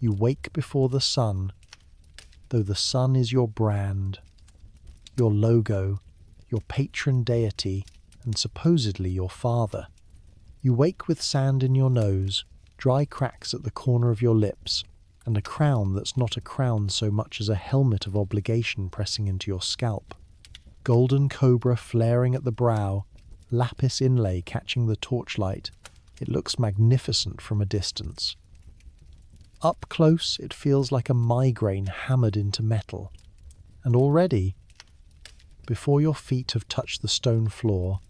You wake before the sun, though the sun is your brand, your logo, your patron deity, and supposedly your father. You wake with sand in your nose, dry cracks at the corner of your lips, and a crown that's not a crown so much as a helmet of obligation pressing into your scalp. Golden cobra flaring at the brow, lapis inlay catching the torchlight. It looks magnificent from a distance. Up close, it feels like a migraine hammered into metal. And already, before your feet have touched the stone floor,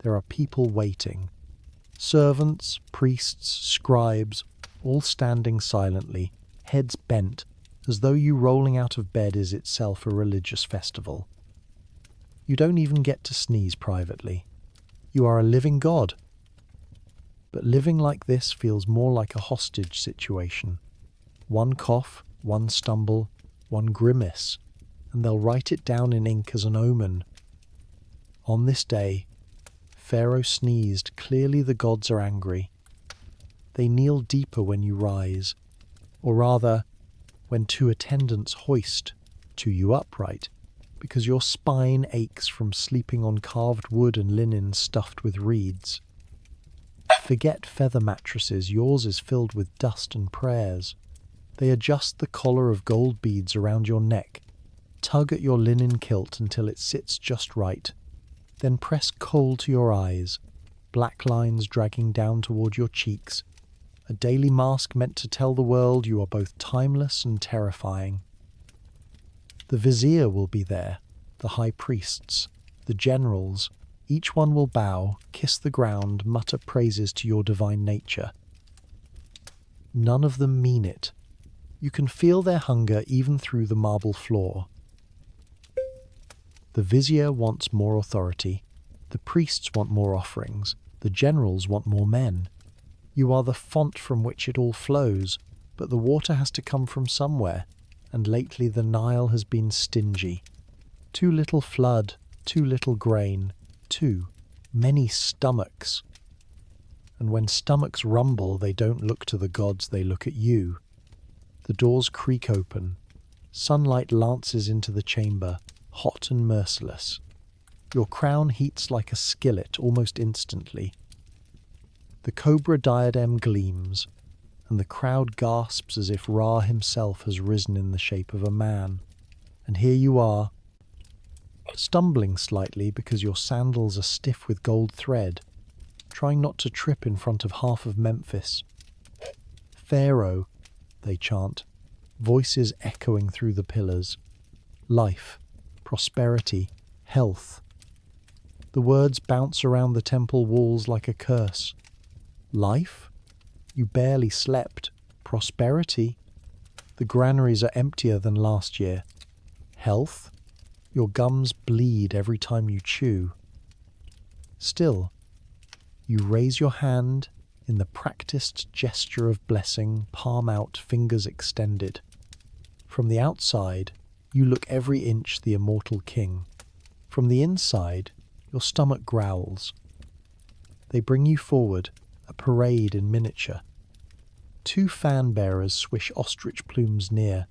there are people waiting. Servants, priests, scribes, all standing silently, heads bent, as though you rolling out of bed is itself a religious festival. You don't even get to sneeze privately. You are a living god. But living like this feels more like a hostage situation. One cough, one stumble, one grimace, and they'll write it down in ink as an omen. On this day, Pharaoh sneezed. Clearly the gods are angry. They kneel deeper when you rise, or rather, when two attendants hoist to you upright, because your spine aches from sleeping on carved wood and linen stuffed with reeds. Forget feather mattresses, yours is filled with dust and prayers. They adjust the collar of gold beads around your neck, tug at your linen kilt until it sits just right, then press coal to your eyes, black lines dragging down toward your cheeks, a daily mask meant to tell the world you are both timeless and terrifying. The vizier will be there, the high priests, the generals. Each one will bow, kiss the ground, mutter praises to your divine nature. None of them mean it. You can feel their hunger even through the marble floor. The vizier wants more authority. The priests want more offerings. The generals want more men. You are the font from which it all flows, but the water has to come from somewhere, and lately the Nile has been stingy. Too little flood, too little grain, too many stomachs. And when stomachs rumble, they don't look to the gods, they look at you. The doors creak open. Sunlight lances into the chamber, hot and merciless. Your crown heats like a skillet almost instantly. The cobra diadem gleams, and the crowd gasps as if Ra himself has risen in the shape of a man. And here you are, stumbling slightly because your sandals are stiff with gold thread, trying not to trip in front of half of Memphis. Pharaoh, they chant, voices echoing through the pillars. Life, prosperity, health. The words bounce around the temple walls like a curse. Life? You barely slept. Prosperity? The granaries are emptier than last year. Health? Your gums bleed every time you chew. Still, you raise your hand in the practiced gesture of blessing, palm out, fingers extended. From the outside, you look every inch the immortal king. From the inside, your stomach growls. They bring you forward, a parade in miniature. Two fan bearers swish ostrich plumes near,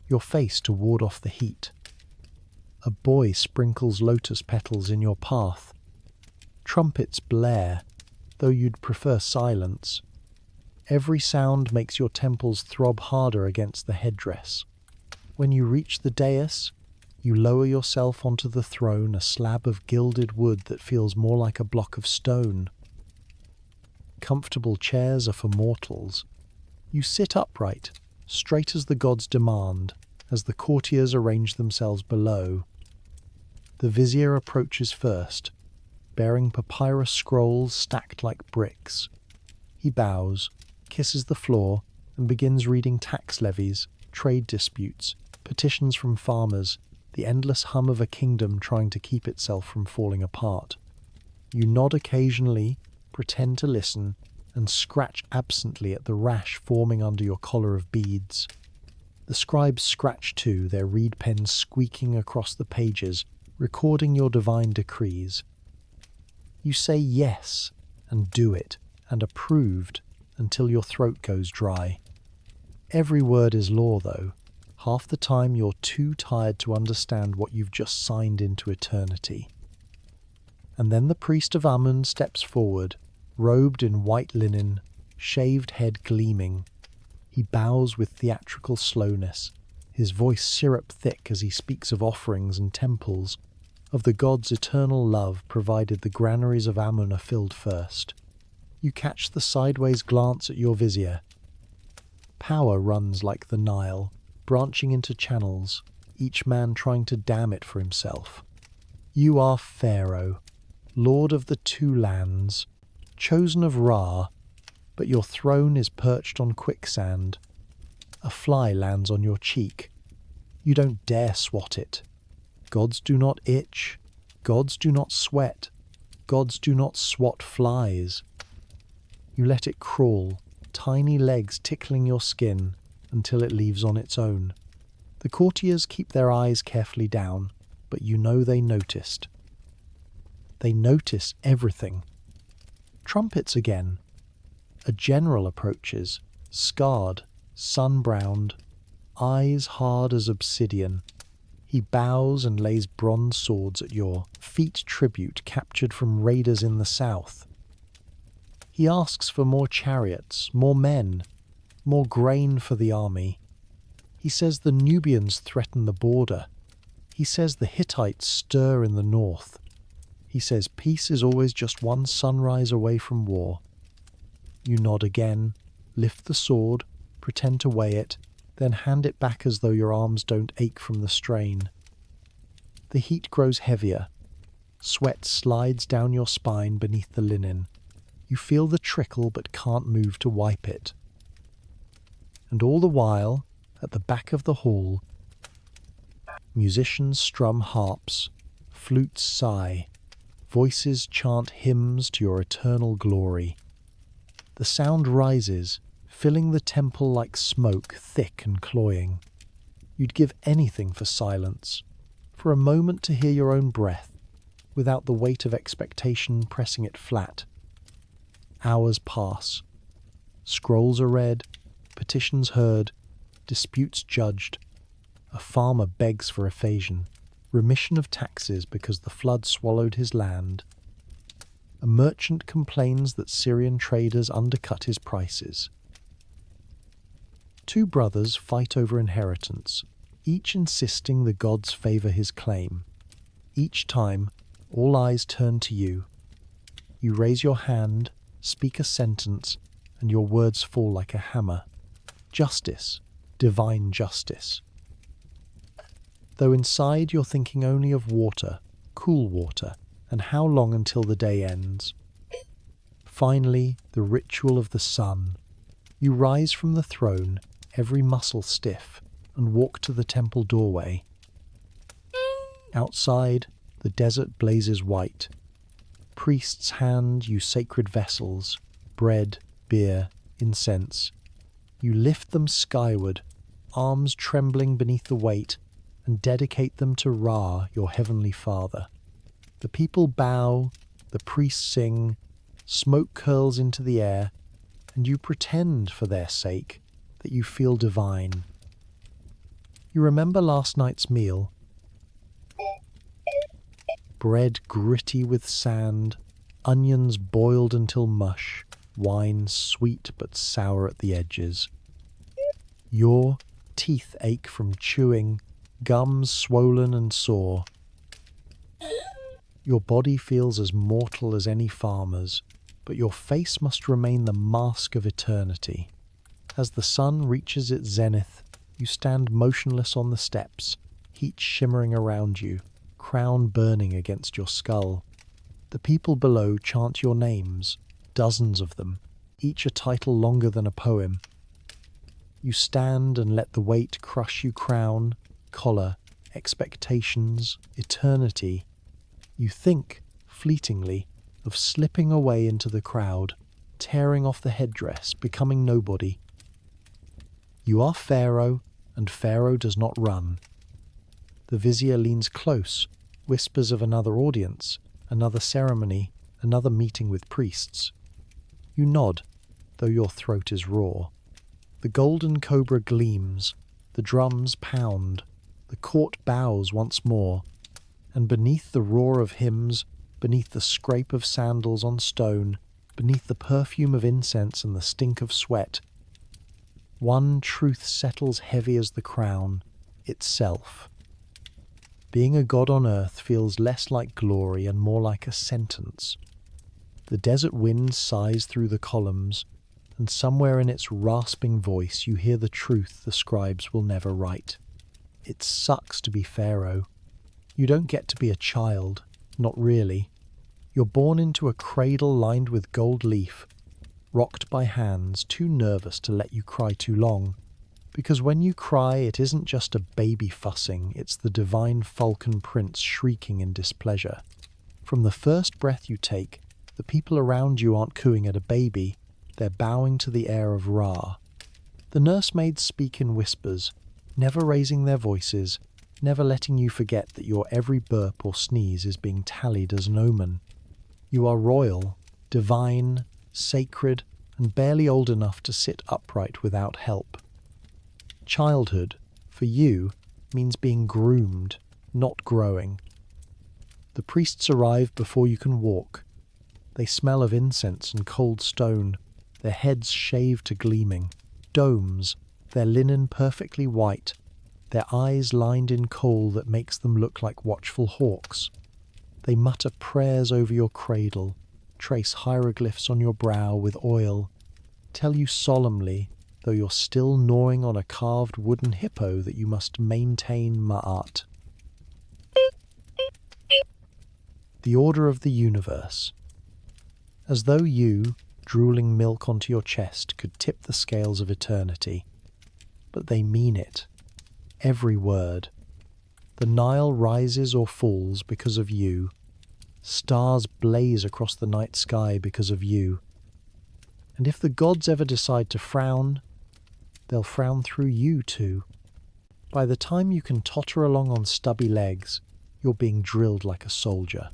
your face to ward off the heat. A boy sprinkles lotus petals in your path. Trumpets blare, though you'd prefer silence. Every sound makes your temples throb harder against the headdress. When you reach the dais, you lower yourself onto the throne, a slab of gilded wood that feels more like a block of stone. Comfortable chairs are for mortals. You sit upright, straight as the gods demand, as the courtiers arrange themselves below. The vizier approaches first, bearing papyrus scrolls stacked like bricks. He bows, kisses the floor, and begins reading tax levies, trade disputes, petitions from farmers, the endless hum of a kingdom trying to keep itself from falling apart. You nod occasionally, pretend to listen, and scratch absently at the rash forming under your collar of beads. The scribes scratch too, their reed pens squeaking across the pages, recording your divine decrees. You say yes, and do it, and approved, until your throat goes dry. Every word is law, though. Half the time you're too tired to understand what you've just signed into eternity. And then the priest of Amun steps forward, robed in white linen, shaved head gleaming. He bows with theatrical slowness, his voice syrup thick as he speaks of offerings and temples, of the gods' eternal love provided the granaries of Amun are filled first. You catch the sideways glance at your vizier. Power runs like the Nile, branching into channels, each man trying to dam it for himself. You are Pharaoh, lord of the two lands, chosen of Ra, but your throne is perched on quicksand. A fly lands on your cheek. You don't dare swat it. Gods do not itch. Gods do not sweat. Gods do not swat flies. You let it crawl, tiny legs tickling your skin, until it leaves on its own. The courtiers keep their eyes carefully down, but you know they noticed. They notice everything. Trumpets again. A general approaches, scarred, sun-browned, eyes hard as obsidian. He bows and lays bronze swords at your feet, tribute captured from raiders in the south. He asks for more chariots, more men, more grain for the army. He says the Nubians threaten the border. He says the Hittites stir in the north. He says peace is always just one sunrise away from war. You nod again, lift the sword, pretend to weigh it, then hand it back as though your arms don't ache from the strain. The heat grows heavier. Sweat slides down your spine beneath the linen. You feel the trickle but can't move to wipe it. And all the while, at the back of the hall, musicians strum harps, flutes sigh, voices chant hymns to your eternal glory. The sound rises, filling the temple like smoke, thick and cloying. You'd give anything for silence, for a moment to hear your own breath, without the weight of expectation pressing it flat. Hours pass. Scrolls are read, petitions heard, disputes judged. A farmer begs for aphasion, remission of taxes because the flood swallowed his land. A merchant complains that Syrian traders undercut his prices. Two brothers fight over inheritance, each insisting the gods favour his claim. Each time, all eyes turn to you. You raise your hand, speak a sentence, and your words fall like a hammer. Justice, divine justice. Though inside you're thinking only of water, cool water, and how long until the day ends. Finally, the ritual of the sun. You rise from the throne, every muscle stiff, and walk to the temple doorway. Outside, the desert blazes white. Priests hand you sacred vessels, bread, beer, incense. You lift them skyward, arms trembling beneath the weight, and dedicate them to Ra, your heavenly father. The people bow, the priests sing, smoke curls into the air, and you pretend, for their sake, that you feel divine. You remember last night's meal? Bread gritty with sand, onions boiled until mush, wine sweet but sour at the edges. Your teeth ache from chewing, gums swollen and sore. Your body feels as mortal as any farmer's, but your face must remain the mask of eternity. As the sun reaches its zenith, you stand motionless on the steps, heat shimmering around you, crown burning against your skull. The people below chant your names, dozens of them, each a title longer than a poem. You stand and let the weight crush you crown, collar, expectations, eternity. You think, fleetingly, of slipping away into the crowd, tearing off the headdress, becoming nobody. You are Pharaoh, and Pharaoh does not run. The vizier leans close, whispers of another audience, another ceremony, another meeting with priests. You nod, though your throat is raw. The golden cobra gleams, the drums pound, the court bows once more, and beneath the roar of hymns, beneath the scrape of sandals on stone, beneath the perfume of incense and the stink of sweat, one truth settles heavy as the crown, itself. Being a god on earth feels less like glory and more like a sentence. The desert wind sighs through the columns, and somewhere in its rasping voice you hear the truth the scribes will never write. It sucks to be Pharaoh. You don't get to be a child, not really. You're born into a cradle lined with gold leaf, rocked by hands too nervous to let you cry too long. Because when you cry, it isn't just a baby fussing, it's the divine falcon prince shrieking in displeasure. From the first breath you take, the people around you aren't cooing at a baby, they're bowing to the air of Ra. The nursemaids speak in whispers, never raising their voices, never letting you forget that your every burp or sneeze is being tallied as an omen. You are royal, divine, sacred, and barely old enough to sit upright without help. Childhood, for you, means being groomed, not growing. The priests arrive before you can walk. They smell of incense and cold stone, their heads shaved to gleaming, domes, their linen perfectly white, their eyes lined in kohl that makes them look like watchful hawks. They mutter prayers over your cradle, trace hieroglyphs on your brow with oil, tell you solemnly, though you're still gnawing on a carved wooden hippo, that you must maintain ma'at. The order of the universe. As though you, drooling milk onto your chest, could tip the scales of eternity. But they mean it. Every word. The Nile rises or falls because of you. Stars blaze across the night sky because of you. And if the gods ever decide to frown, they'll frown through you too. By the time you can totter along on stubby legs, you're being drilled like a soldier.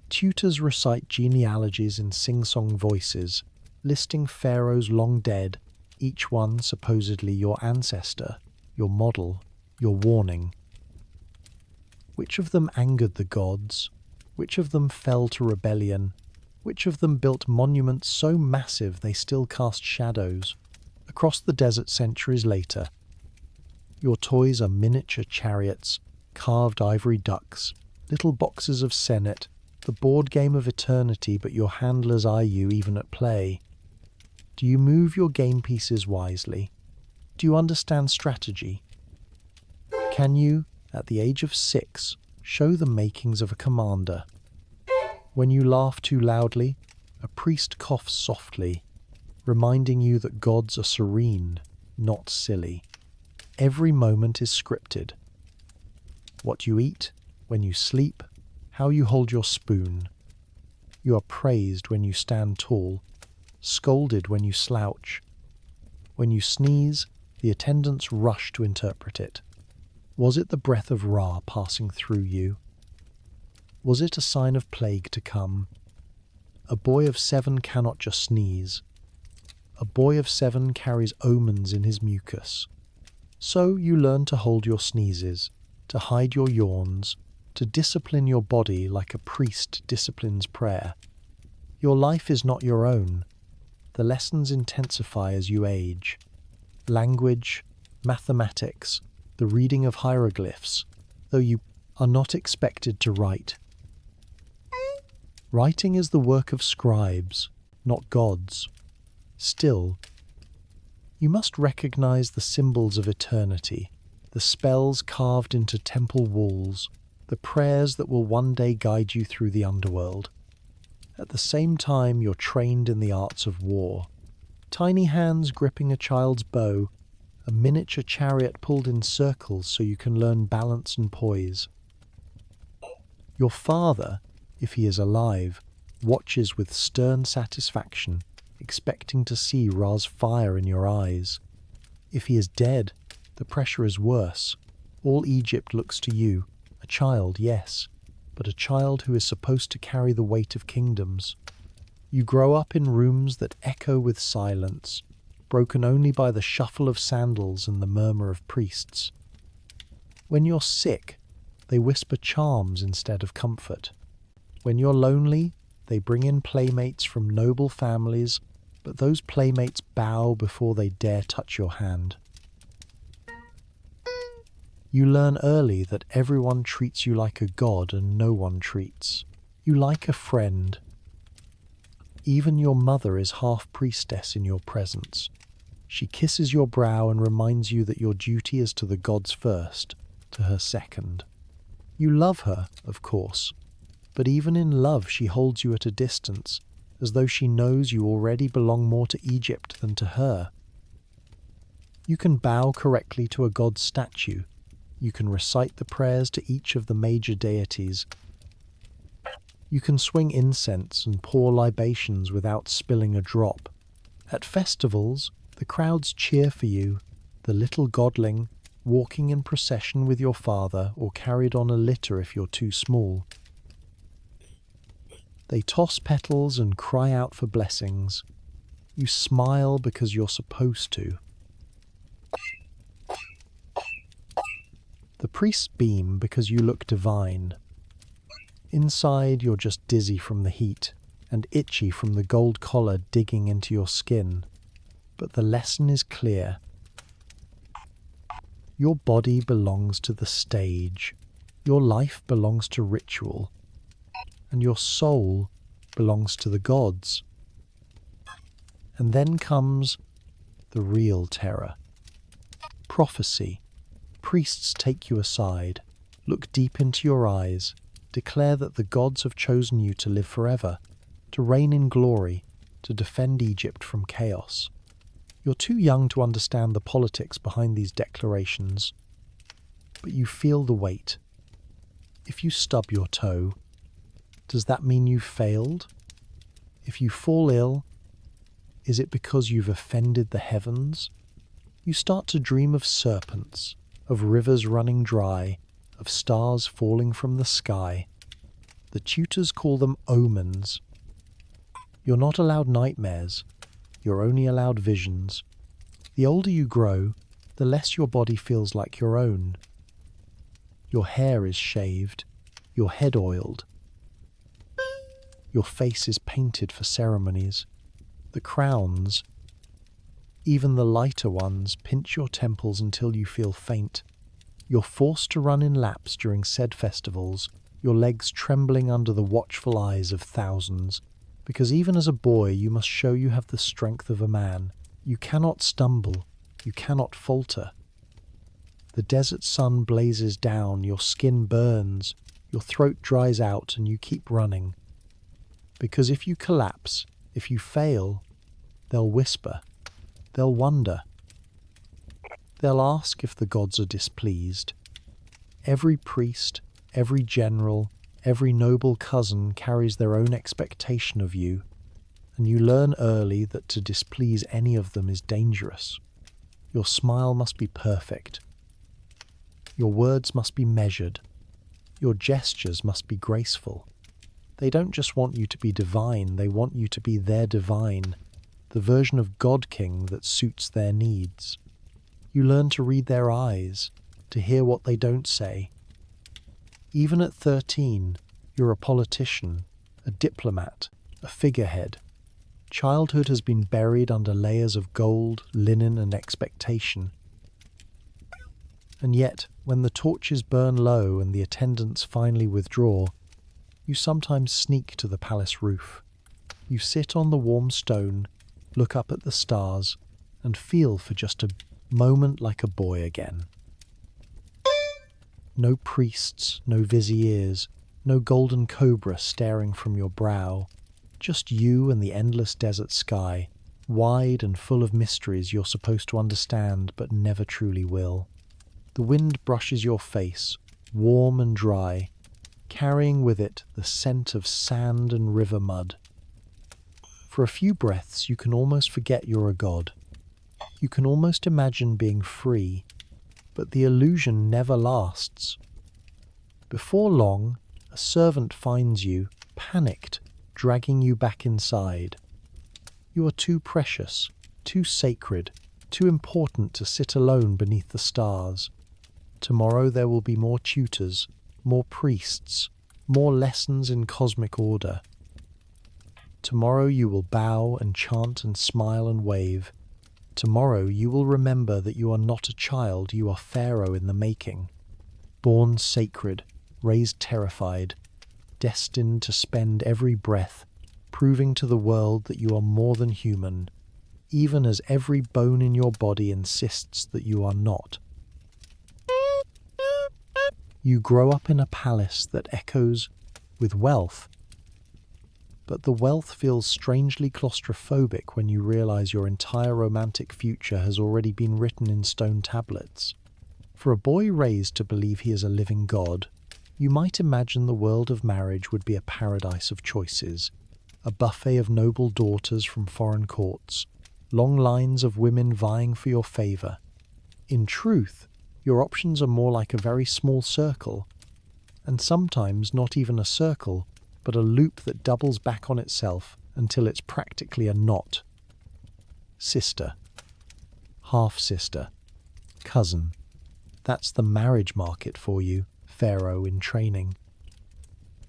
Tutors recite genealogies in sing-song voices, listing pharaohs long dead, each one supposedly your ancestor, your model, your warning. Which of them angered the gods? Which of them fell to rebellion? Which of them built monuments so massive they still cast shadows? Across the desert centuries later, your toys are miniature chariots, carved ivory ducks, little boxes of senate, the board game of eternity, but your handlers eye you even at play. Do you move your game pieces wisely? Do you understand strategy? Can you, at the age of 6, show the makings of a commander? When you laugh too loudly, a priest coughs softly, reminding you that gods are serene, not silly. Every moment is scripted. What you eat, when you sleep, how you hold your spoon. You are praised when you stand tall, scolded when you slouch. When you sneeze, the attendants rush to interpret it. Was it the breath of Ra passing through you? Was it a sign of plague to come? A boy of 7 cannot just sneeze. A boy of 7 carries omens in his mucus. So you learn to hold your sneezes, to hide your yawns, to discipline your body like a priest disciplines prayer. Your life is not your own. The lessons intensify as you age. Language, mathematics, the reading of hieroglyphs, though you are not expected to write. Writing is the work of scribes, not gods. Still, you must recognize the symbols of eternity, the spells carved into temple walls, the prayers that will one day guide you through the underworld. At the same time, you're trained in the arts of war. Tiny hands gripping a child's bow, a miniature chariot pulled in circles so you can learn balance and poise. Your father, if he is alive, watches with stern satisfaction, expecting to see Ra's fire in your eyes. If he is dead, the pressure is worse. All Egypt looks to you, a child, yes, but a child who is supposed to carry the weight of kingdoms. You grow up in rooms that echo with silence, broken only by the shuffle of sandals and the murmur of priests. When you're sick, they whisper charms instead of comfort. When you're lonely, they bring in playmates from noble families, but those playmates bow before they dare touch your hand. You learn early that everyone treats you like a god and no one treats you like a friend. Even your mother is half priestess in your presence. She kisses your brow and reminds you that your duty is to the gods first, to her second. You love her, of course, but even in love she holds you at a distance, as though she knows you already belong more to Egypt than to her. You can bow correctly to a god's statue. You can recite the prayers to each of the major deities. You can swing incense and pour libations without spilling a drop. At festivals, the crowds cheer for you, the little godling, walking in procession with your father or carried on a litter if you're too small. They toss petals and cry out for blessings. You smile because you're supposed to. The priests beam because you look divine. Inside, you're just dizzy from the heat and itchy from the gold collar digging into your skin. But the lesson is clear. Your body belongs to the stage. Your life belongs to ritual. And your soul belongs to the gods. And then comes the real terror. Prophecy. Priests take you aside, look deep into your eyes, declare that the gods have chosen you to live forever, to reign in glory, to defend Egypt from chaos. You're too young to understand the politics behind these declarations, but you feel the weight. If you stub your toe, does that mean you've failed? If you fall ill, is it because you've offended the heavens? You start to dream of serpents, of rivers running dry, of stars falling from the sky. The tutors call them omens. You're not allowed nightmares. You're only allowed visions. The older you grow, the less your body feels like your own. Your hair is shaved, your head oiled. Your face is painted for ceremonies. The crowns, even the lighter ones, pinch your temples until you feel faint. You're forced to run in laps during said festivals, your legs trembling under the watchful eyes of thousands, because even as a boy you must show you have the strength of a man. You cannot stumble, you cannot falter. The desert sun blazes down, your skin burns, your throat dries out, and you keep running. Because if you collapse, if you fail, they'll whisper. They'll wonder. They'll ask if the gods are displeased. Every priest, every general, every noble cousin carries their own expectation of you, and you learn early that to displease any of them is dangerous. Your smile must be perfect. Your words must be measured. Your gestures must be graceful. They don't just want you to be divine, they want you to be their divine, the version of God King that suits their needs. You learn to read their eyes, to hear what they don't say. Even at 13, you're a politician, a diplomat, a figurehead. Childhood has been buried under layers of gold, linen, and expectation. And yet, when the torches burn low and the attendants finally withdraw, you sometimes sneak to the palace roof. You sit on the warm stone, look up at the stars, and feel for just a moment like a boy again. No priests, no viziers, no golden cobra staring from your brow, just you and the endless desert sky, wide and full of mysteries you're supposed to understand but never truly will. The wind brushes your face, warm and dry, carrying with it the scent of sand and river mud. For a few breaths you can almost forget you're a god. You can almost imagine being free, but the illusion never lasts. Before long, a servant finds you, panicked, dragging you back inside. You are too precious, too sacred, too important to sit alone beneath the stars. Tomorrow there will be more tutors, more priests, more lessons in cosmic order. Tomorrow you will bow and chant and smile and wave. Tomorrow you will remember that you are not a child, you are Pharaoh in the making. Born sacred, raised terrified, destined to spend every breath proving to the world that you are more than human, even as every bone in your body insists that you are not. You grow up in a palace that echoes with wealth, but the wealth feels strangely claustrophobic when you realize your entire romantic future has already been written in stone tablets. For a boy raised to believe he is a living god, you might imagine the world of marriage would be a paradise of choices, a buffet of noble daughters from foreign courts, long lines of women vying for your favor. In truth, your options are more like a very small circle, and sometimes not even a circle, but a loop that doubles back on itself until it's practically a knot. Sister, half-sister, cousin. That's the marriage market for you, Pharaoh in training.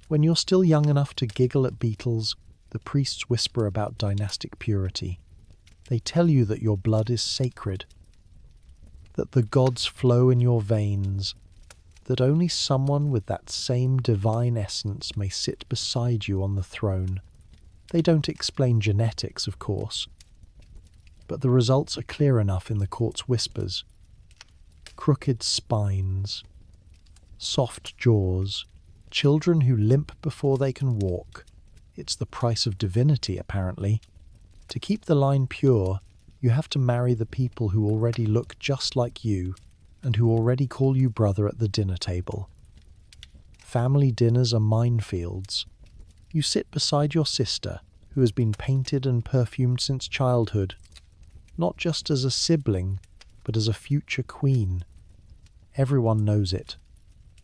When you're still young enough to giggle at beetles, the priests whisper about dynastic purity. They tell you that your blood is sacred, that the gods flow in your veins, that only someone with that same divine essence may sit beside you on the throne. They don't explain genetics, of course, but the results are clear enough in the court's whispers. Crooked spines, soft jaws, children who limp before they can walk. It's the price of divinity, apparently. To keep the line pure, you have to marry the people who already look just like you and who already call you brother at the dinner table. Family dinners are minefields. You sit beside your sister, who has been painted and perfumed since childhood, not just as a sibling, but as a future queen. Everyone knows it.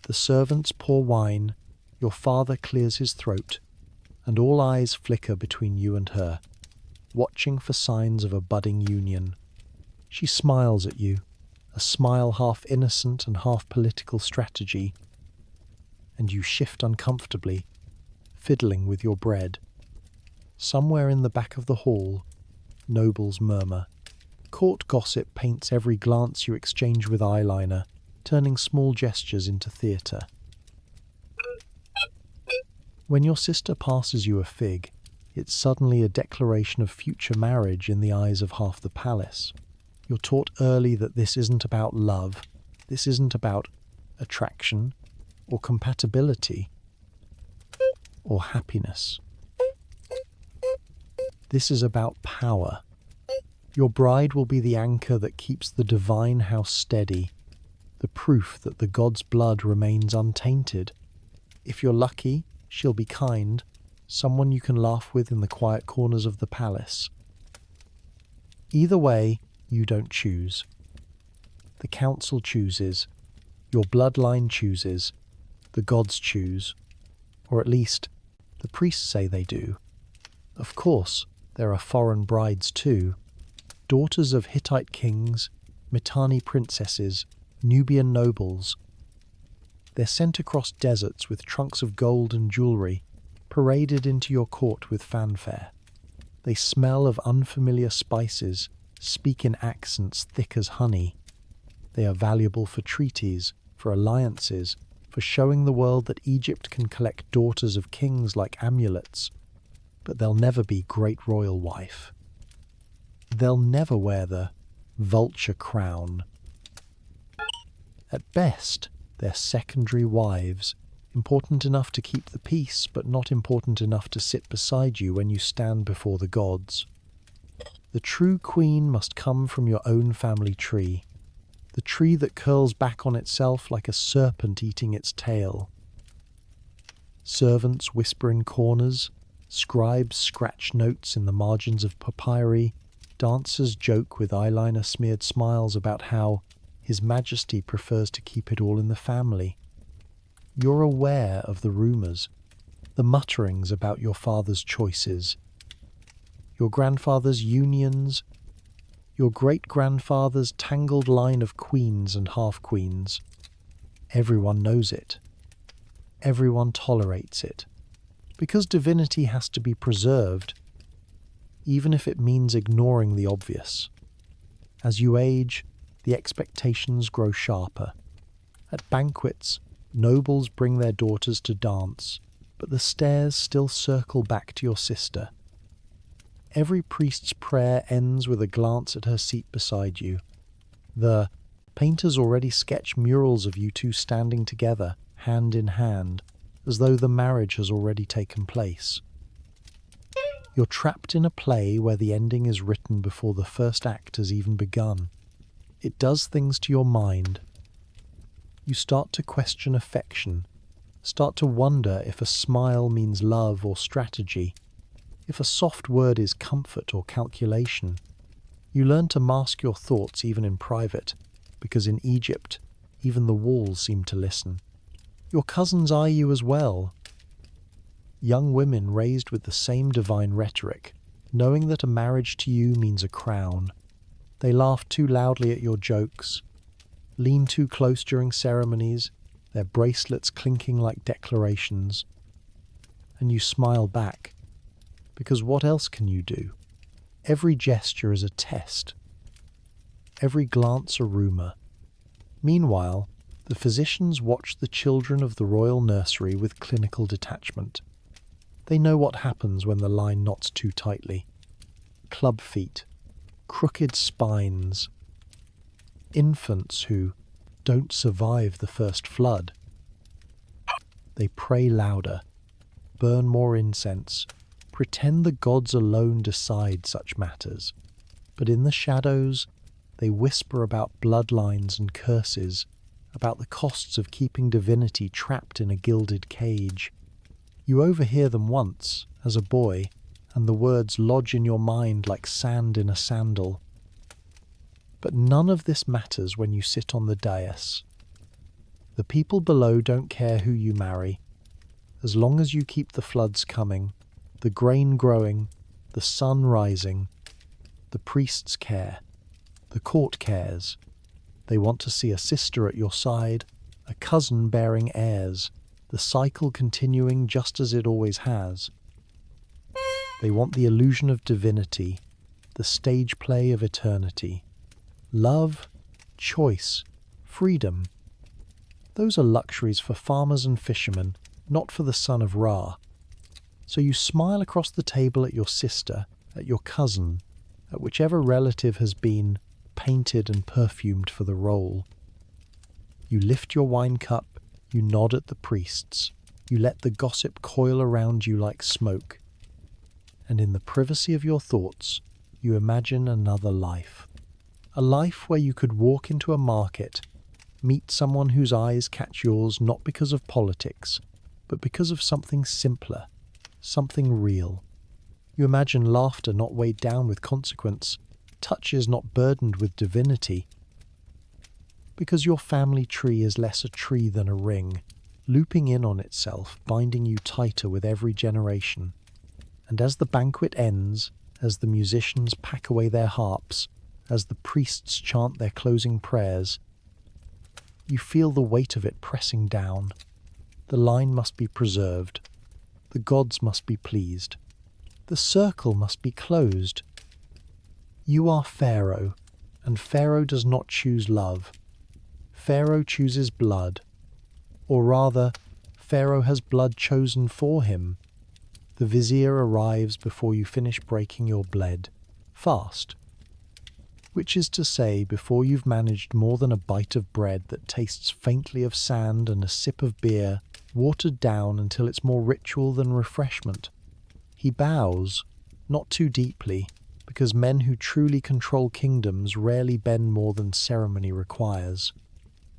The servants pour wine, your father clears his throat, and all eyes flicker between you and her, watching for signs of a budding union. She smiles at you, a smile half innocent and half political strategy, and you shift uncomfortably, fiddling with your bread. Somewhere in the back of the hall, nobles murmur. Court gossip paints every glance you exchange with eyeliner, turning small gestures into theatre. When your sister passes you a fig, it's suddenly a declaration of future marriage in the eyes of half the palace. You're taught early that this isn't about love, this isn't about attraction, or compatibility, or happiness. This is about power. Your bride will be the anchor that keeps the divine house steady, the proof that the god's blood remains untainted. If you're lucky, she'll be kind, someone you can laugh with in the quiet corners of the palace. Either way, you don't choose. The council chooses, your bloodline chooses, the gods choose, or at least, the priests say they do. Of course, there are foreign brides too, daughters of Hittite kings, Mitanni princesses, Nubian nobles. They're sent across deserts with trunks of gold and jewelry, paraded into your court with fanfare. They smell of unfamiliar spices, speak in accents thick as honey. They are valuable for treaties, for alliances, for showing the world that Egypt can collect daughters of kings like amulets, but they'll never be great royal wife. They'll never wear the vulture crown. At best, they're secondary wives, important enough to keep the peace, but not important enough to sit beside you when you stand before the gods. The true queen must come from your own family tree, the tree that curls back on itself like a serpent eating its tail. Servants whisper in corners, scribes scratch notes in the margins of papyri, dancers joke with eyeliner-smeared smiles about how His Majesty prefers to keep it all in the family. You're aware of the rumours, the mutterings about your father's choices, your grandfather's unions, your great-grandfather's tangled line of queens and half-queens. Everyone knows it. Everyone tolerates it. Because divinity has to be preserved, even if it means ignoring the obvious. As you age, the expectations grow sharper. At banquets, nobles bring their daughters to dance, but the stares still circle back to your sister. Every priest's prayer ends with a glance at her seat beside you. The painters already sketch murals of you two standing together, hand in hand, as though the marriage has already taken place. You're trapped in a play where the ending is written before the first act has even begun. It does things to your mind. You start to question affection, start to wonder if a smile means love or strategy, if a soft word is comfort or calculation. You learn to mask your thoughts even in private, because in Egypt, even the walls seem to listen. Your cousins eye you as well. Young women raised with the same divine rhetoric, knowing that a marriage to you means a crown. They laugh too loudly at your jokes, lean too close during ceremonies, their bracelets clinking like declarations. And you smile back, because what else can you do? Every gesture is a test. Every glance a rumour. Meanwhile, the physicians watch the children of the royal nursery with clinical detachment. They know what happens when the line knots too tightly. Club feet, crooked spines, infants who don't survive the first flood. They pray louder, burn more incense, pretend the gods alone decide such matters. But in the shadows, they whisper about bloodlines and curses, about the costs of keeping divinity trapped in a gilded cage. You overhear them once, as a boy, and the words lodge in your mind like sand in a sandal. But none of this matters when you sit on the dais. The people below don't care who you marry. As long as you keep the floods coming, the grain growing, the sun rising, the priests care, the court cares. They want to see a sister at your side, a cousin bearing heirs, the cycle continuing just as it always has. They want the illusion of divinity, the stage play of eternity. Love, choice, freedom. Those are luxuries for farmers and fishermen, not for the son of Ra. So you smile across the table at your sister, at your cousin, at whichever relative has been painted and perfumed for the role. You lift your wine cup, you nod at the priests, you let the gossip coil around you like smoke, and in the privacy of your thoughts, you imagine another life. A life where you could walk into a market, meet someone whose eyes catch yours not because of politics, but because of something simpler, something real. You imagine laughter not weighed down with consequence, touches not burdened with divinity, because your family tree is less a tree than a ring, looping in on itself, binding you tighter with every generation. And as the banquet ends, as the musicians pack away their harps, as the priests chant their closing prayers, you feel the weight of it pressing down. The line must be preserved. The gods must be pleased. The circle must be closed. You are Pharaoh, and Pharaoh does not choose love. Pharaoh chooses blood. Or rather, Pharaoh has blood chosen for him. The vizier arrives before you finish breaking your bled, fast. Which is to say, before you've managed more than a bite of bread that tastes faintly of sand and a sip of beer, watered down until it's more ritual than refreshment. He bows, not too deeply, because men who truly control kingdoms rarely bend more than ceremony requires.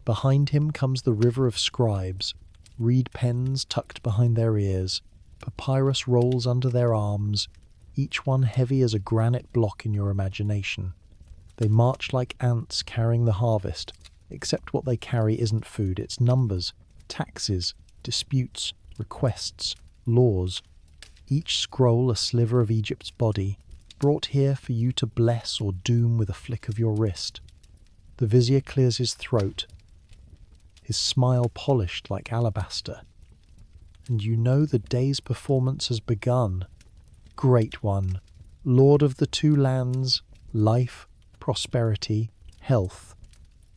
Behind him comes the river of scribes, reed pens tucked behind their ears, papyrus rolls under their arms, each one heavy as a granite block in your imagination. They march like ants carrying the harvest, except what they carry isn't food, it's numbers, taxes, disputes, requests, laws. Each scroll a sliver of Egypt's body, brought here for you to bless or doom with a flick of your wrist. The vizier clears his throat, his smile polished like alabaster. And you know the day's performance has begun. Great One, Lord of the two lands, life, prosperity, health,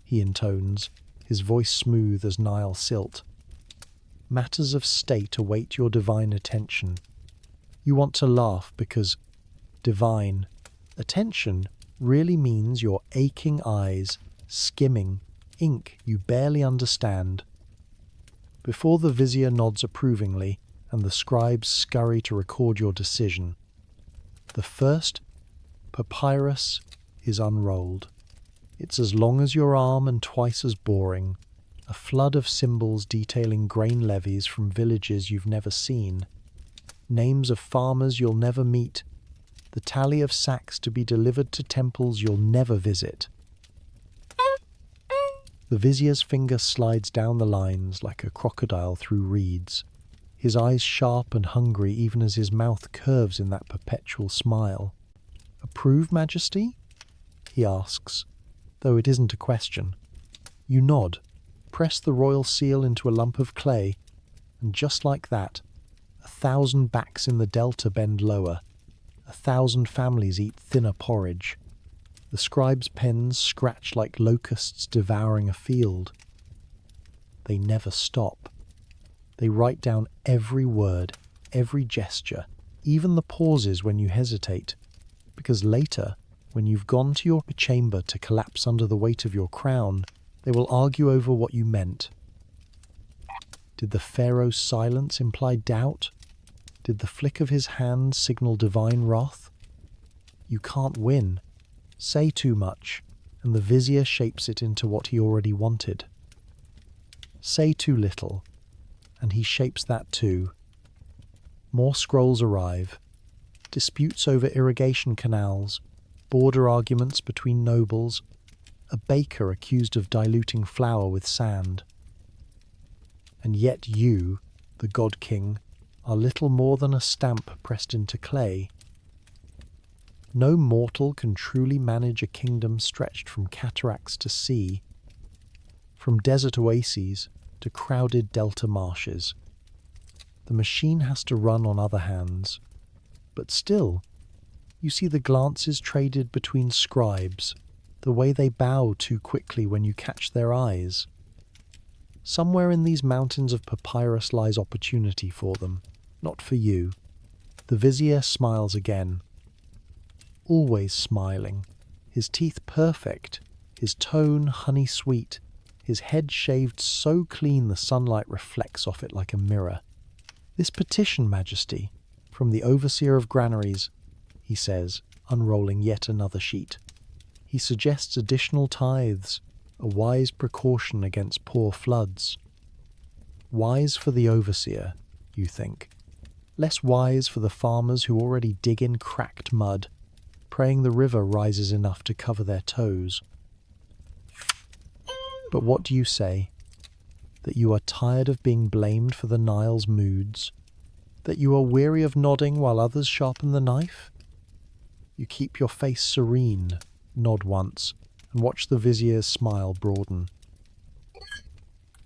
he intones, his voice smooth as Nile silt. Matters of state await your divine attention. You want to laugh because divine attention really means your aching eyes skimming ink you barely understand. Before the vizier nods approvingly and the scribes scurry to record your decision, the first papyrus is unrolled. It's as long as your arm and twice as boring, a flood of symbols detailing grain levies from villages you've never seen, names of farmers you'll never meet, the tally of sacks to be delivered to temples you'll never visit. The vizier's finger slides down the lines like a crocodile through reeds, his eyes sharp and hungry even as his mouth curves in that perpetual smile. "Approve, Majesty?" he asks, though it isn't a question. You nod, press the royal seal into a lump of clay, and just like that, 1,000 backs in the delta bend lower, 1,000 families eat thinner porridge. The scribes' pens scratch like locusts devouring a field. They never stop. They write down every word, every gesture, even the pauses when you hesitate, because later, when you've gone to your chamber to collapse under the weight of your crown, they will argue over what you meant. Did the pharaoh's silence imply doubt? Did the flick of his hand signal divine wrath? You can't win. Say too much, and the vizier shapes it into what he already wanted. Say too little, and he shapes that too. More scrolls arrive. Disputes over irrigation canals, border arguments between nobles, a baker accused of diluting flour with sand. And yet you, the God King, are little more than a stamp pressed into clay. No mortal can truly manage a kingdom stretched from cataracts to sea, from desert oases to crowded delta marshes. The machine has to run on other hands, but still, you see the glances traded between scribes, the way they bow too quickly when you catch their eyes. Somewhere in these mountains of papyrus lies opportunity for them, not for you. The vizier smiles again. Always smiling, his teeth perfect, his tone honey-sweet, his head shaved so clean the sunlight reflects off it like a mirror. "This petition, Majesty, from the overseer of granaries," he says, unrolling yet another sheet. He suggests additional tithes, a wise precaution against poor floods. Wise for the overseer, you think. Less wise for the farmers who already dig in cracked mud, praying the river rises enough to cover their toes. But what do you say? That you are tired of being blamed for the Nile's moods? That you are weary of nodding while others sharpen the knife? You keep your face serene, nod once, and watch the vizier's smile broaden.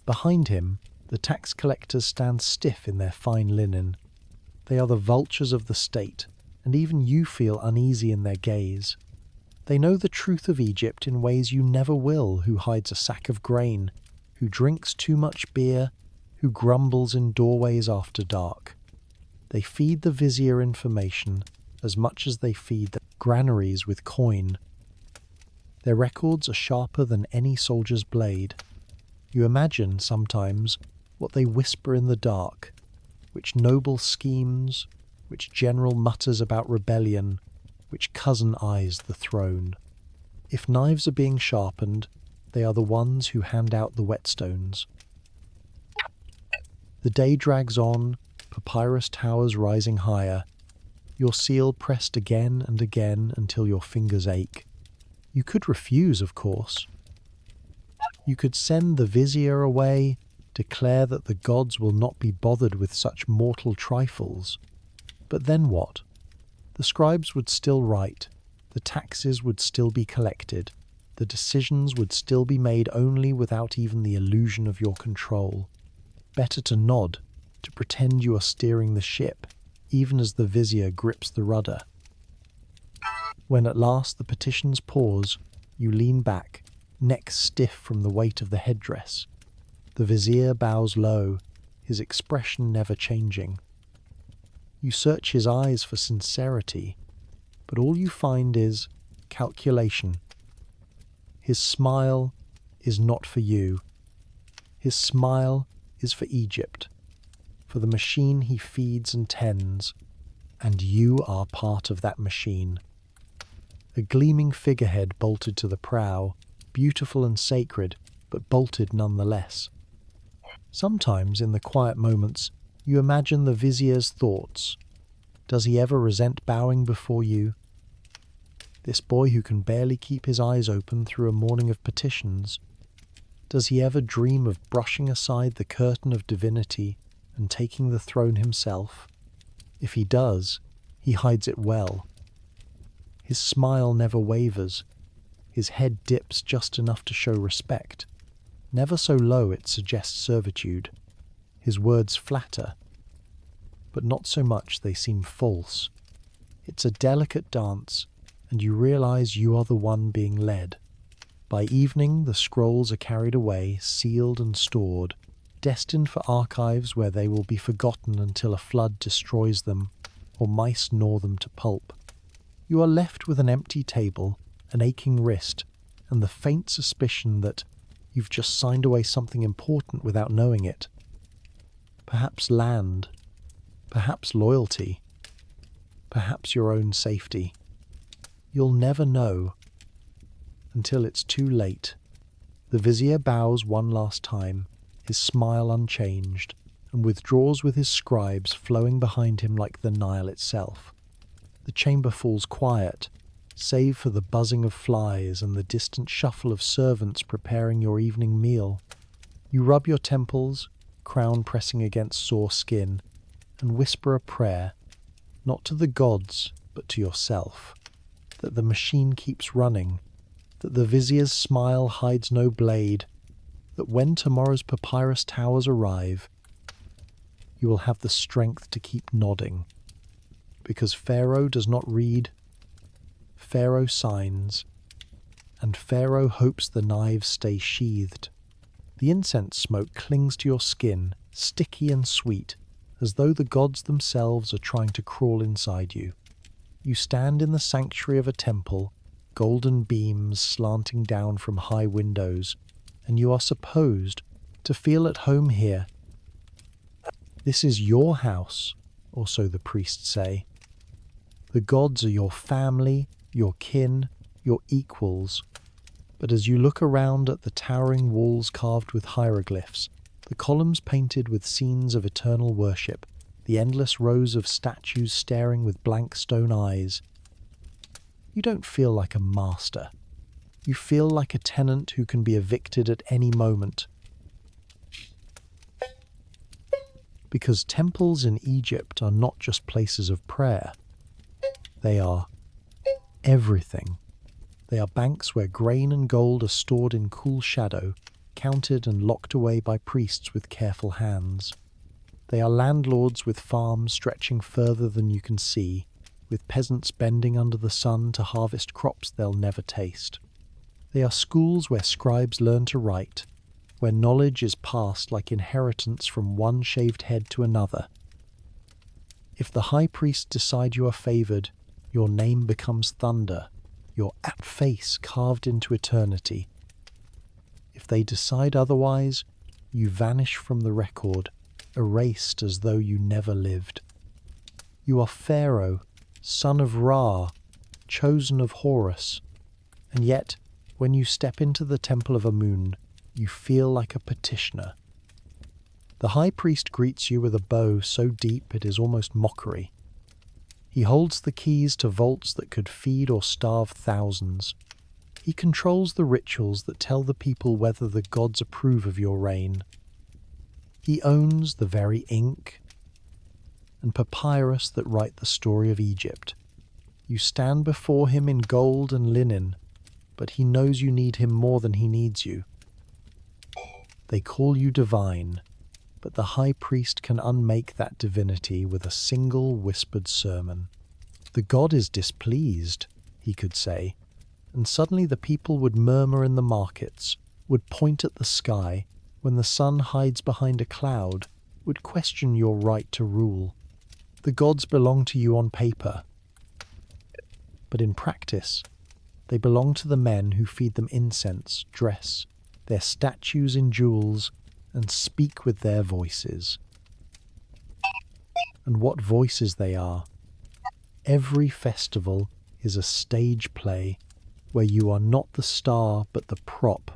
Behind him, the tax collectors stand stiff in their fine linen. They are the vultures of the state, and even you feel uneasy in their gaze. They know the truth of Egypt in ways you never will, who hides a sack of grain, who drinks too much beer, who grumbles in doorways after dark. They feed the vizier information as much as they feed the granaries with coin. Their records are sharper than any soldier's blade. You imagine, sometimes, what they whisper in the dark, which noble schemes, which general mutters about rebellion, which cousin eyes the throne. If knives are being sharpened, they are the ones who hand out the whetstones. The day drags on, papyrus towers rising higher, your seal pressed again and again until your fingers ache. You could refuse, of course. You could send the vizier away, declare that the gods will not be bothered with such mortal trifles. But then what? The scribes would still write, the taxes would still be collected, the decisions would still be made only without even the illusion of your control. Better to nod, to pretend you are steering the ship, even as the vizier grips the rudder. When at last the petitions pause, you lean back, neck stiff from the weight of the headdress. The vizier bows low, his expression never changing. You search his eyes for sincerity, but all you find is calculation. His smile is not for you. His smile is for Egypt, for the machine he feeds and tends, and you are part of that machine. A gleaming figurehead bolted to the prow, beautiful and sacred, but bolted nonetheless. Sometimes, in the quiet moments, you imagine the vizier's thoughts. Does he ever resent bowing before you? This boy who can barely keep his eyes open through a morning of petitions. Does he ever dream of brushing aside the curtain of divinity and taking the throne himself? If he does, he hides it well. His smile never wavers. His head dips just enough to show respect. Never so low it suggests servitude. His words flatter, but not so much they seem false. It's a delicate dance, and you realize you are the one being led. By evening, the scrolls are carried away, sealed and stored, destined for archives where they will be forgotten until a flood destroys them, or mice gnaw them to pulp. You are left with an empty table, an aching wrist, and the faint suspicion that you've just signed away something important without knowing it. Perhaps land, perhaps loyalty, perhaps your own safety. You'll never know until it's too late. The vizier bows one last time, his smile unchanged, and withdraws with his scribes flowing behind him like the Nile itself. The chamber falls quiet, save for the buzzing of flies and the distant shuffle of servants preparing your evening meal. You rub your temples, crown pressing against sore skin, and whisper a prayer, not to the gods, but to yourself, that the machine keeps running, that the vizier's smile hides no blade, that when tomorrow's papyrus towers arrive, you will have the strength to keep nodding. Because Pharaoh does not read, Pharaoh signs, and Pharaoh hopes the knives stay sheathed. The incense smoke clings to your skin, sticky and sweet, as though the gods themselves are trying to crawl inside you. You stand in the sanctuary of a temple, golden beams slanting down from high windows, and you are supposed to feel at home here. This is your house, or so the priests say. The gods are your family, your kin, your equals. But as you look around at the towering walls carved with hieroglyphs, the columns painted with scenes of eternal worship, the endless rows of statues staring with blank stone eyes, you don't feel like a master. You feel like a tenant who can be evicted at any moment. Because temples in Egypt are not just places of prayer. They are everything. They are banks where grain and gold are stored in cool shadow, counted and locked away by priests with careful hands. They are landlords with farms stretching further than you can see, with peasants bending under the sun to harvest crops they'll never taste. They are schools where scribes learn to write, where knowledge is passed like inheritance from one shaved head to another. If the high priests decide you are favoured, your name becomes thunder, your face carved into eternity. If they decide otherwise, you vanish from the record, erased as though you never lived. You are Pharaoh, son of Ra, chosen of Horus, and yet, when you step into the temple of Amun, you feel like a petitioner. The high priest greets you with a bow so deep it is almost mockery. He holds the keys to vaults that could feed or starve thousands. He controls the rituals that tell the people whether the gods approve of your reign. He owns the very ink and papyrus that write the story of Egypt. You stand before him in gold and linen, but he knows you need him more than he needs you. They call you divine, but the high priest can unmake that divinity with a single whispered sermon. The god is displeased, he could say, and suddenly the people would murmur in the markets, would point at the sky when the sun hides behind a cloud, would question your right to rule. The gods belong to you on paper, but in practice, they belong to the men who feed them incense, dress their statues in jewels, and speak with their voices. And what voices they are! Every festival is a stage play where you are not the star but the prop.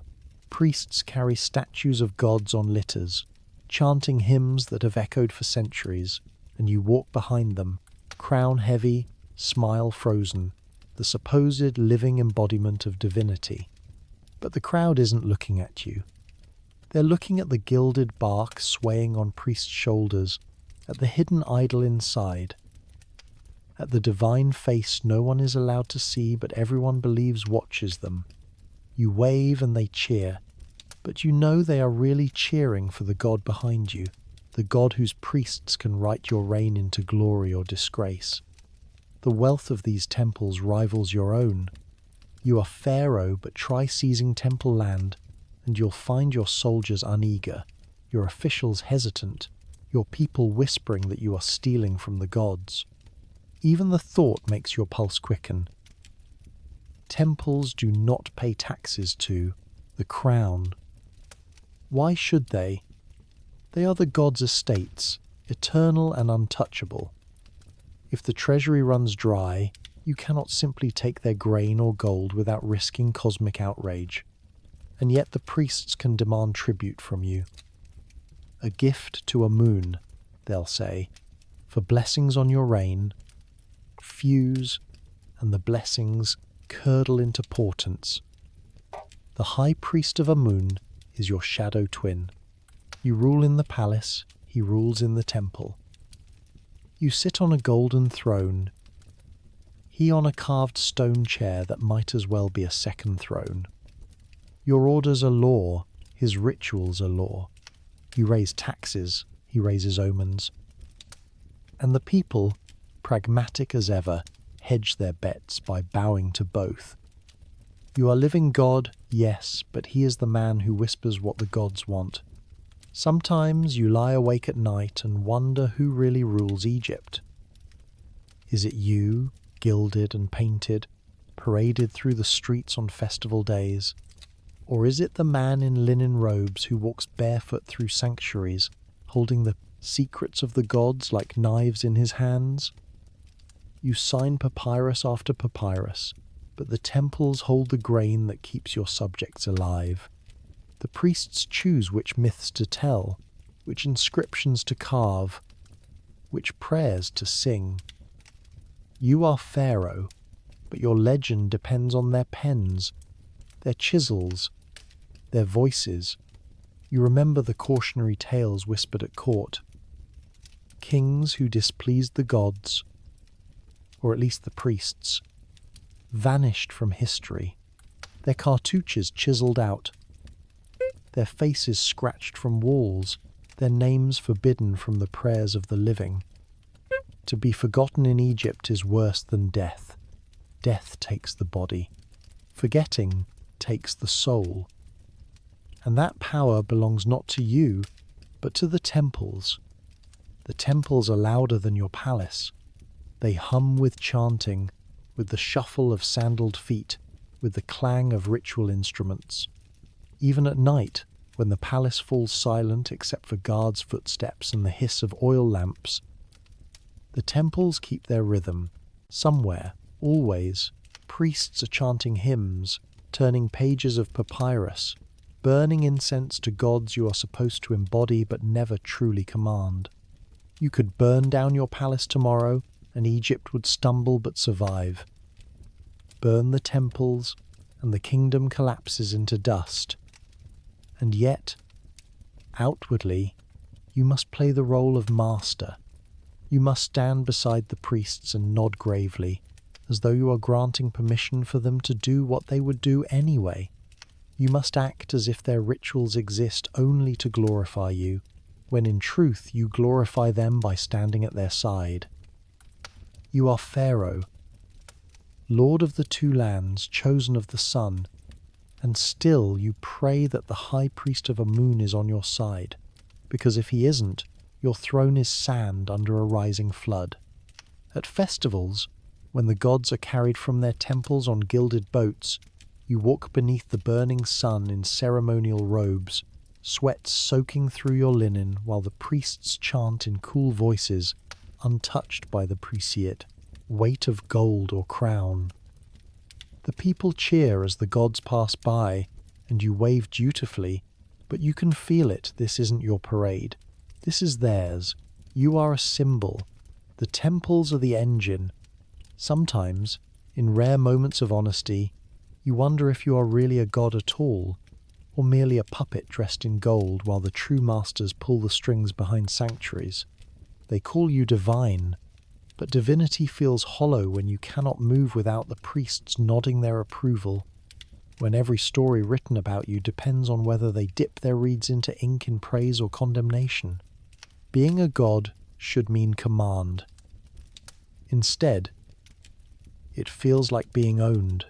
Priests carry statues of gods on litters, chanting hymns that have echoed for centuries, and you walk behind them, crown heavy, smile frozen, the supposed living embodiment of divinity. But the crowd isn't looking at you. They're looking at the gilded bark swaying on priests' shoulders, at the hidden idol inside, at the divine face no one is allowed to see but everyone believes watches them. You wave and they cheer, but you know they are really cheering for the God behind you, the God whose priests can write your reign into glory or disgrace. The wealth of these temples rivals your own. You are Pharaoh, but try seizing temple land, and you'll find your soldiers uneager, your officials hesitant, your people whispering that you are stealing from the gods. Even the thought makes your pulse quicken. Temples do not pay taxes to the crown. Why should they? They are the gods' estates, eternal and untouchable. If the treasury runs dry, you cannot simply take their grain or gold without risking cosmic outrage. And yet the priests can demand tribute from you. A gift to a moon, they'll say, for blessings on your reign. Fuse, and the blessings curdle into portents. The high priest of a moon is your shadow twin. You rule in the palace, he rules in the temple. You sit on a golden throne, he on a carved stone chair that might as well be a second throne. Your orders are law, his rituals are law. You raise taxes, he raises omens. And the people, pragmatic as ever, hedge their bets by bowing to both. You are living God, yes, but he is the man who whispers what the gods want. Sometimes you lie awake at night and wonder who really rules Egypt. Is it you, gilded and painted, paraded through the streets on festival days? Or is it the man in linen robes who walks barefoot through sanctuaries, holding the secrets of the gods like knives in his hands? You sign papyrus after papyrus, but the temples hold the grain that keeps your subjects alive. The priests choose which myths to tell, which inscriptions to carve, which prayers to sing. You are Pharaoh, but your legend depends on their pens, their chisels, their voices. You remember the cautionary tales whispered at court. Kings who displeased the gods, or at least the priests, vanished from history, their cartouches chiselled out, their faces scratched from walls, their names forbidden from the prayers of the living. To be forgotten in Egypt is worse than death. Death takes the body. Forgetting takes the soul. And that power belongs not to you, but to the temples. The temples are louder than your palace. They hum with chanting, with the shuffle of sandaled feet, with the clang of ritual instruments. Even at night, when the palace falls silent except for guards' footsteps and the hiss of oil lamps, the temples keep their rhythm. Somewhere, always, priests are chanting hymns, turning pages of papyrus, burning incense to gods you are supposed to embody but never truly command. You could burn down your palace tomorrow, and Egypt would stumble but survive. Burn the temples, and the kingdom collapses into dust. And yet, outwardly, you must play the role of master. You must stand beside the priests and nod gravely. as though you are granting permission for them to do what they would do anyway. You must act as if their rituals exist only to glorify you, when in truth you glorify them by standing at their side. You are Pharaoh, Lord of the two lands, chosen of the sun, and still you pray that the high priest of Amun is on your side, because if he isn't, your throne is sand under a rising flood. At festivals, when the gods are carried from their temples on gilded boats, you walk beneath the burning sun in ceremonial robes, sweat soaking through your linen while the priests chant in cool voices, untouched by the presciate weight of gold or crown. The people cheer as the gods pass by, and you wave dutifully, but you can feel it. This isn't your parade. This is theirs. You are a symbol. The temples are the engine. Sometimes, in rare moments of honesty, you wonder if you are really a god at all, or merely a puppet dressed in gold while the true masters pull the strings behind sanctuaries. They call you divine, but divinity feels hollow when you cannot move without the priests nodding their approval, when every story written about you depends on whether they dip their reeds into ink in praise or condemnation. Being a god should mean command. Instead, it feels like being owned.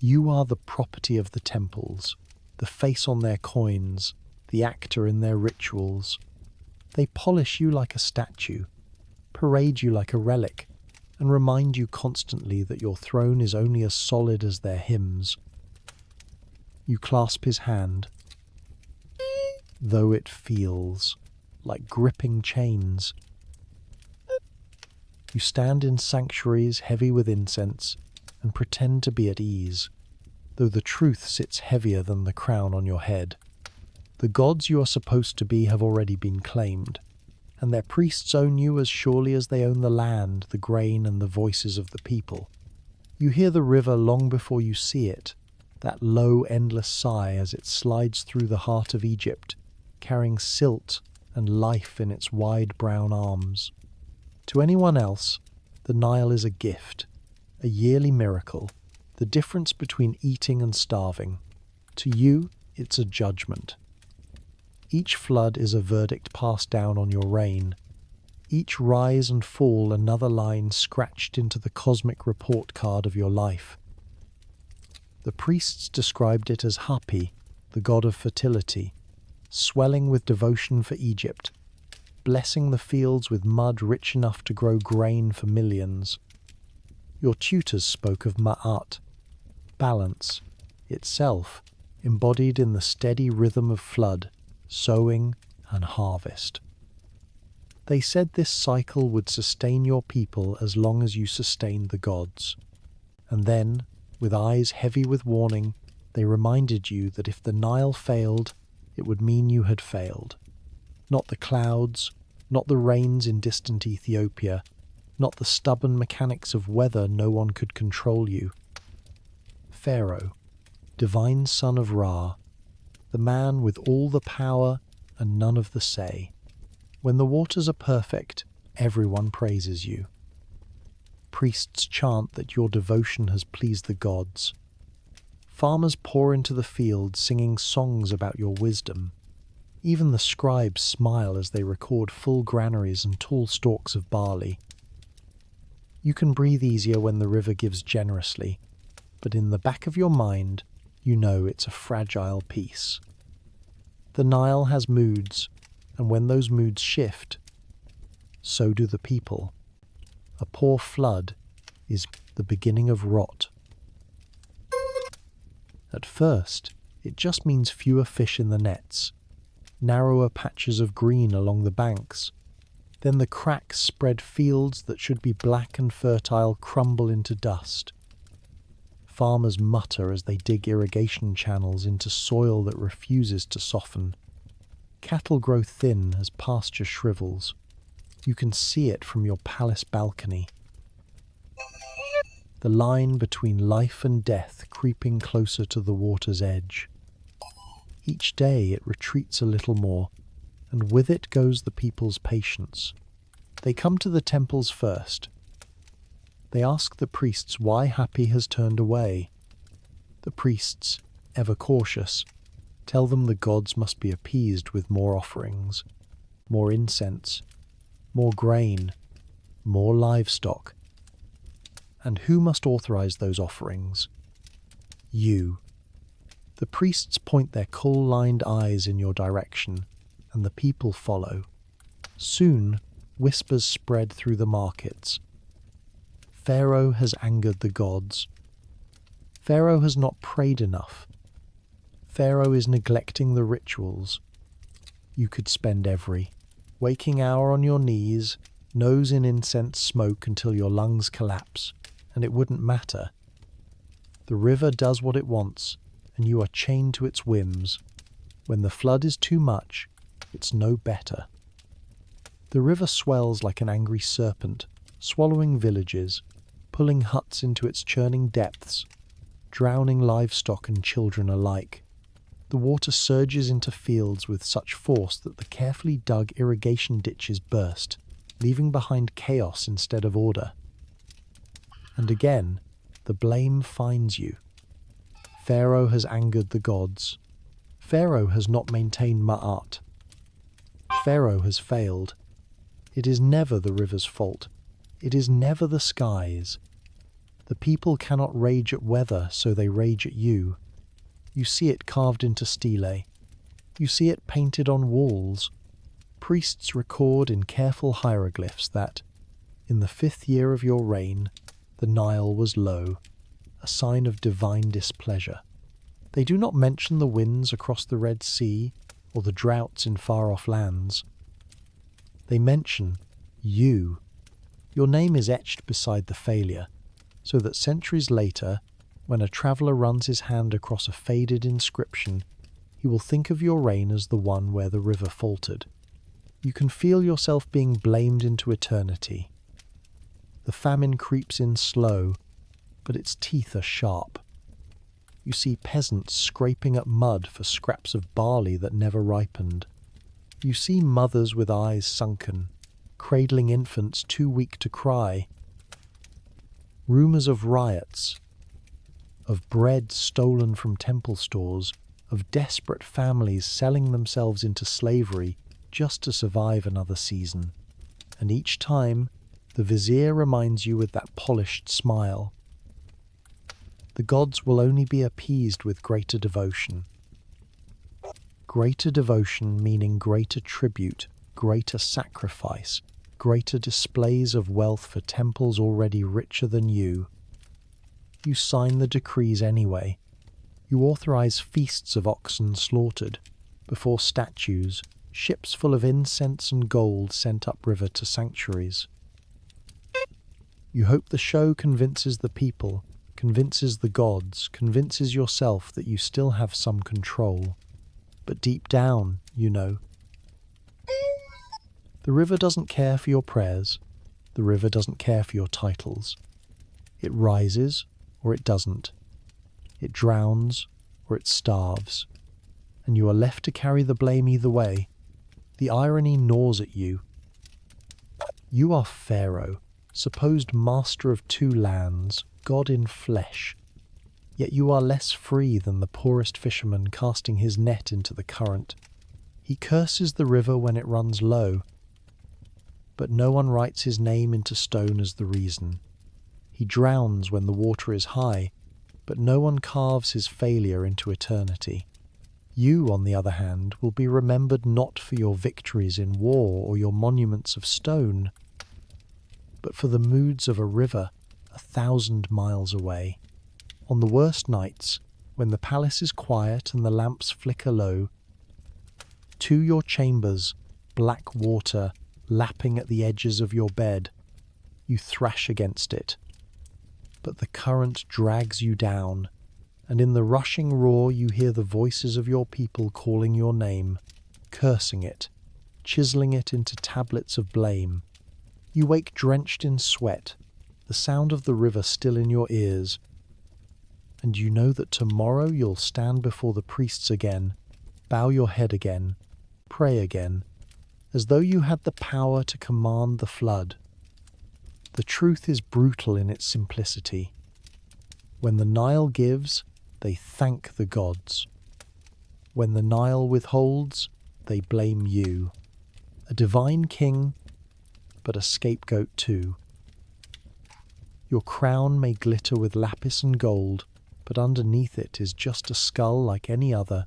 You are the property of the temples, the face on their coins, the actor in their rituals. They polish you like a statue, parade you like a relic, and remind you constantly that your throne is only as solid as their hymns. You clasp his hand, though it feels like gripping chains. You stand in sanctuaries heavy with incense and pretend to be at ease, though the truth sits heavier than the crown on your head. The gods you are supposed to be have already been claimed, and their priests own you as surely as they own the land, the grain, and the voices of the people. You hear the river long before you see it, that low, endless sigh as it slides through the heart of Egypt, carrying silt and life in its wide brown arms. To anyone else, the Nile is a gift, a yearly miracle, the difference between eating and starving. To you, it's a judgment. Each flood is a verdict passed down on your reign. Each rise and fall another line scratched into the cosmic report card of your life. The priests described it as Hapi, the god of fertility, swelling with devotion for Egypt, blessing the fields with mud rich enough to grow grain for millions. Your tutors spoke of Ma'at, balance, itself embodied in the steady rhythm of flood, sowing and harvest. They said this cycle would sustain your people as long as you sustained the gods. And then, with eyes heavy with warning, they reminded you that if the Nile failed, it would mean you had failed. Not the clouds, not the rains in distant Ethiopia, not the stubborn mechanics of weather no one could control you. Pharaoh, divine son of Ra, the man with all the power and none of the say. When the waters are perfect, everyone praises you. Priests chant that your devotion has pleased the gods. Farmers pour into the field singing songs about your wisdom. Even the scribes smile as they record full granaries and tall stalks of barley. You can breathe easier when the river gives generously, but in the back of your mind, you know it's a fragile peace. The Nile has moods, and when those moods shift, so do the people. A poor flood is the beginning of rot. At first, it just means fewer fish in the nets, narrower patches of green along the banks. Then the cracks spread fields that should be black and fertile crumble into dust. Farmers mutter as they dig irrigation channels into soil that refuses to soften. Cattle grow thin as pasture shrivels. You can see it from your palace balcony. The line between life and death creeping closer to the water's edge. Each day it retreats a little more, and with it goes the people's patience. They come to the temples first. They ask the priests why Happy has turned away. The priests, ever cautious, tell them the gods must be appeased with more offerings, more incense, more grain, more livestock. And who must authorize those offerings? You. The priests point their coal-lined eyes in your direction, and the people follow. Soon, whispers spread through the markets. Pharaoh has angered the gods. Pharaoh has not prayed enough. Pharaoh is neglecting the rituals. You could spend every waking hour on your knees, nose in incense smoke until your lungs collapse, and it wouldn't matter. The river does what it wants, and you are chained to its whims. When the flood is too much, it's no better. The river swells like an angry serpent, swallowing villages, pulling huts into its churning depths, drowning livestock and children alike. The water surges into fields with such force that the carefully dug irrigation ditches burst, leaving behind chaos instead of order. And again, the blame finds you. Pharaoh has angered the gods. Pharaoh has not maintained Ma'at. Pharaoh has failed. It is never the river's fault. It is never the sky's. The people cannot rage at weather, so they rage at you. You see it carved into stelae. You see it painted on walls. Priests record in careful hieroglyphs that, in the 5th year of your reign, the Nile was low, a sign of divine displeasure. They do not mention the winds across the Red Sea or the droughts in far-off lands. They mention you. Your name is etched beside the failure, so that centuries later, when a traveller runs his hand across a faded inscription, he will think of your reign as the one where the river faltered. You can feel yourself being blamed into eternity. The famine creeps in slow, but its teeth are sharp. You see peasants scraping at mud for scraps of barley that never ripened. You see mothers with eyes sunken, cradling infants too weak to cry. Rumours of riots, of bread stolen from temple stores, of desperate families selling themselves into slavery just to survive another season. And each time, the vizier reminds you with that polished smile. The gods will only be appeased with greater devotion. Greater devotion meaning greater tribute, greater sacrifice, greater displays of wealth for temples already richer than you. You sign the decrees anyway. You authorize feasts of oxen slaughtered, before statues, ships full of incense and gold sent upriver to sanctuaries. You hope the show convinces the people, convinces the gods, convinces yourself that you still have some control. But deep down, you know. The river doesn't care for your prayers. The river doesn't care for your titles. It rises, or it doesn't. It drowns, or it starves. And you are left to carry the blame either way. The irony gnaws at you. You are Pharaoh, supposed master of 2 lands, God in flesh. Yet you are less free than the poorest fisherman casting his net into the current. He curses the river when it runs low, but no one writes his name into stone as the reason. He drowns when the water is high, but no one carves his failure into eternity. You, on the other hand, will be remembered not for your victories in war or your monuments of stone, but for the moods of a river 1,000 miles away. On the worst nights, when the palace is quiet and the lamps flicker low, to your chambers, black water lapping at the edges of your bed, you thrash against it. But the current drags you down, and in the rushing roar you hear the voices of your people calling your name, cursing it, chiseling it into tablets of blame. You wake drenched in sweat, the sound of the river still in your ears, and you know that tomorrow you'll stand before the priests again, bow your head again, pray again, as though you had the power to command the flood. The truth is brutal in its simplicity. When the Nile gives, they thank the gods. When the Nile withholds, they blame you. A divine king, but a scapegoat too. Your crown may glitter with lapis and gold, but underneath it is just a skull like any other,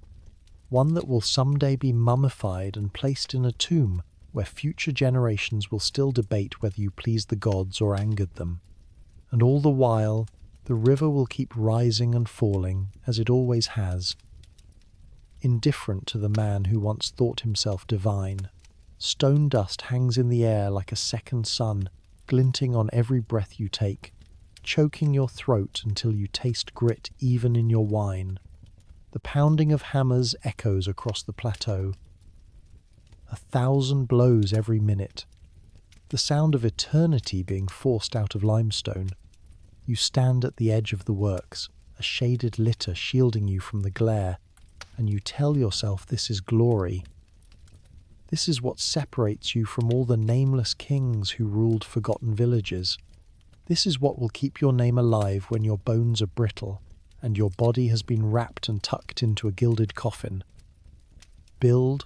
one that will someday be mummified and placed in a tomb where future generations will still debate whether you pleased the gods or angered them. And all the while, the river will keep rising and falling, as it always has, indifferent to the man who once thought himself divine. Stone dust hangs in the air like a second sun, glinting on every breath you take, choking your throat until you taste grit even in your wine. The pounding of hammers echoes across the plateau. 1,000 blows every minute. The sound of eternity being forced out of limestone. You stand at the edge of the works, a shaded litter shielding you from the glare, and you tell yourself this is glory. This is what separates you from all the nameless kings who ruled forgotten villages. This is what will keep your name alive when your bones are brittle and your body has been wrapped and tucked into a gilded coffin. Build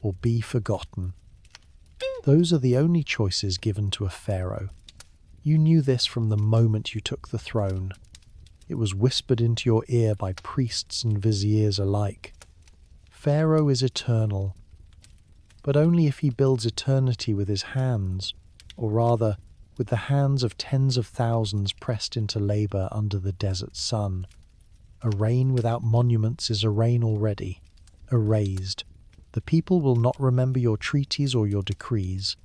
or be forgotten. Those are the only choices given to a pharaoh. You knew this from the moment you took the throne. It was whispered into your ear by priests and viziers alike. Pharaoh is eternal, but only if he builds eternity with his hands, or rather, with the hands of tens of thousands pressed into labour under the desert sun. A reign without monuments is a reign already, erased. The people will not remember your treaties or your decrees.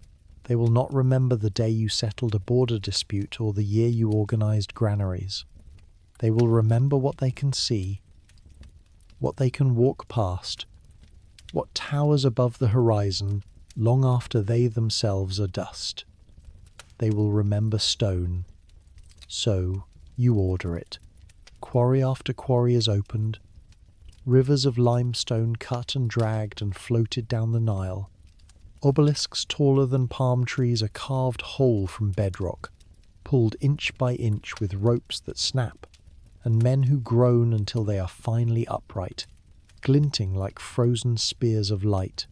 They will not remember the day you settled a border dispute or the year you organised granaries. They will remember what they can see, what they can walk past, what towers above the horizon long after they themselves are dust. They will remember stone. So, you order it. Quarry after quarry is opened. Rivers of limestone cut and dragged and floated down the Nile. Obelisks taller than palm trees are carved whole from bedrock, pulled inch by inch with ropes that snap, and men who groan until they are finally upright, glinting like frozen spears of light.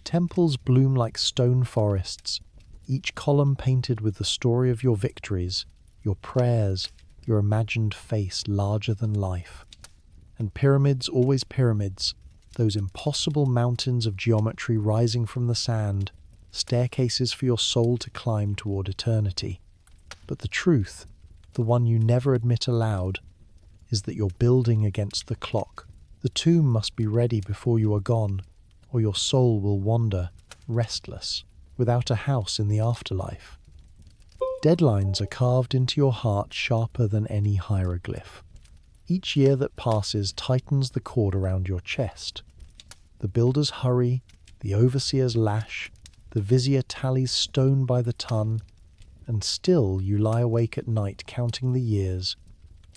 Temples bloom like stone forests, each column painted with the story of your victories, your prayers, your imagined face larger than life. And pyramids, always pyramids, those impossible mountains of geometry rising from the sand, staircases for your soul to climb toward eternity. But the truth, the one you never admit aloud, is that you're building against the clock. The tomb must be ready before you are gone, or your soul will wander, restless, without a house in the afterlife. Deadlines are carved into your heart sharper than any hieroglyph. Each year that passes tightens the cord around your chest. The builders hurry, the overseers lash, the vizier tallies stone by the ton, and still you lie awake at night counting the years,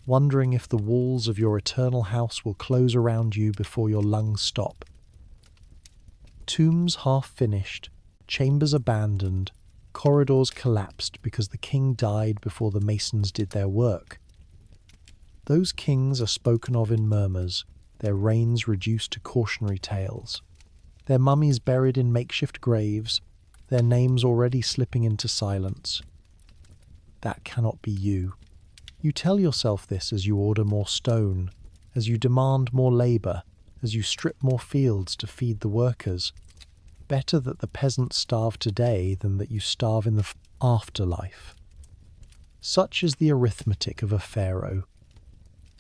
wondering if the walls of your eternal house will close around you before your lungs stop. Tombs half finished, chambers abandoned, corridors collapsed because the king died before the masons did their work. Those kings are spoken of in murmurs, their reigns reduced to cautionary tales, their mummies buried in makeshift graves, their names already slipping into silence. That cannot be you. You tell yourself this as you order more stone, as you demand more labour, as you strip more fields to feed the workers. Better that the peasants starve today than that you starve in the afterlife. Such is the arithmetic of a pharaoh.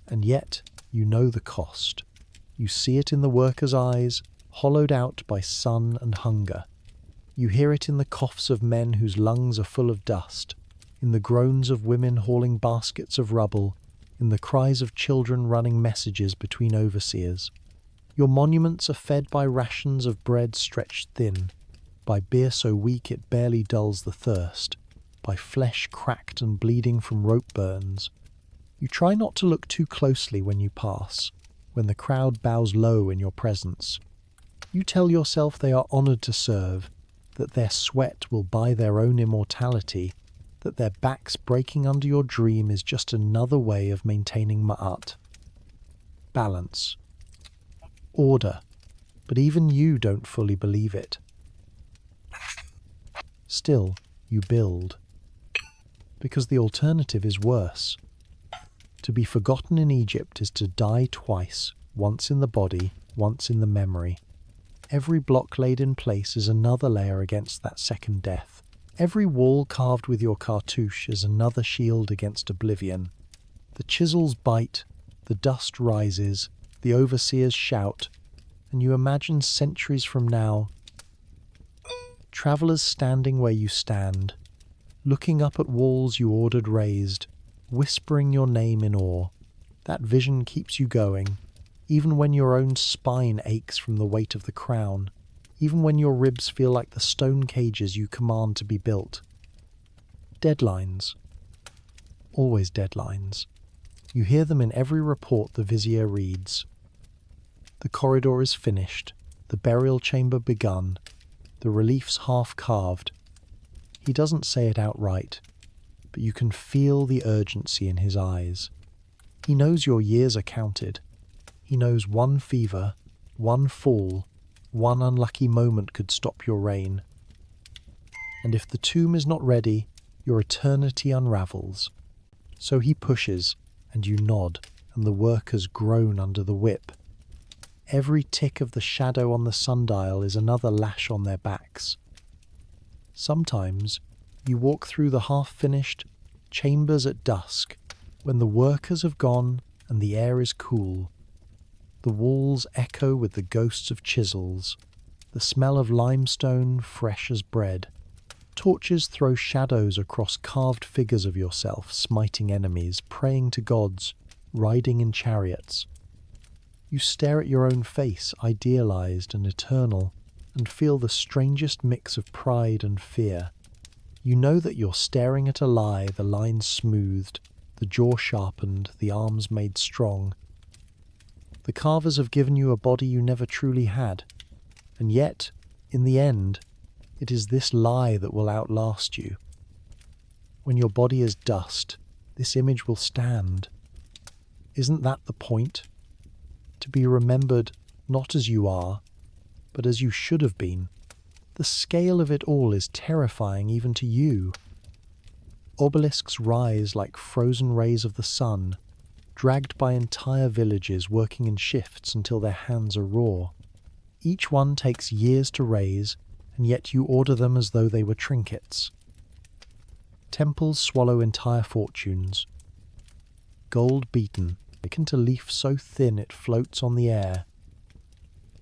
And yet, you know the cost. You see it in the workers' eyes, hollowed out by sun and hunger. You hear it in the coughs of men whose lungs are full of dust, in the groans of women hauling baskets of rubble, in the cries of children running messages between overseers. Your monuments are fed by rations of bread stretched thin, by beer so weak it barely dulls the thirst, by flesh cracked and bleeding from rope burns. You try not to look too closely when you pass, when the crowd bows low in your presence. You tell yourself they are honoured to serve, that their sweat will buy their own immortality, that their backs breaking under your dream is just another way of maintaining ma'at. Balance. Order. But even you don't fully believe it. Still, you build. Because the alternative is worse. To be forgotten in Egypt is to die twice, once in the body, once in the memory. Every block laid in place is another layer against that second death. Every wall carved with your cartouche is another shield against oblivion. The chisels bite, the dust rises, the overseers shout, and you imagine centuries from now, travellers standing where you stand, looking up at walls you ordered raised, whispering your name in awe. That vision keeps you going, even when your own spine aches from the weight of the crown, even when your ribs feel like the stone cages you command to be built. Deadlines. Always deadlines. You hear them in every report the vizier reads. The corridor is finished, the burial chamber begun, the reliefs half carved. He doesn't say it outright, but you can feel the urgency in his eyes. He knows your years are counted. He knows one fever, one fall, one unlucky moment could stop your reign. And if the tomb is not ready, your eternity unravels. So he pushes, and you nod, and the workers groan under the whip. Every tick of the shadow on the sundial is another lash on their backs. Sometimes you walk through the half-finished chambers at dusk, when the workers have gone and the air is cool. The walls echo with the ghosts of chisels, the smell of limestone fresh as bread. Torches throw shadows across carved figures of yourself, smiting enemies, praying to gods, riding in chariots. You stare at your own face, idealized and eternal, and feel the strangest mix of pride and fear. You know that you're staring at a lie, the lines smoothed, the jaw sharpened, the arms made strong. The carvers have given you a body you never truly had, and yet, in the end, it is this lie that will outlast you. When your body is dust, this image will stand. Isn't that the point? To be remembered not as you are, but as you should have been. The scale of it all is terrifying even to you. Obelisks rise like frozen rays of the sun, dragged by entire villages working in shifts until their hands are raw. Each one takes years to raise, and yet you order them as though they were trinkets. Temples swallow entire fortunes. Gold beaten, akin to leaf so thin it floats on the air.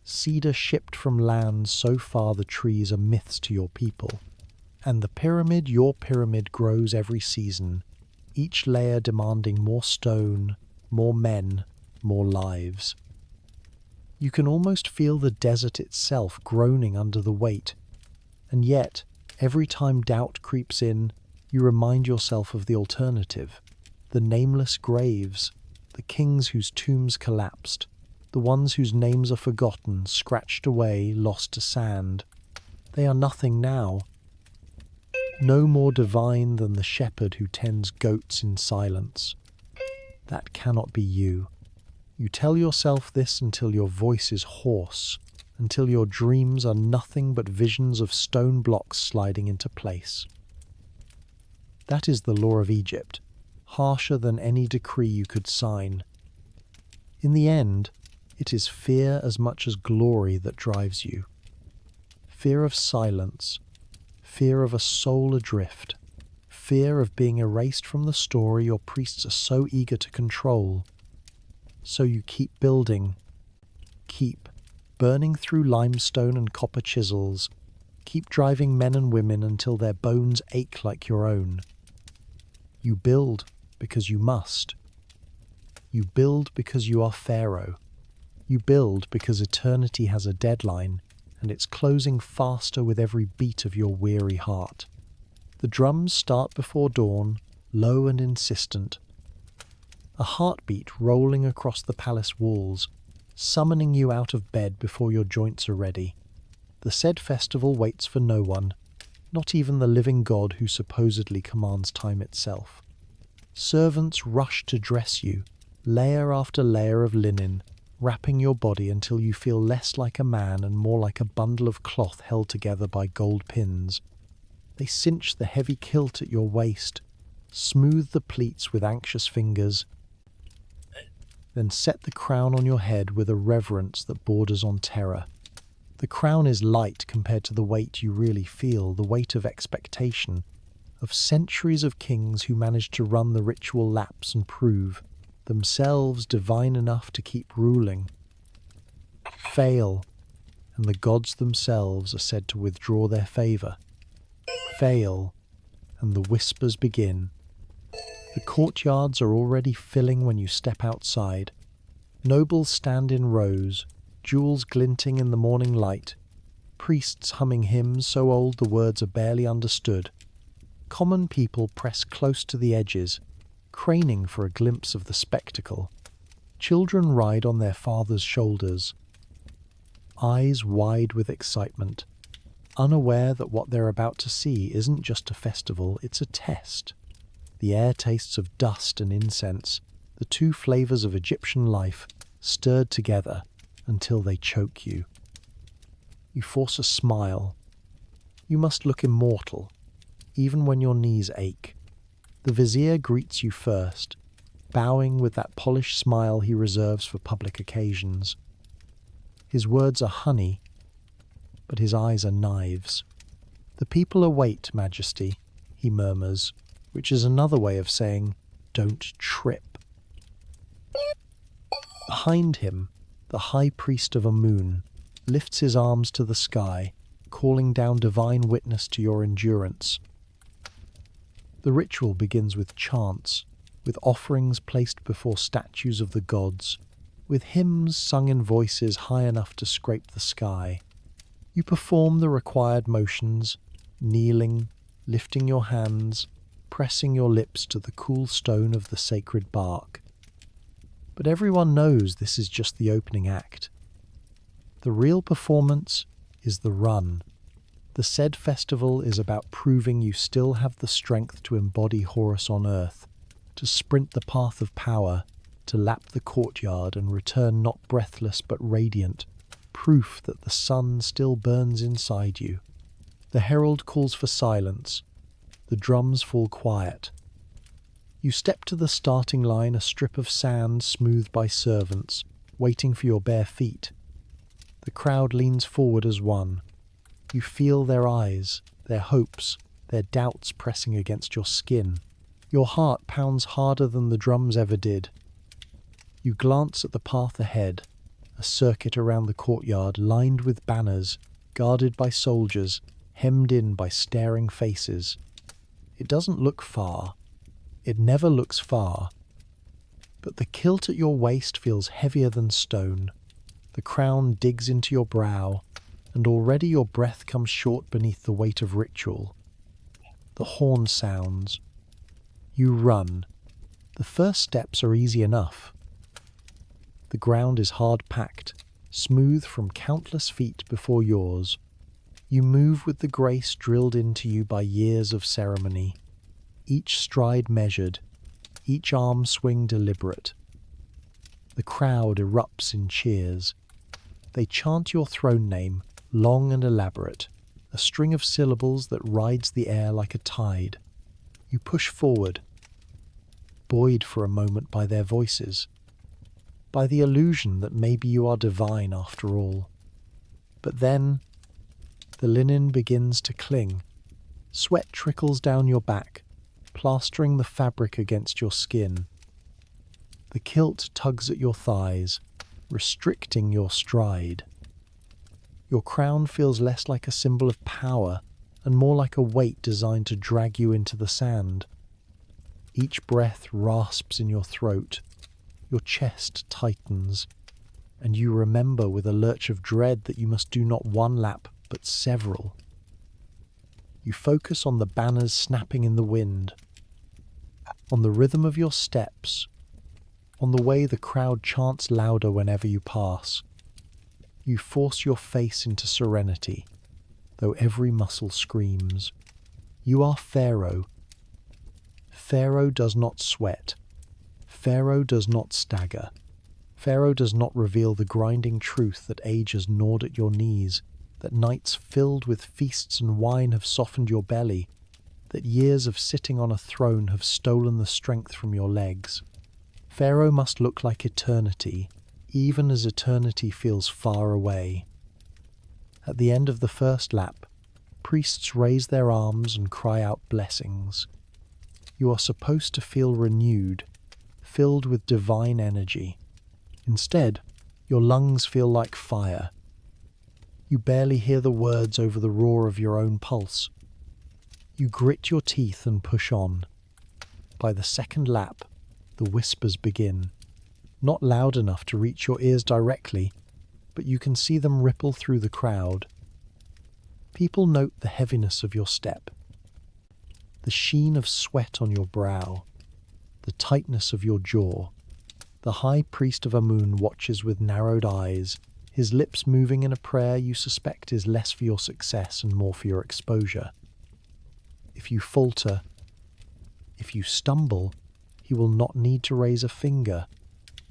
Cedar shipped from lands so far the trees are myths to your people. And the pyramid, your pyramid, grows every season, each layer demanding more stone, more men, more lives. You can almost feel the desert itself groaning under the weight, and yet, every time doubt creeps in, you remind yourself of the alternative, the nameless graves, the kings whose tombs collapsed, the ones whose names are forgotten, scratched away, lost to sand. They are nothing now. No more divine than the shepherd who tends goats in silence. That cannot be you. You tell yourself this until your voice is hoarse, until your dreams are nothing but visions of stone blocks sliding into place. That is the law of Egypt, harsher than any decree you could sign. In the end, it is fear as much as glory that drives you. Fear of silence, fear of a soul adrift, fear of being erased from the story your priests are so eager to control. So you keep building, keep burning through limestone and copper chisels, keep driving men and women until their bones ache like your own. You build because you must. You build because you are Pharaoh. You build because eternity has a deadline, and it's closing faster with every beat of your weary heart. The drums start before dawn, low and insistent. A heartbeat rolling across the palace walls, summoning you out of bed before your joints are ready. The said festival waits for no one, not even the living God who supposedly commands time itself. Servants rush to dress you, layer after layer of linen, wrapping your body until you feel less like a man and more like a bundle of cloth held together by gold pins. They cinch the heavy kilt at your waist, smooth the pleats with anxious fingers, then set the crown on your head with a reverence that borders on terror. The crown is light compared to the weight you really feel, the weight of expectation, of centuries of kings who managed to run the ritual laps and prove themselves divine enough to keep ruling. Fail, and the gods themselves are said to withdraw their favour. Fail, and the whispers begin. The courtyards are already filling when you step outside. Nobles stand in rows, jewels glinting in the morning light, priests humming hymns so old the words are barely understood. Common people press close to the edges, craning for a glimpse of the spectacle. Children ride on their fathers' shoulders, eyes wide with excitement, unaware that what they're about to see isn't just a festival, it's a test. The air tastes of dust and incense, the two flavours of Egyptian life stirred together until they choke you. You force a smile. You must look immortal, even when your knees ache. The vizier greets you first, bowing with that polished smile he reserves for public occasions. His words are honey, but his eyes are knives. "The people await, Majesty," he murmurs, which is another way of saying, "Don't trip." Behind him, the high priest of Amun lifts his arms to the sky, calling down divine witness to your endurance. The ritual begins with chants, with offerings placed before statues of the gods, with hymns sung in voices high enough to scrape the sky. You perform the required motions, kneeling, lifting your hands, pressing your lips to the cool stone of the sacred bark. But everyone knows this is just the opening act. The real performance is the run. The said festival is about proving you still have the strength to embody Horus on earth, to sprint the path of power, to lap the courtyard and return not breathless but radiant, proof that the sun still burns inside you. The herald calls for silence. The drums fall quiet. You step to the starting line, a strip of sand smoothed by servants, waiting for your bare feet. The crowd leans forward as one. You feel their eyes, their hopes, their doubts pressing against your skin. Your heart pounds harder than the drums ever did. You glance at the path ahead, a circuit around the courtyard lined with banners, guarded by soldiers, hemmed in by staring faces. It doesn't look far. It never looks far. But the kilt at your waist feels heavier than stone. The crown digs into your brow, and already your breath comes short beneath the weight of ritual. The horn sounds. You run. The first steps are easy enough. The ground is hard-packed, smooth from countless feet before yours. You move with the grace drilled into you by years of ceremony, each stride measured, each arm swing deliberate. The crowd erupts in cheers. They chant your throne name, long and elaborate, a string of syllables that rides the air like a tide. You push forward, buoyed for a moment by their voices, by the illusion that maybe you are divine after all. But then, the linen begins to cling. Sweat trickles down your back, plastering the fabric against your skin. The kilt tugs at your thighs, restricting your stride. Your crown feels less like a symbol of power and more like a weight designed to drag you into the sand. Each breath rasps in your throat, your chest tightens, and you remember with a lurch of dread that you must do not one lap, but several. You focus on the banners snapping in the wind, on the rhythm of your steps, on the way the crowd chants louder whenever you pass. You force your face into serenity, though every muscle screams. You are Pharaoh. Pharaoh does not sweat. Pharaoh does not stagger. Pharaoh does not reveal the grinding truth that age has gnawed at your knees, that nights filled with feasts and wine have softened your belly, that years of sitting on a throne have stolen the strength from your legs. Pharaoh must look like eternity, even as eternity feels far away. At the end of the first lap, priests raise their arms and cry out blessings. You are supposed to feel renewed, filled with divine energy. Instead, your lungs feel like fire. You barely hear the words over the roar of your own pulse. You grit your teeth and push on. By the second lap, the whispers begin. Not loud enough to reach your ears directly, but you can see them ripple through the crowd. People note the heaviness of your step, the sheen of sweat on your brow, the tightness of your jaw. The high priest of Amun watches with narrowed eyes, his lips moving in a prayer you suspect is less for your success and more for your exposure. If you falter, if you stumble, he will not need to raise a finger.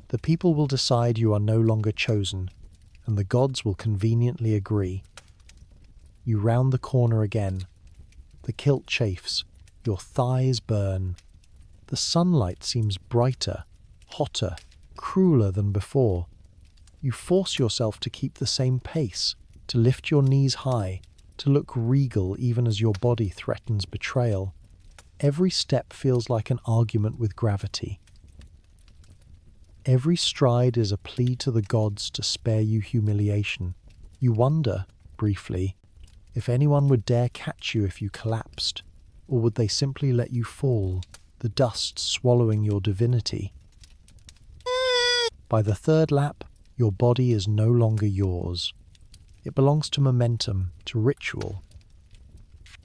The people will decide you are no longer chosen, and the gods will conveniently agree. You round the corner again. The kilt chafes, your thighs burn. The sunlight seems brighter, hotter, crueler than before. You force yourself to keep the same pace, to lift your knees high, to look regal even as your body threatens betrayal. Every step feels like an argument with gravity. Every stride is a plea to the gods to spare you humiliation. You wonder, briefly, if anyone would dare catch you if you collapsed, or would they simply let you fall, the dust swallowing your divinity? By the third lap, your body is no longer yours. It belongs to momentum, to ritual,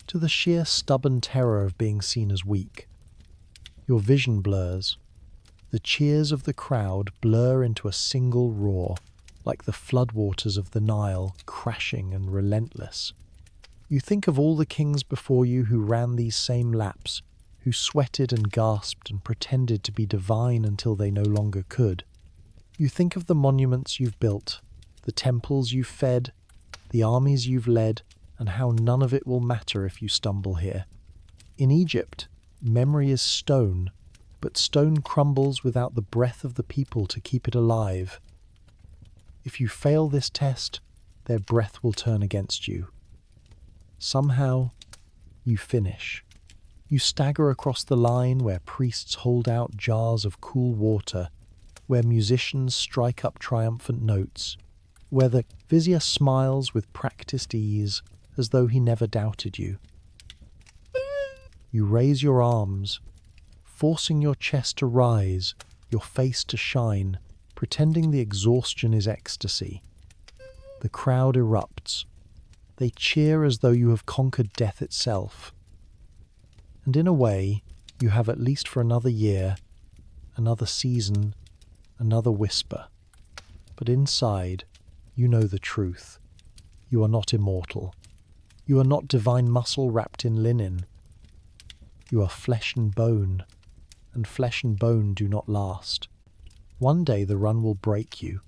to the sheer stubborn terror of being seen as weak. Your vision blurs. The cheers of the crowd blur into a single roar, like the floodwaters of the Nile, crashing and relentless. You think of all the kings before you who ran these same laps, who sweated and gasped and pretended to be divine until they no longer could. You think of the monuments you've built, the temples you've fed, the armies you've led, and how none of it will matter if you stumble here. In Egypt, memory is stone, but stone crumbles without the breath of the people to keep it alive. If you fail this test, their breath will turn against you. Somehow, you finish. You stagger across the line where priests hold out jars of cool water, where musicians strike up triumphant notes, where the vizier smiles with practiced ease as though he never doubted you. You raise your arms, forcing your chest to rise, your face to shine, pretending the exhaustion is ecstasy. The crowd erupts. They cheer as though you have conquered death itself. And in a way, you have at least for another year, another season, another whisper. But inside, you know the truth. You are not immortal. You are not divine muscle wrapped in linen. You are flesh and bone do not last. One day the run will break you,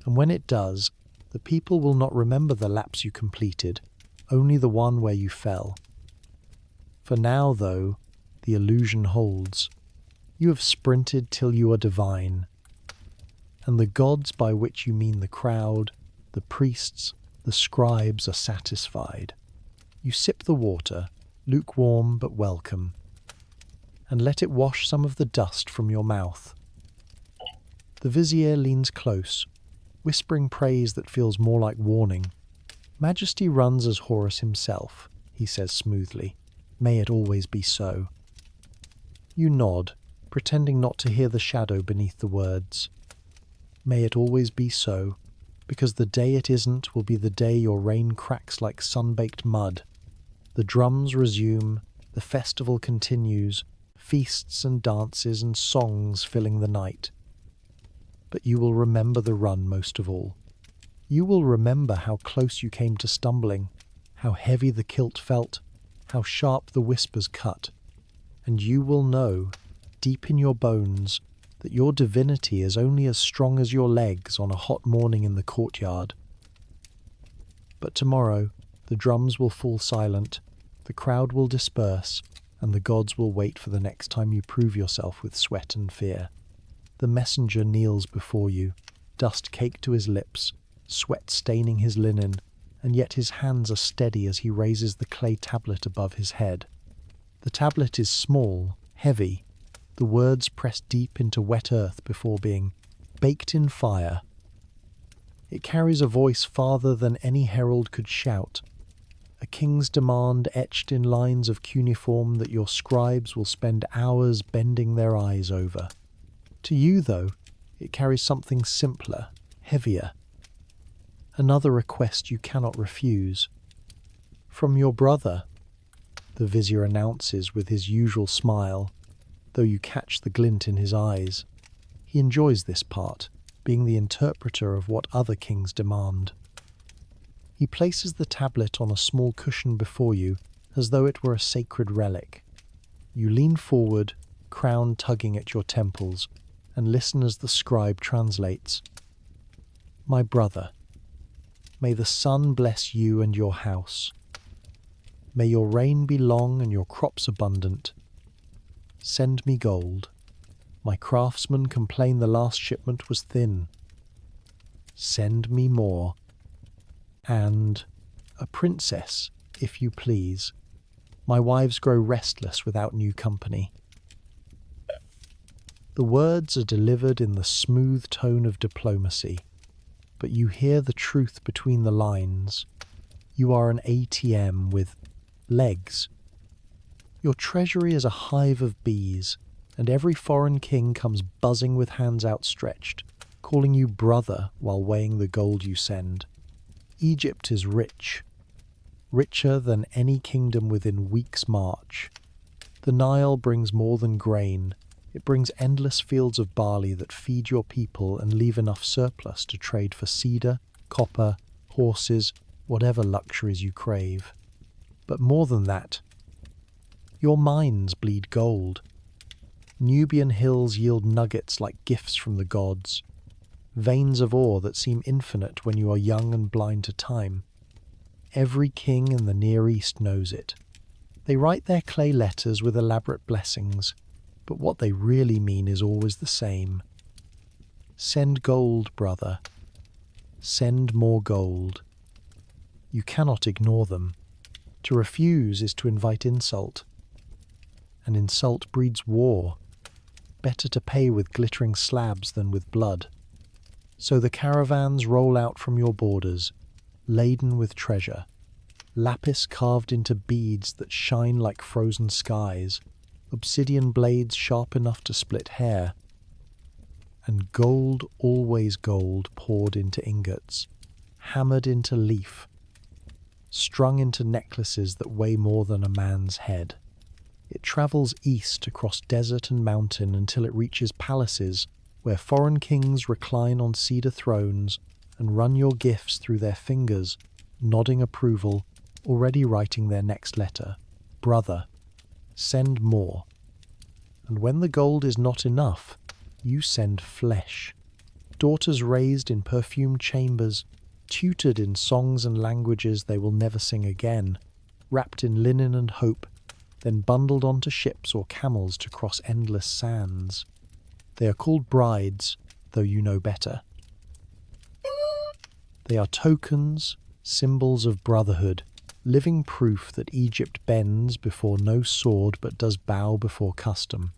and when it does, the people will not remember the laps you completed, only the one where you fell. For now, though, the illusion holds. You have sprinted till you are divine, and the gods by which you mean the crowd, the priests, the scribes are satisfied. You sip the water, lukewarm but welcome, and let it wash some of the dust from your mouth. The vizier leans close, whispering praise that feels more like warning. Majesty runs as Horus himself, he says smoothly. May it always be so. You nod, pretending not to hear the shadow beneath the words. May it always be so, because the day it isn't will be the day your reign cracks like sun-baked mud. The drums resume, the festival continues, feasts and dances and songs filling the night. But you will remember the run most of all. You will remember how close you came to stumbling, how heavy the kilt felt, how sharp the whispers cut, and you will know, deep in your bones, that your divinity is only as strong as your legs on a hot morning in the courtyard. But tomorrow, the drums will fall silent, the crowd will disperse, and the gods will wait for the next time you prove yourself with sweat and fear. The messenger kneels before you, dust caked to his lips, sweat staining his linen, and yet his hands are steady as he raises the clay tablet above his head. The tablet is small, heavy, the words pressed deep into wet earth before being baked in fire. It carries a voice farther than any herald could shout, a king's demand etched in lines of cuneiform that your scribes will spend hours bending their eyes over. To you, though, it carries something simpler, heavier. Another request you cannot refuse. From your brother, the vizier announces with his usual smile, though you catch the glint in his eyes. He enjoys this part, being the interpreter of what other kings demand. He places the tablet on a small cushion before you, as though it were a sacred relic. You lean forward, crown tugging at your temples, and listen as the scribe translates. My brother, may the sun bless you and your house. May your reign be long and your crops abundant. Send me gold. My craftsmen complain the last shipment was thin. Send me more. And a princess, if you please. My wives grow restless without new company. The words are delivered in the smooth tone of diplomacy, but you hear the truth between the lines. You are an ATM with legs. Your treasury is a hive of bees, and every foreign king comes buzzing with hands outstretched, calling you brother while weighing the gold you send. Egypt is rich, richer than any kingdom within weeks' march. The Nile brings more than grain. It brings endless fields of barley that feed your people and leave enough surplus to trade for cedar, copper, horses, whatever luxuries you crave. But more than that, your mines bleed gold. Nubian hills yield nuggets like gifts from the gods, veins of ore that seem infinite when you are young and blind to time. Every king in the Near East knows it. They write their clay letters with elaborate blessings, but what they really mean is always the same. Send gold, brother. Send more gold. You cannot ignore them. To refuse is to invite insult. And insult breeds war. Better to pay with glittering slabs than with blood. So the caravans roll out from your borders, laden with treasure, lapis carved into beads that shine like frozen skies, obsidian blades sharp enough to split hair, and gold, always gold, poured into ingots, hammered into leaf, strung into necklaces that weigh more than a man's head. It travels east across desert and mountain until it reaches palaces where foreign kings recline on cedar thrones and run your gifts through their fingers, nodding approval, already writing their next letter. Brother, send more. And when the gold is not enough, you send flesh. Daughters raised in perfumed chambers, tutored in songs and languages they will never sing again, wrapped in linen and hope, then bundled onto ships or camels to cross endless sands. They are called brides, though you know better. They are tokens, symbols of brotherhood, living proof that Egypt bends before no sword but does bow before custom.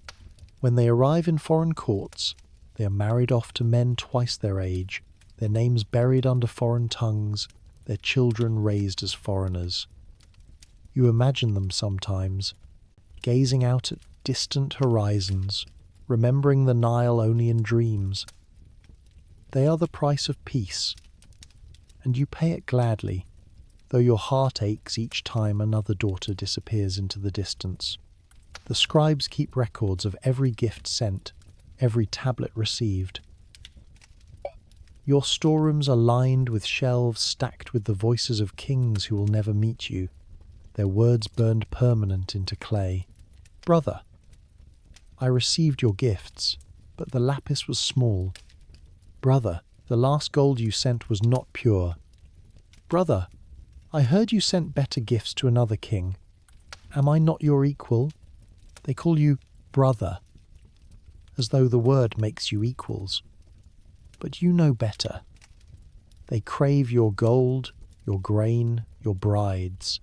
When they arrive in foreign courts, they are married off to men twice their age, their names buried under foreign tongues, their children raised as foreigners. You imagine them sometimes, gazing out at distant horizons, remembering the Nile only in dreams. They are the price of peace, and you pay it gladly, though your heart aches each time another daughter disappears into the distance. The scribes keep records of every gift sent, every tablet received. Your storerooms are lined with shelves stacked with the voices of kings who will never meet you, their words burned permanent into clay. "Brother, I received your gifts, but the lapis was small. Brother, the last gold you sent was not pure. Brother, I heard you sent better gifts to another king. Am I not your equal? They call you brother, as though the word makes you equals. But you know better. They crave your gold, your grain, your brides.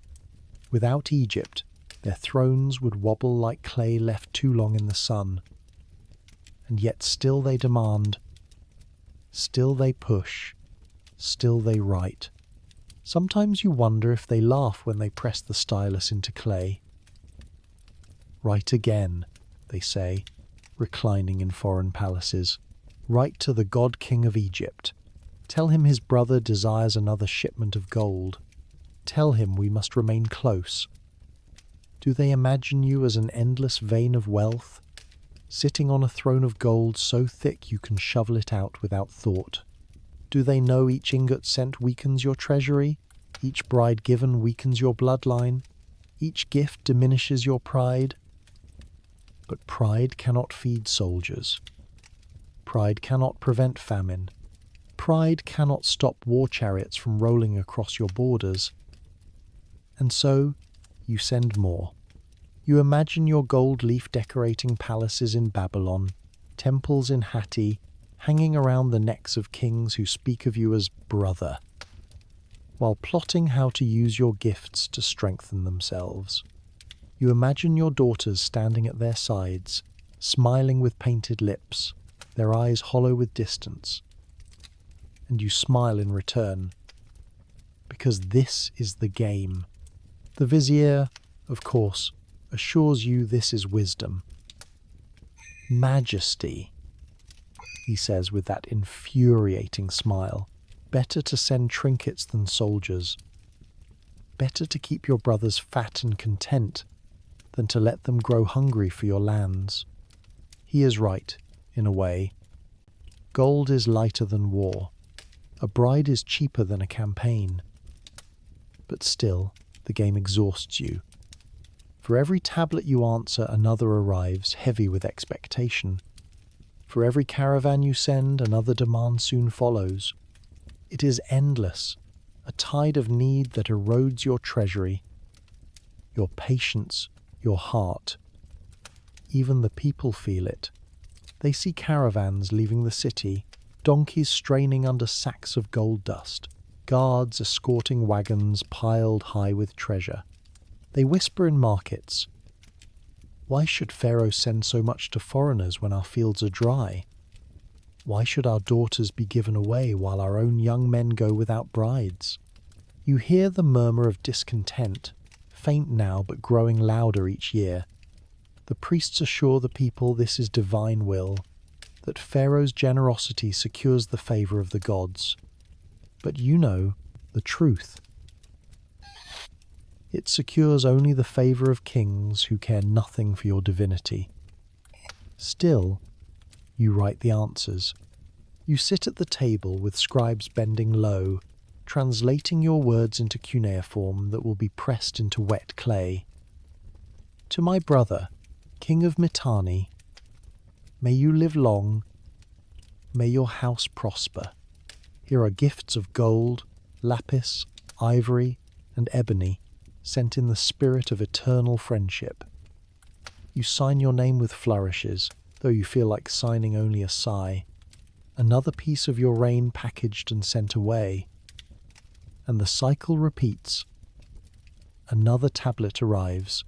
Without Egypt, their thrones would wobble like clay left too long in the sun. And yet still they demand, still they push, still they write. Sometimes you wonder if they laugh when they press the stylus into clay. Write again, they say, reclining in foreign palaces. Write to the god king of Egypt. Tell him his brother desires another shipment of gold. Tell him we must remain close. Do they imagine you as an endless vein of wealth, sitting on a throne of gold so thick you can shovel it out without thought? Do they know each ingot sent weakens your treasury? Each bride given weakens your bloodline? Each gift diminishes your pride? But pride cannot feed soldiers. Pride cannot prevent famine. Pride cannot stop war chariots from rolling across your borders. And so, you send more. You imagine your gold leaf decorating palaces in Babylon, temples in Hatti, hanging around the necks of kings who speak of you as brother, while plotting how to use your gifts to strengthen themselves. You imagine your daughters standing at their sides, smiling with painted lips, their eyes hollow with distance. And you smile in return, because this is the game. The vizier, of course, assures you this is wisdom. Majesty, he says with that infuriating smile. Better to send trinkets than soldiers. Better to keep your brothers fat and content than to let them grow hungry for your lands. He is right, in a way. Gold is lighter than war. A bride is cheaper than a campaign. But still, the game exhausts you. For every tablet you answer, another arrives, heavy with expectation. For every caravan you send, another demand soon follows. It is endless, a tide of need that erodes your treasury, your patience, your heart. Even the people feel it. They see caravans leaving the city, donkeys straining under sacks of gold dust, guards escorting wagons piled high with treasure. They whisper in markets, "Why should Pharaoh send so much to foreigners when our fields are dry? Why should our daughters be given away while our own young men go without brides?" You hear the murmur of discontent, faint now but growing louder each year. The priests assure the people this is divine will, that Pharaoh's generosity secures the favour of the gods. But you know the truth. It secures only the favour of kings who care nothing for your divinity. Still, you write the answers. You sit at the table with scribes bending low, translating your words into cuneiform that will be pressed into wet clay. To my brother, King of Mitanni, may you live long, may your house prosper. Here are gifts of gold, lapis, ivory, and ebony, sent in the spirit of eternal friendship. You sign your name with flourishes, though you feel like signing only a sigh. Another piece of your reign packaged and sent away. And the cycle repeats. Another tablet arrives.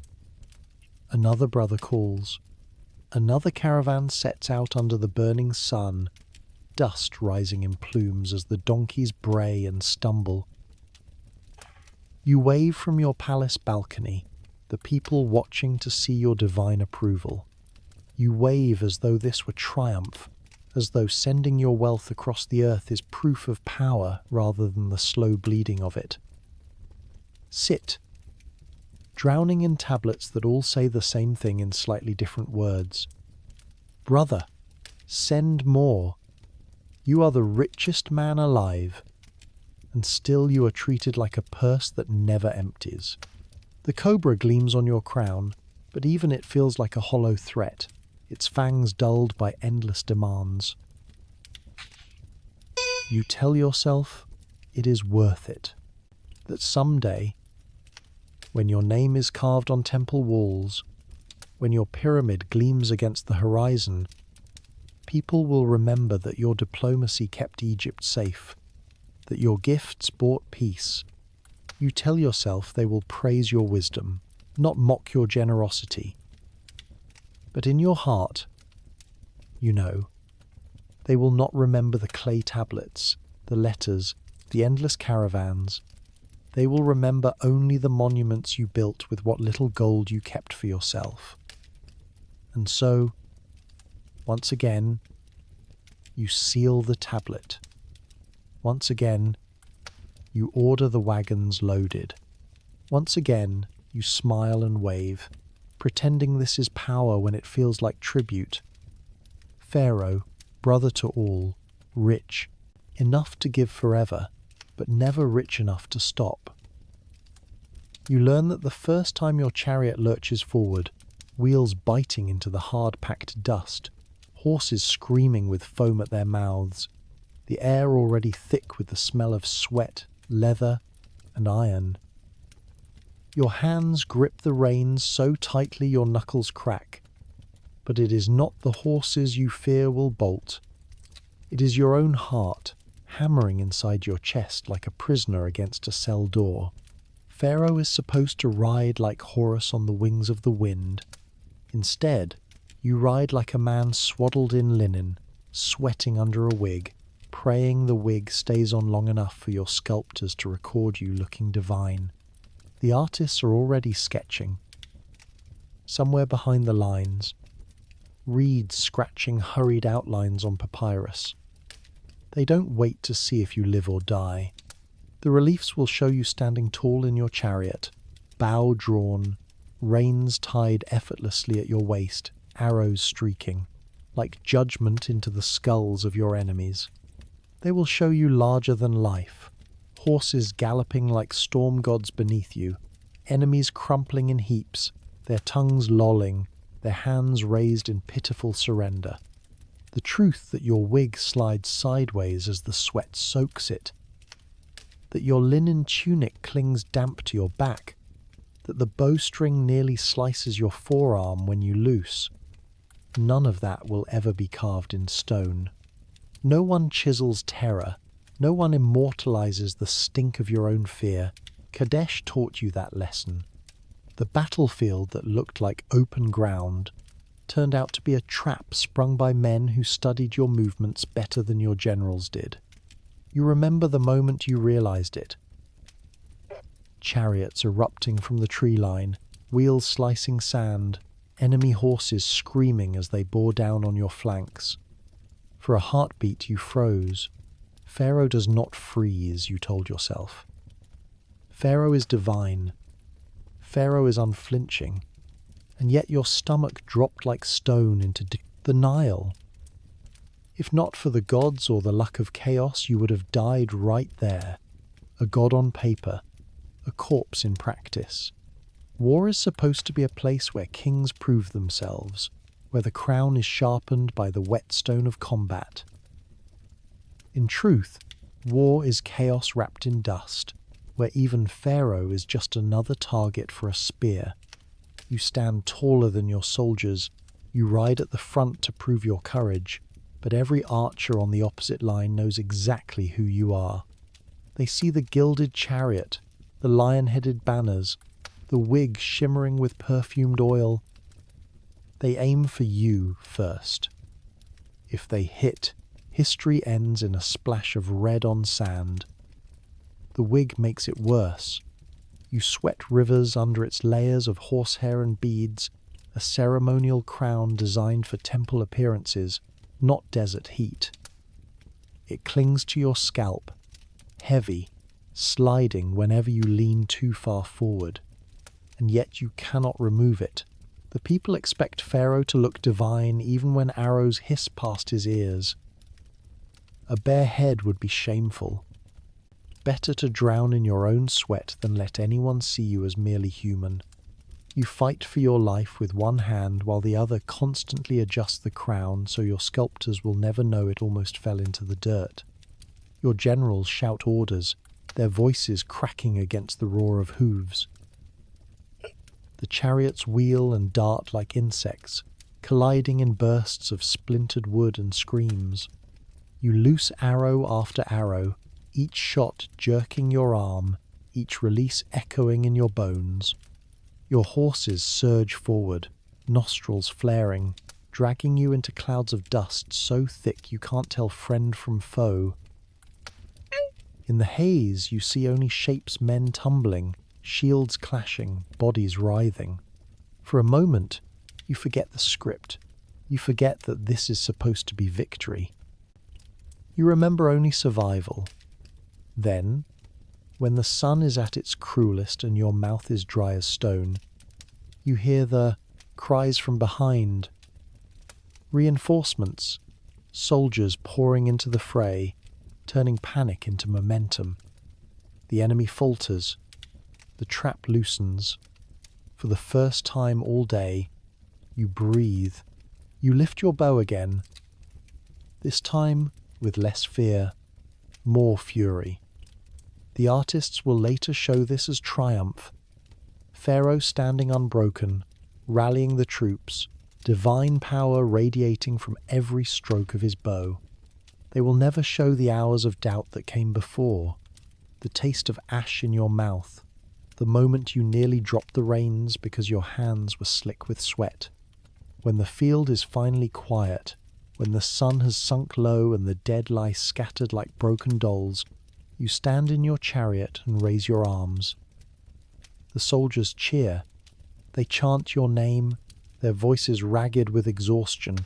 Another brother calls. Another caravan sets out under the burning sun, dust rising in plumes as the donkeys bray and stumble. You wave from your palace balcony, the people watching to see your divine approval. You wave as though this were triumph, as though sending your wealth across the earth is proof of power rather than the slow bleeding of it. Sit, drowning in tablets that all say the same thing in slightly different words. Brother, send more. You are the richest man alive, and still you are treated like a purse that never empties. The cobra gleams on your crown, but even it feels like a hollow threat, its fangs dulled by endless demands. You tell yourself it is worth it, that someday, when your name is carved on temple walls, when your pyramid gleams against the horizon, people will remember that your diplomacy kept Egypt safe, that your gifts brought peace. You tell yourself they will praise your wisdom, not mock your generosity. But in your heart, you know, they will not remember the clay tablets, the letters, the endless caravans. They will remember only the monuments you built with what little gold you kept for yourself. And so, once again, you seal the tablet. Once again, you order the wagons loaded. Once again, you smile and wave, pretending this is power when it feels like tribute. Pharaoh, brother to all, rich, enough to give forever, but never rich enough to stop. You learn that the first time your chariot lurches forward, wheels biting into the hard-packed dust, horses screaming with foam at their mouths, the air already thick with the smell of sweat, leather, and iron. Your hands grip the reins so tightly your knuckles crack, but it is not the horses you fear will bolt. It is your own heart, hammering inside your chest like a prisoner against a cell door. Pharaoh is supposed to ride like Horus on the wings of the wind. Instead, you ride like a man swaddled in linen, sweating under a wig, praying the wig stays on long enough for your sculptors to record you looking divine. The artists are already sketching. Somewhere behind the lines, reeds scratching hurried outlines on papyrus. They don't wait to see if you live or die. The reliefs will show you standing tall in your chariot, bow drawn, reins tied effortlessly at your waist, arrows streaking, like judgment into the skulls of your enemies. They will show you larger than life, horses galloping like storm gods beneath you, enemies crumpling in heaps, their tongues lolling, their hands raised in pitiful surrender. The truth that your wig slides sideways as the sweat soaks it, that your linen tunic clings damp to your back, that the bowstring nearly slices your forearm when you loose. None of that will ever be carved in stone. No one chisels terror. No one immortalizes the stink of your own fear. Kadesh taught you that lesson. The battlefield that looked like open ground turned out to be a trap sprung by men who studied your movements better than your generals did. You remember the moment you realized it. Chariots erupting from the tree line, wheels slicing sand, enemy horses screaming as they bore down on your flanks. For a heartbeat you froze. Pharaoh does not freeze, you told yourself. Pharaoh is divine. Pharaoh is unflinching. And yet your stomach dropped like stone into the Nile. If not for the gods or the luck of chaos, you would have died right there. A god on paper, a corpse in practice. War is supposed to be a place where kings prove themselves, where the crown is sharpened by the whetstone of combat. In truth, war is chaos wrapped in dust, where even Pharaoh is just another target for a spear. You stand taller than your soldiers, you ride at the front to prove your courage, but every archer on the opposite line knows exactly who you are. They see the gilded chariot, the lion-headed banners, the wig shimmering with perfumed oil. They aim for you first. If they hit, history ends in a splash of red on sand. The wig makes it worse. You sweat rivers under its layers of horsehair and beads, a ceremonial crown designed for temple appearances, not desert heat. It clings to your scalp, heavy, sliding whenever you lean too far forward, and yet you cannot remove it. The people expect Pharaoh to look divine even when arrows hiss past his ears. A bare head would be shameful. better to drown in your own sweat than let anyone see you as merely human. You fight for your life with one hand while the other constantly adjusts the crown so your sculptors will never know it almost fell into the dirt. Your generals shout orders, their voices cracking against the roar of hooves. The chariots wheel and dart like insects, colliding in bursts of splintered wood and screams. You loose arrow after arrow, each shot jerking your arm, each release echoing in your bones. Your horses surge forward, nostrils flaring, dragging you into clouds of dust so thick you can't tell friend from foe. In the haze, you see only shapes, men tumbling, shields clashing, bodies writhing. For a moment, you forget the script. You forget that this is supposed to be victory. You remember only survival. Then, when the sun is at its cruelest and your mouth is dry as stone, you hear the cries from behind. Reinforcements, soldiers pouring into the fray, turning panic into momentum. The enemy falters. The trap loosens. For the first time all day, you breathe. You lift your bow again. This time with less fear, more fury. The artists will later show this as triumph. Pharaoh standing unbroken, rallying the troops, divine power radiating from every stroke of his bow. They will never show the hours of doubt that came before, the taste of ash in your mouth, the moment you nearly dropped the reins because your hands were slick with sweat. When the field is finally quiet, when the sun has sunk low and the dead lie scattered like broken dolls, you stand in your chariot and raise your arms. The soldiers cheer. They chant your name, their voices ragged with exhaustion.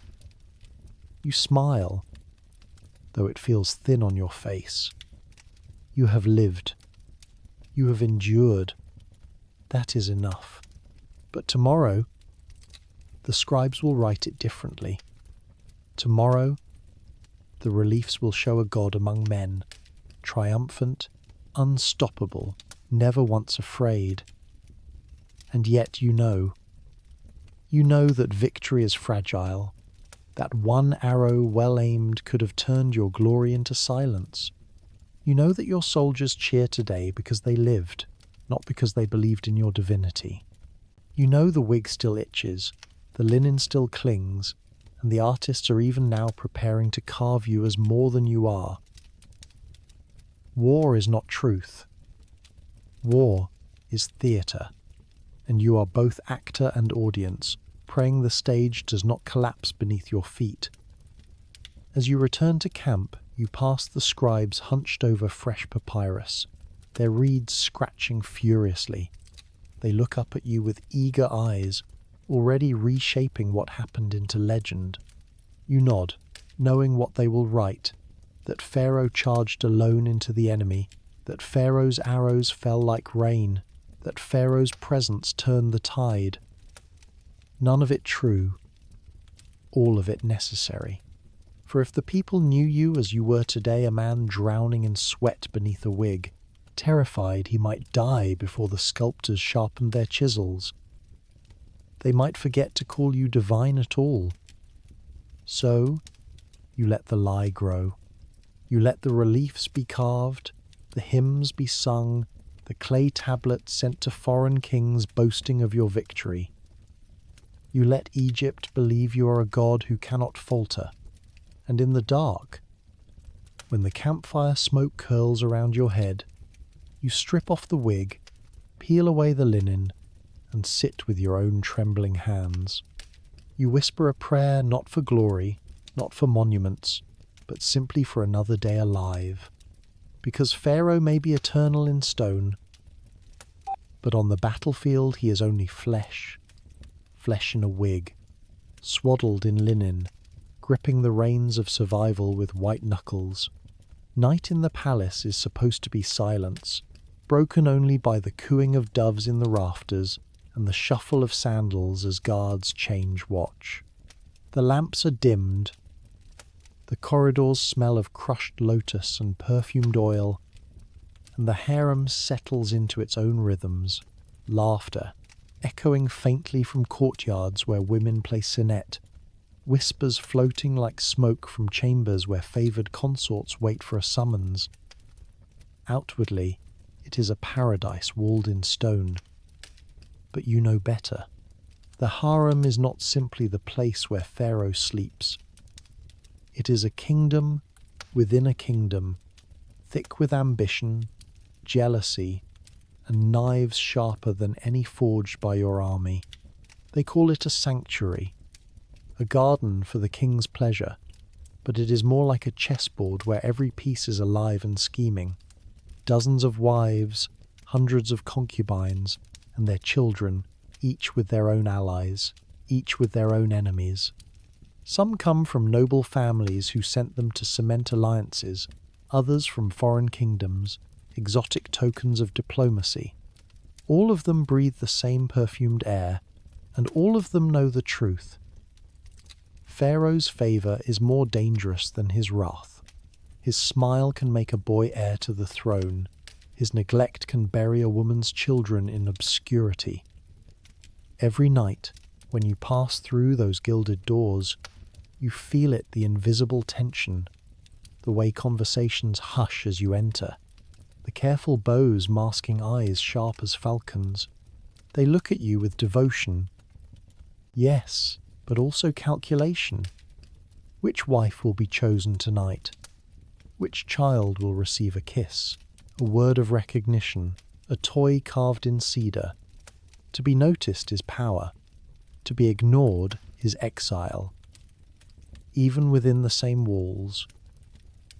You smile, though it feels thin on your face. You have lived. You have endured. That is enough. But tomorrow, the scribes will write it differently. Tomorrow, the reliefs will show a God among men, triumphant, unstoppable, never once afraid. And yet you know that victory is fragile, that one arrow well aimed could have turned your glory into silence. You know that your soldiers cheer today because they lived, not because they believed in your divinity. You know the wig still itches, the linen still clings, and the artists are even now preparing to carve you as more than you are. War is not truth. War is theatre, and you are both actor and audience, praying the stage does not collapse beneath your feet. As you return to camp, you pass the scribes hunched over fresh papyrus, their reeds scratching furiously. They look up at you with eager eyes, already reshaping what happened into legend. You nod, knowing what they will write, that Pharaoh charged alone into the enemy, that Pharaoh's arrows fell like rain, that Pharaoh's presence turned the tide. None of it true, all of it necessary. For if the people knew you as you were today, a man drowning in sweat beneath a wig, terrified he might die before the sculptors sharpened their chisels, they might forget to call you divine at all. So, you let the lie grow. You let the reliefs be carved, the hymns be sung, the clay tablets sent to foreign kings boasting of your victory. You let Egypt believe you are a god who cannot falter. And in the dark, when the campfire smoke curls around your head, you strip off the wig, peel away the linen, and sit with your own trembling hands. You whisper a prayer not for glory, not for monuments, but simply for another day alive. Because Pharaoh may be eternal in stone, but on the battlefield he is only flesh, flesh in a wig, swaddled in linen, gripping the reins of survival with white knuckles. Night in the palace is supposed to be silence, broken only by the cooing of doves in the rafters and the shuffle of sandals as guards change watch. The lamps are dimmed. The corridors smell of crushed lotus and perfumed oil, and the harem settles into its own rhythms, laughter, echoing faintly from courtyards where women play cinet, whispers floating like smoke from chambers where favoured consorts wait for a summons. Outwardly, it is a paradise walled in stone. But you know better. The harem is not simply the place where Pharaoh sleeps. It is a kingdom within a kingdom, thick with ambition, jealousy, and knives sharper than any forged by your army. They call it a sanctuary, a garden for the king's pleasure, but it is more like a chessboard where every piece is alive and scheming. Dozens of wives, hundreds of concubines, and their children, each with their own allies, each with their own enemies. Some come from noble families who sent them to cement alliances, others from foreign kingdoms, exotic tokens of diplomacy. All of them breathe the same perfumed air, and all of them know the truth. Pharaoh's favour is more dangerous than his wrath. His smile can make a boy heir to the throne. His neglect can bury a woman's children in obscurity. Every night, when you pass through those gilded doors, you feel it, the invisible tension, the way conversations hush as you enter, the careful bows masking eyes sharp as falcons. They look at you with devotion. Yes, but also calculation. Which wife will be chosen tonight? Which child will receive a kiss, a word of recognition, a toy carved in cedar? To be noticed is power. To be ignored is exile. Even within the same walls,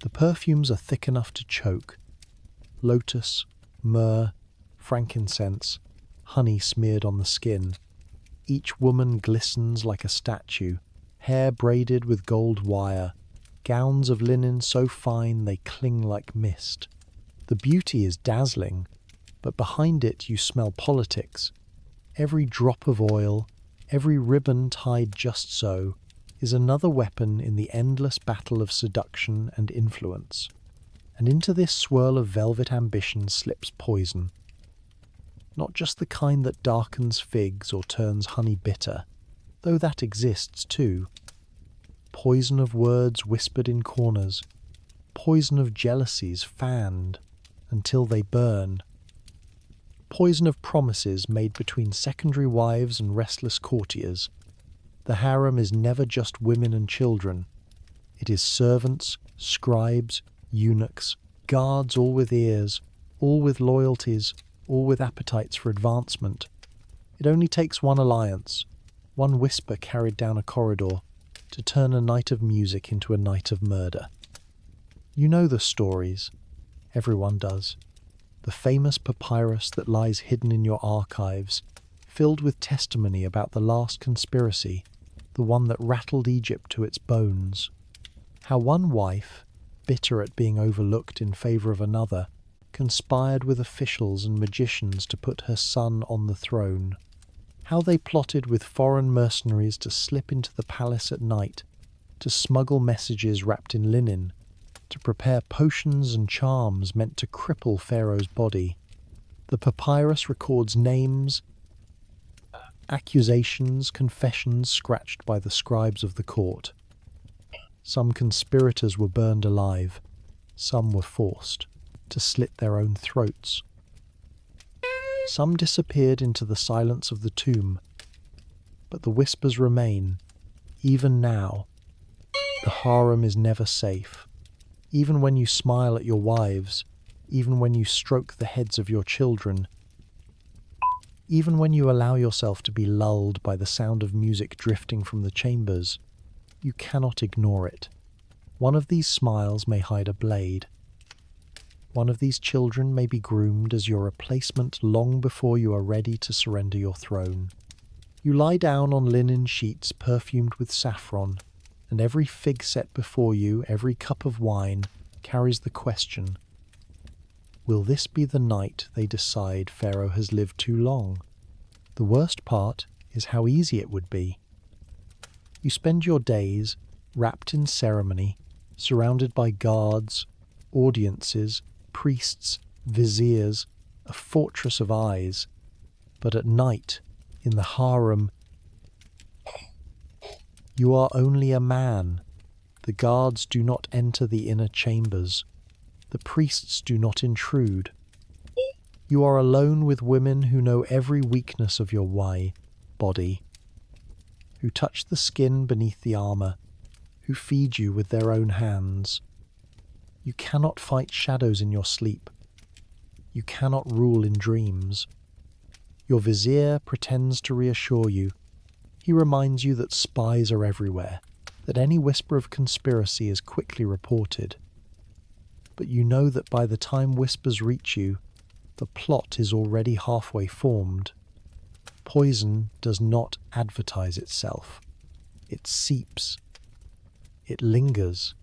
the perfumes are thick enough to choke. Lotus, myrrh, frankincense, honey smeared on the skin. Each woman glistens like a statue, hair braided with gold wire, gowns of linen so fine they cling like mist. The beauty is dazzling, but behind it you smell politics. Every drop of oil, every ribbon tied just so, is another weapon in the endless battle of seduction and influence. And into this swirl of velvet ambition slips poison. Not just the kind that darkens figs or turns honey bitter, though that exists too. Poison of words whispered in corners, poison of jealousies fanned until they burn, poison of promises made between secondary wives and restless courtiers. The harem is never just women and children. It is servants, scribes, eunuchs, guards, all with ears, all with loyalties, all with appetites for advancement. It only takes one alliance, one whisper carried down a corridor, to turn a night of music into a night of murder. You know the stories. Everyone does. The famous papyrus that lies hidden in your archives, filled with testimony about the last conspiracy, the one that rattled Egypt to its bones. How one wife, bitter at being overlooked in favour of another, conspired with officials and magicians to put her son on the throne. How they plotted with foreign mercenaries to slip into the palace at night, to smuggle messages wrapped in linen, to prepare potions and charms meant to cripple Pharaoh's body. The papyrus records names, accusations, confessions scratched by the scribes of the court. Some conspirators were burned alive, some were forced to slit their own throats. Some disappeared into the silence of the tomb, but the whispers remain. Even now, the harem is never safe. Even when you smile at your wives, even when you stroke the heads of your children, even when you allow yourself to be lulled by the sound of music drifting from the chambers, you cannot ignore it. One of these smiles may hide a blade. One of these children may be groomed as your replacement long before you are ready to surrender your throne. You lie down on linen sheets perfumed with saffron, and every fig set before you, every cup of wine, carries the question, will this be the night they decide Pharaoh has lived too long? The worst part is how easy it would be. You spend your days, wrapped in ceremony, surrounded by guards, audiences, priests, viziers, a fortress of eyes. But at night, in the harem, you are only a man. The guards do not enter the inner chambers. The priests do not intrude. You are alone with women who know every weakness of your body, who touch the skin beneath the armor, who feed you with their own hands. You cannot fight shadows in your sleep. You cannot rule in dreams. Your vizier pretends to reassure you. He reminds you that spies are everywhere, that any whisper of conspiracy is quickly reported. But you know that by the time whispers reach you, the plot is already halfway formed. Poison does not advertise itself. It seeps. It lingers.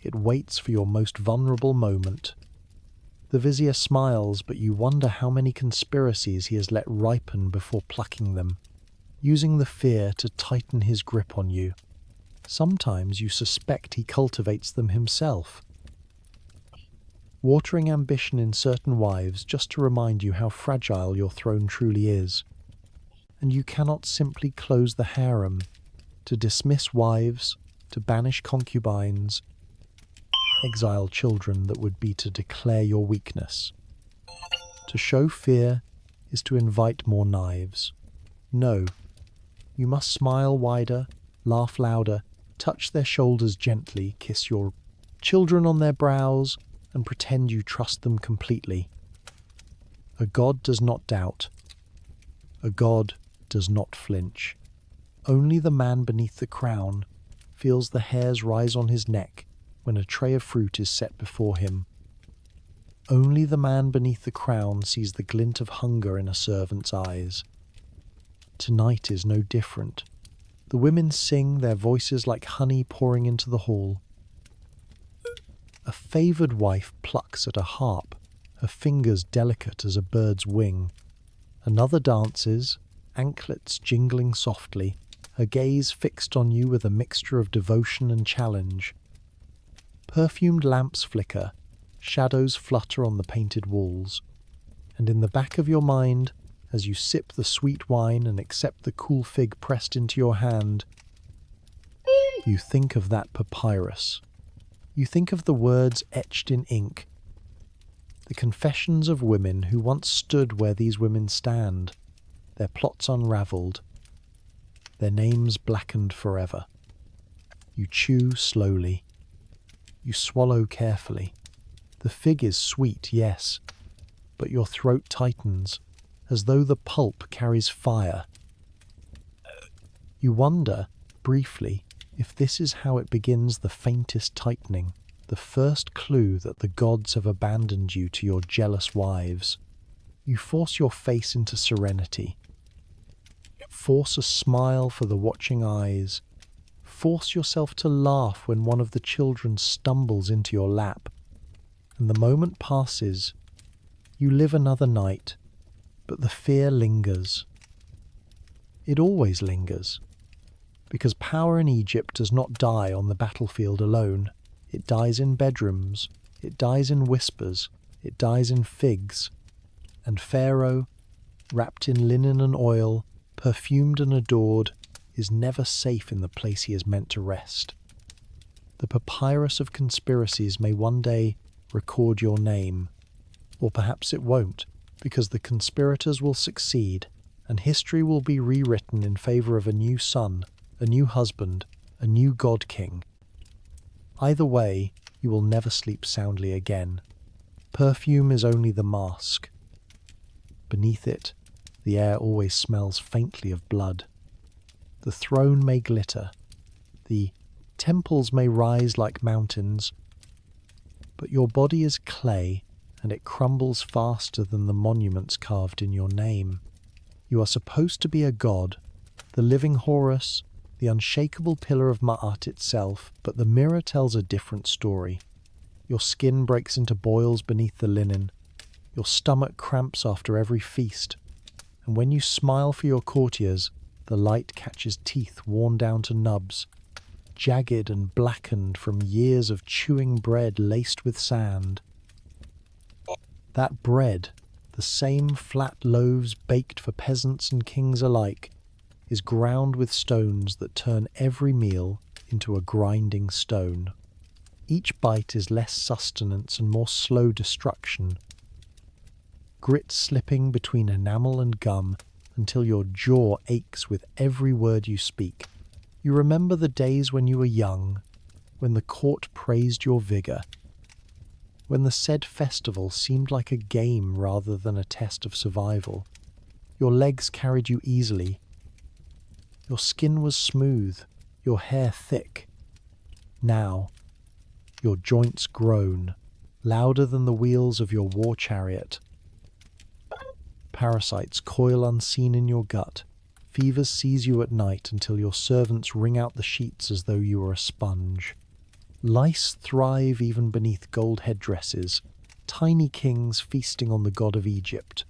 It waits for your most vulnerable moment. The vizier smiles, but you wonder how many conspiracies he has let ripen before plucking them, using the fear to tighten his grip on you. Sometimes you suspect he cultivates them himself, watering ambition in certain wives just to remind you how fragile your throne truly is. And you cannot simply close the harem, to dismiss wives, to banish concubines, exile children that would be to declare your weakness. To show fear is to invite more knives. No, you must smile wider, laugh louder, touch their shoulders gently, kiss your children on their brows, and pretend you trust them completely. A god does not doubt. A god does not flinch. Only the man beneath the crown feels the hairs rise on his neck when a tray of fruit is set before him. Only the man beneath the crown sees the glint of hunger in a servant's eyes. Tonight is no different. The women sing, their voices like honey pouring into the hall. A favoured wife plucks at a harp, her fingers delicate as a bird's wing. Another dances, anklets jingling softly, her gaze fixed on you with a mixture of devotion and challenge. Perfumed lamps flicker, shadows flutter on the painted walls, and in the back of your mind, as you sip the sweet wine and accept the cool fig pressed into your hand, you think of that papyrus. You think of the words etched in ink, the confessions of women who once stood where these women stand, their plots unravelled, their names blackened forever. You chew slowly. You swallow carefully. The fig is sweet, yes, but your throat tightens, as though the pulp carries fire. You wonder, briefly, if this is how it begins the faintest tightening, the first clue that the gods have abandoned you to your jealous wives. You force your face into serenity. Force a smile for the watching eyes. Force yourself to laugh when one of the children stumbles into your lap. And the moment passes. You live another night, but the fear lingers. It always lingers, because power in Egypt does not die on the battlefield alone. It dies in bedrooms, it dies in whispers, it dies in figs. And Pharaoh, wrapped in linen and oil, perfumed and adored, is never safe in the place he is meant to rest. The papyrus of conspiracies may one day record your name, or perhaps it won't, because the conspirators will succeed, and history will be rewritten in favour of a new son, a new husband, a new god-king. Either way, you will never sleep soundly again. Perfume is only the mask. Beneath it, the air always smells faintly of blood. The throne may glitter, the temples may rise like mountains, but your body is clay, and it crumbles faster than the monuments carved in your name. You are supposed to be a god, the living Horus, the unshakable pillar of Ma'at itself, but the mirror tells a different story. Your skin breaks into boils beneath the linen, your stomach cramps after every feast, and when you smile for your courtiers, the light catches teeth worn down to nubs, jagged and blackened from years of chewing bread laced with sand. That bread, the same flat loaves baked for peasants and kings alike, is ground with stones that turn every meal into a grinding stone. Each bite is less sustenance and more slow destruction. Grit slipping between enamel and gum until your jaw aches with every word you speak. You remember the days when you were young, when the court praised your vigour, when the said festival seemed like a game rather than a test of survival. Your legs carried you easily. Your skin was smooth, your hair thick. Now, your joints groan, louder than the wheels of your war chariot. Parasites coil unseen in your gut. Fevers seize you at night until your servants wring out the sheets as though you were a sponge. Lice thrive even beneath gold headdresses, tiny kings feasting on the god of Egypt.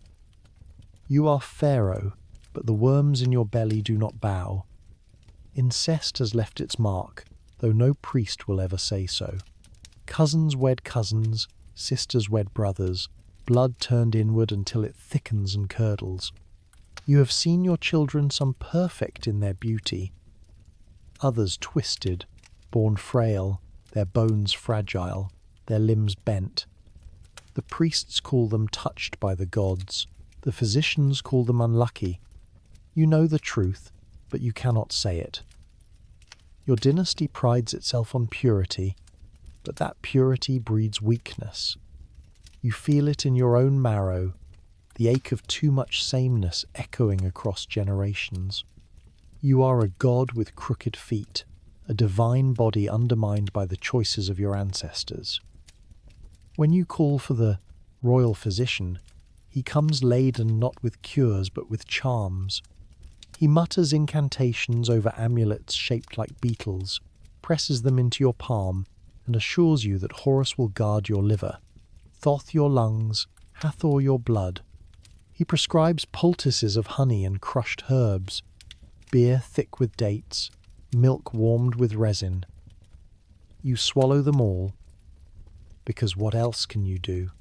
You are Pharaoh, but the worms in your belly do not bow. Incest has left its mark, though no priest will ever say so. Cousins wed cousins, sisters wed brothers, blood turned inward until it thickens and curdles. You have seen your children, some perfect in their beauty, others twisted, born frail, their bones fragile, their limbs bent. The priests call them touched by the gods, the physicians call them unlucky. You know the truth, but you cannot say it. Your dynasty prides itself on purity, but that purity breeds weakness. You feel it in your own marrow, the ache of too much sameness echoing across generations. You are a god with crooked feet, a divine body undermined by the choices of your ancestors. When you call for the royal physician, he comes laden not with cures but with charms. He mutters incantations over amulets shaped like beetles, presses them into your palm, and assures you that Horus will guard your liver, Thoth your lungs, Hathor your blood. He prescribes poultices of honey and crushed herbs, beer thick with dates, milk warmed with resin. You swallow them all, because what else can you do?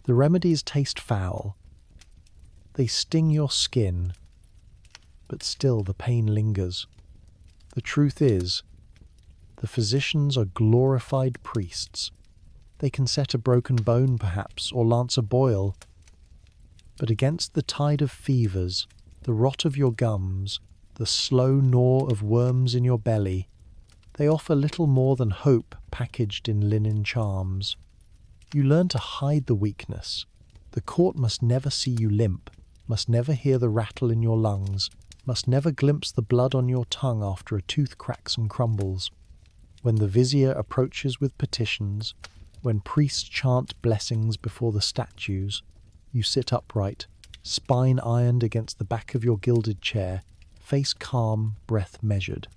The remedies taste foul. They sting your skin, but still the pain lingers. The truth is, the physicians are glorified priests. They can set a broken bone, perhaps, or lance a boil. But against the tide of fevers, the rot of your gums, the slow gnaw of worms in your belly, they offer little more than hope packaged in linen charms. You learn to hide the weakness. The court must never see you limp, must never hear the rattle in your lungs, must never glimpse the blood on your tongue after a tooth cracks and crumbles. When the vizier approaches with petitions, when priests chant blessings before the statues, you sit upright, spine ironed against the back of your gilded chair, face calm, breath measured.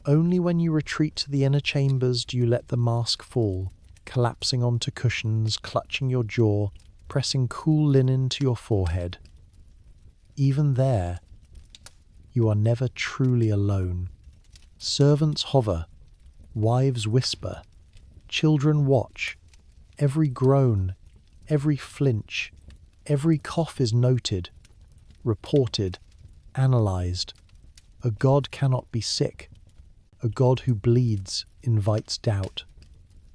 Only when you retreat to the inner chambers do you let the mask fall, collapsing onto cushions, clutching your jaw, pressing cool linen to your forehead. Even there, you are never truly alone. Servants hover, wives whisper, children watch. Every groan, every flinch, every cough is noted, reported, analysed. A god cannot be sick. A god who bleeds invites doubt.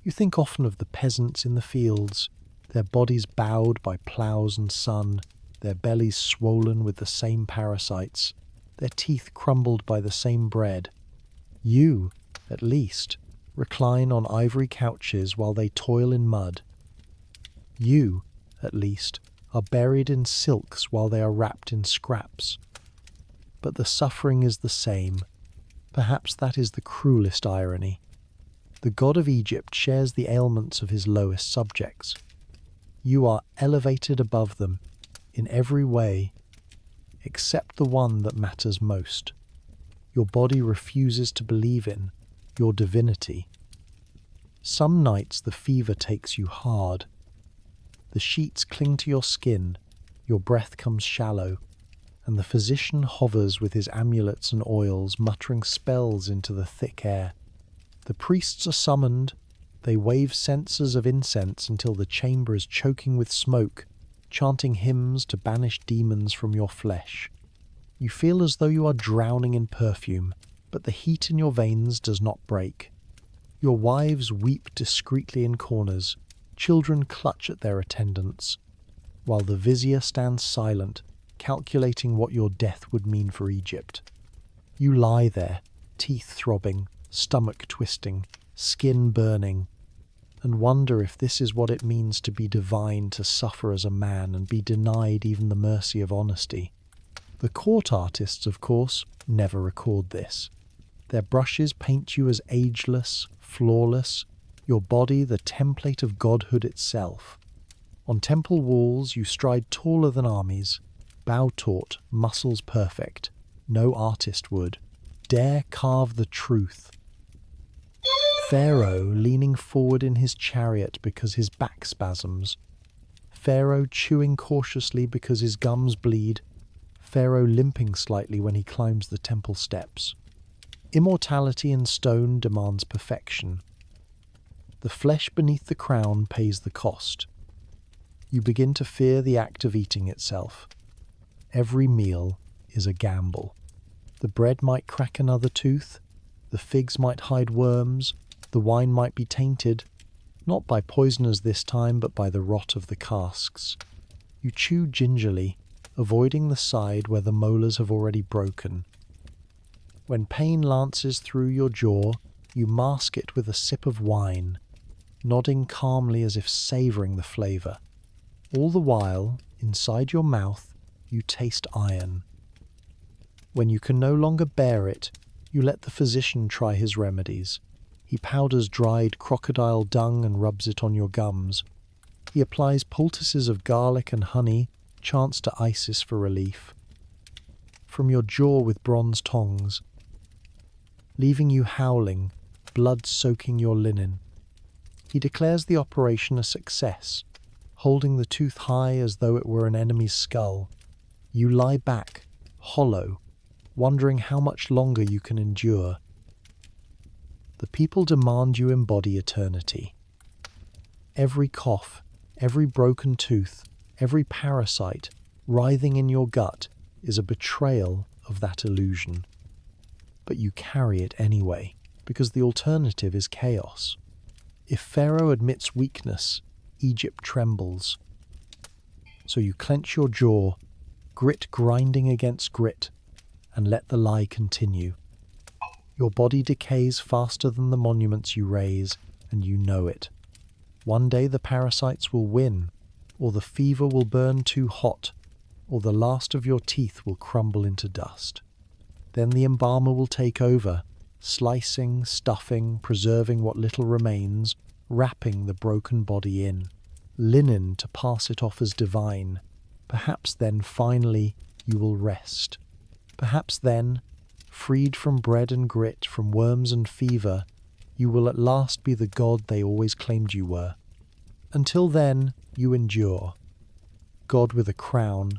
You think often of the peasants in the fields, their bodies bowed by ploughs and sun, their bellies swollen with the same parasites, their teeth crumbled by the same bread. You, at least, recline on ivory couches while they toil in mud. You, at least, are buried in silks while they are wrapped in scraps. But the suffering is the same. Perhaps that is the cruelest irony. The god of Egypt shares the ailments of his lowest subjects. You are elevated above them in every way, except the one that matters most. Your body refuses to believe in your divinity. Some nights the fever takes you hard. The sheets cling to your skin, your breath comes shallow, and the physician hovers with his amulets and oils, muttering spells into the thick air. The priests are summoned, They wave censers of incense until the chamber is choking with smoke, chanting hymns to banish demons from your flesh. You feel as though you are drowning in perfume, but the heat in your veins does not break. Your wives weep discreetly in corners, children clutch at their attendants, while the vizier stands silent, calculating what your death would mean for Egypt. You lie there, teeth throbbing, stomach twisting, skin burning, and wonder if this is what it means to be divine, to suffer as a man and be denied even the mercy of honesty. The court artists, of course, never record this. Their brushes paint you as ageless, flawless, your body the template of godhood itself. On temple walls you stride taller than armies, bow taut, muscles perfect. No artist would dare carve the truth. Pharaoh leaning forward in his chariot because his back spasms. Pharaoh chewing cautiously because his gums bleed. Pharaoh limping slightly when he climbs the temple steps. Immortality in stone demands perfection. The flesh beneath the crown pays the cost. You begin to fear the act of eating itself. Every meal is a gamble. The bread might crack another tooth, the figs might hide worms, the wine might be tainted, not by poisoners this time, but by the rot of the casks. You chew gingerly, avoiding the side where the molars have already broken. When pain lances through your jaw, you mask it with a sip of wine, nodding calmly as if savouring the flavour. All the while, inside your mouth, you taste iron. When you can no longer bear it, you let the physician try his remedies. He powders dried crocodile dung and rubs it on your gums. He applies poultices of garlic and honey, chants to Isis for relief. From your jaw with bronze tongs, leaving you howling, blood soaking your linen. He declares the operation a success, holding the tooth high as though it were an enemy's skull. You lie back, hollow, wondering how much longer you can endure. The people demand you embody eternity. Every cough, every broken tooth, every parasite writhing in your gut is a betrayal of that illusion. But you carry it anyway, because the alternative is chaos. If Pharaoh admits weakness, Egypt trembles. So you clench your jaw, grit grinding against grit, and let the lie continue. Your body decays faster than the monuments you raise, and you know it. One day the parasites will win, or the fever will burn too hot, or the last of your teeth will crumble into dust. Then the embalmer will take over, slicing, stuffing, preserving what little remains, wrapping the broken body in linen to pass it off as divine. Perhaps then, finally, you will rest. Perhaps then, freed from bread and grit, from worms and fever, you will at last be the god they always claimed you were. Until then, you endure. God with a crown,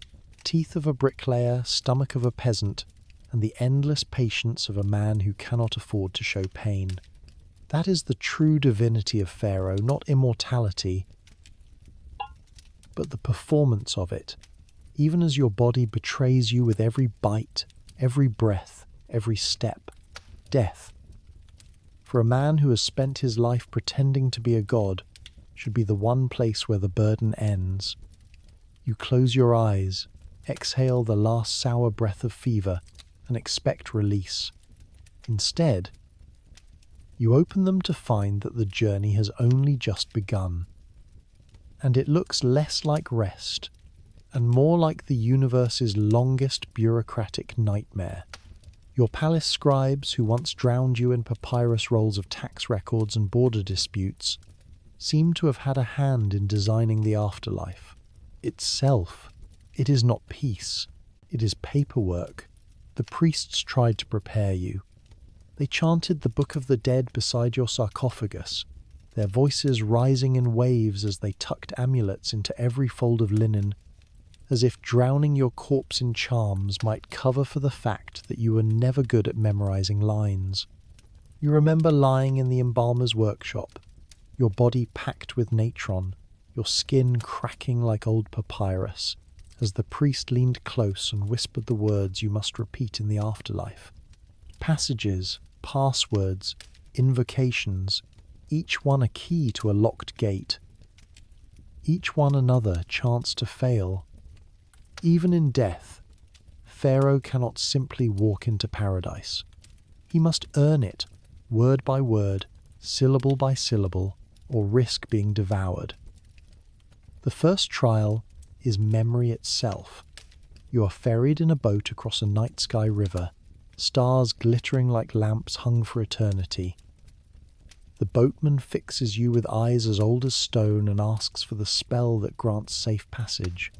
teeth of a bricklayer, stomach of a peasant, and the endless patience of a man who cannot afford to show pain. That is the true divinity of Pharaoh, not immortality, but the performance of it, even as your body betrays you with every bite, every breath, every step. Death, for a man who has spent his life pretending to be a god, should be the one place where the burden ends. You close your eyes, exhale the last sour breath of fever, and expect release. Instead, you open them to find that the journey has only just begun. And it looks less like rest, and more like the universe's longest bureaucratic nightmare. Your palace scribes, who once drowned you in papyrus rolls of tax records and border disputes, seem to have had a hand in designing the afterlife. Itself, it is not peace, it is paperwork. The priests tried to prepare you. They chanted the Book of the Dead beside your sarcophagus, their voices rising in waves as they tucked amulets into every fold of linen, as if drowning your corpse in charms might cover for the fact that you were never good at memorizing lines. You remember lying in the embalmer's workshop, your body packed with natron, your skin cracking like old papyrus, as the priest leaned close and whispered the words you must repeat in the afterlife. Passages, passwords, invocations, each one a key to a locked gate. Each one another chance to fail. Even in death, Pharaoh cannot simply walk into paradise. He must earn it, word by word, syllable by syllable, or risk being devoured. The first trial is memory itself. You are ferried in a boat across a night sky river, stars glittering like lamps hung for eternity. The boatman fixes you with eyes as old as stone and asks for the spell that grants safe passage.